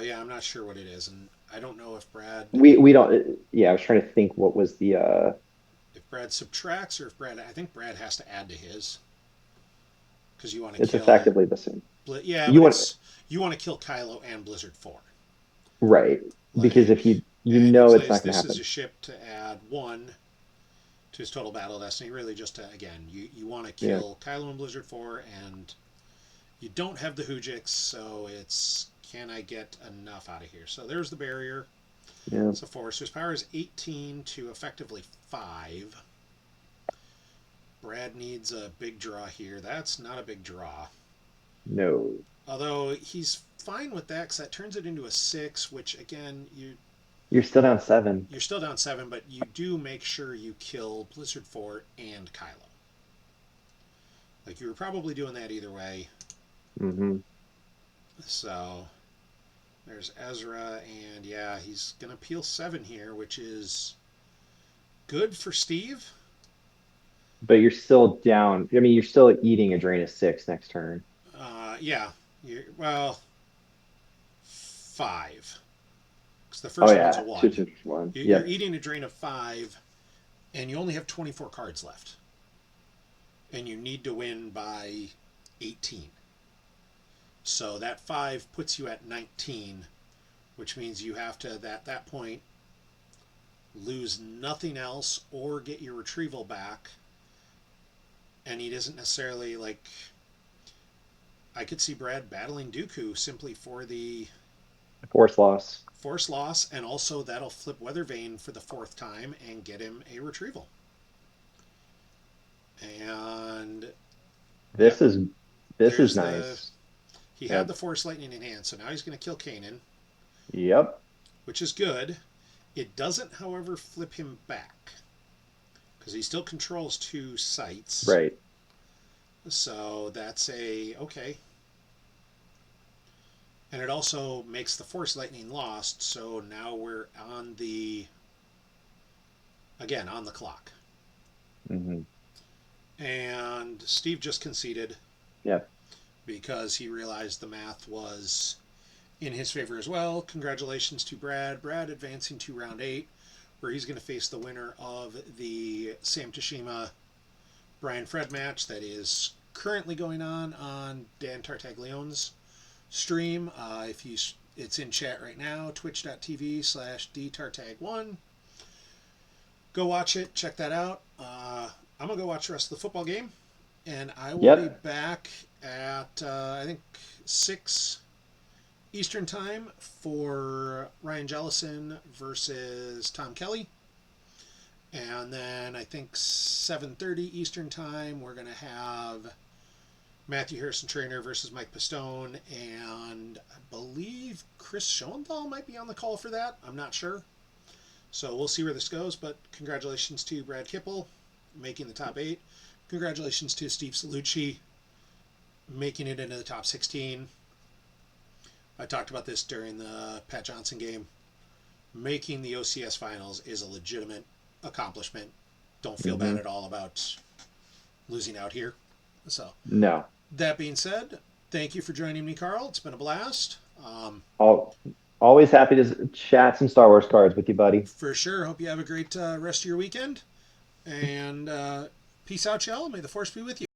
Yeah, I'm not sure what it is, and I don't know We don't. Yeah, I was trying to think what was the if Brad subtracts or if Brad. I think Brad has to add to his because you want to it's kill. effectively the same. Yeah, You but want it's you want to kill Kylo and Blizzard 4. right because if Like, you and he know it's plays not going to this as happen. a ship to add 1 to his total battle destiny. Really, just to again, you want to Yeah, kill Kylo and Blizzard 4, and you don't have the Hujix, so it's can I get enough out of here? So there's the barrier. yeah. So 4. So his power is 18 to effectively 5. Brad needs a big draw here. That's not a big draw. No, Although he's fine with that because that turns it into a 6, which again, you're still down 7. you're still down 7, but you do make sure you kill Blizzard 4 and Kylo. Like you were probably doing that either way. Hmm. So there's Ezra, and yeah, he's going to peel 7 here, which is good for Steve. But you're still down. I mean, you're still eating a drain of 6 next turn. Yeah, well, 5. Because the Oh first one's a yeah, two, 1. two, one. You're Yep. eating a drain of 5, and you only have 24 cards left. And you need to win by 18. So that 5 puts you at 19, which means you have to, at that point, lose nothing else or get your retrieval back. And he doesn't necessarily, like, I could see Brad battling Dooku simply for the Force loss. force loss, and also that'll flip Weathervane for the 4th time and get him a retrieval. And This yep, is this is there's the nice. he had Yep. the Force Lightning in hand, so now he's going to kill Kanan, Yep. which is good. It doesn't, however, flip him back because he still controls 2 sites. Right. So that's a okay. And it also makes the Force Lightning lost, so now we're on the again on the clock. Hmm. And Steve just conceded Yep. because he realized the math was in his favor as well. Congratulations to Brad. Brad advancing to round 8, where he's going to face the winner of the Sam Tashima Brian Fred match that is currently going on Dan Tartaglione's stream. If you it's in chat right now, twitch.tv/dtartag1. Go watch it. Check that out. I'm going to go watch the rest of the football game, and I will be Yep. back at, I think, 6 Eastern Time for Ryan Jellison versus Tom Kelly. And then I think 7:30 Eastern Time, we're going to have Matthew Harrison Trainer versus Mike Pistone, and I believe Chris Schoenthal might be on the call for that. I'm not sure. So we'll see where this goes, but congratulations to Brad Kippel making the top 8. Congratulations to Steve Celluci making it into the top 16. I talked about this during the Pat Johnson game. Making the OCS finals is a legitimate accomplishment. Don't feel bad Hmm. at all about losing out here. So, No. that being said, thank you for joining me, Carl. It's been a blast. Al Always happy to chat some Star Wars cards with you, buddy. For sure. Hope you have a great rest of your weekend. And peace out, y'all. May the force be with you.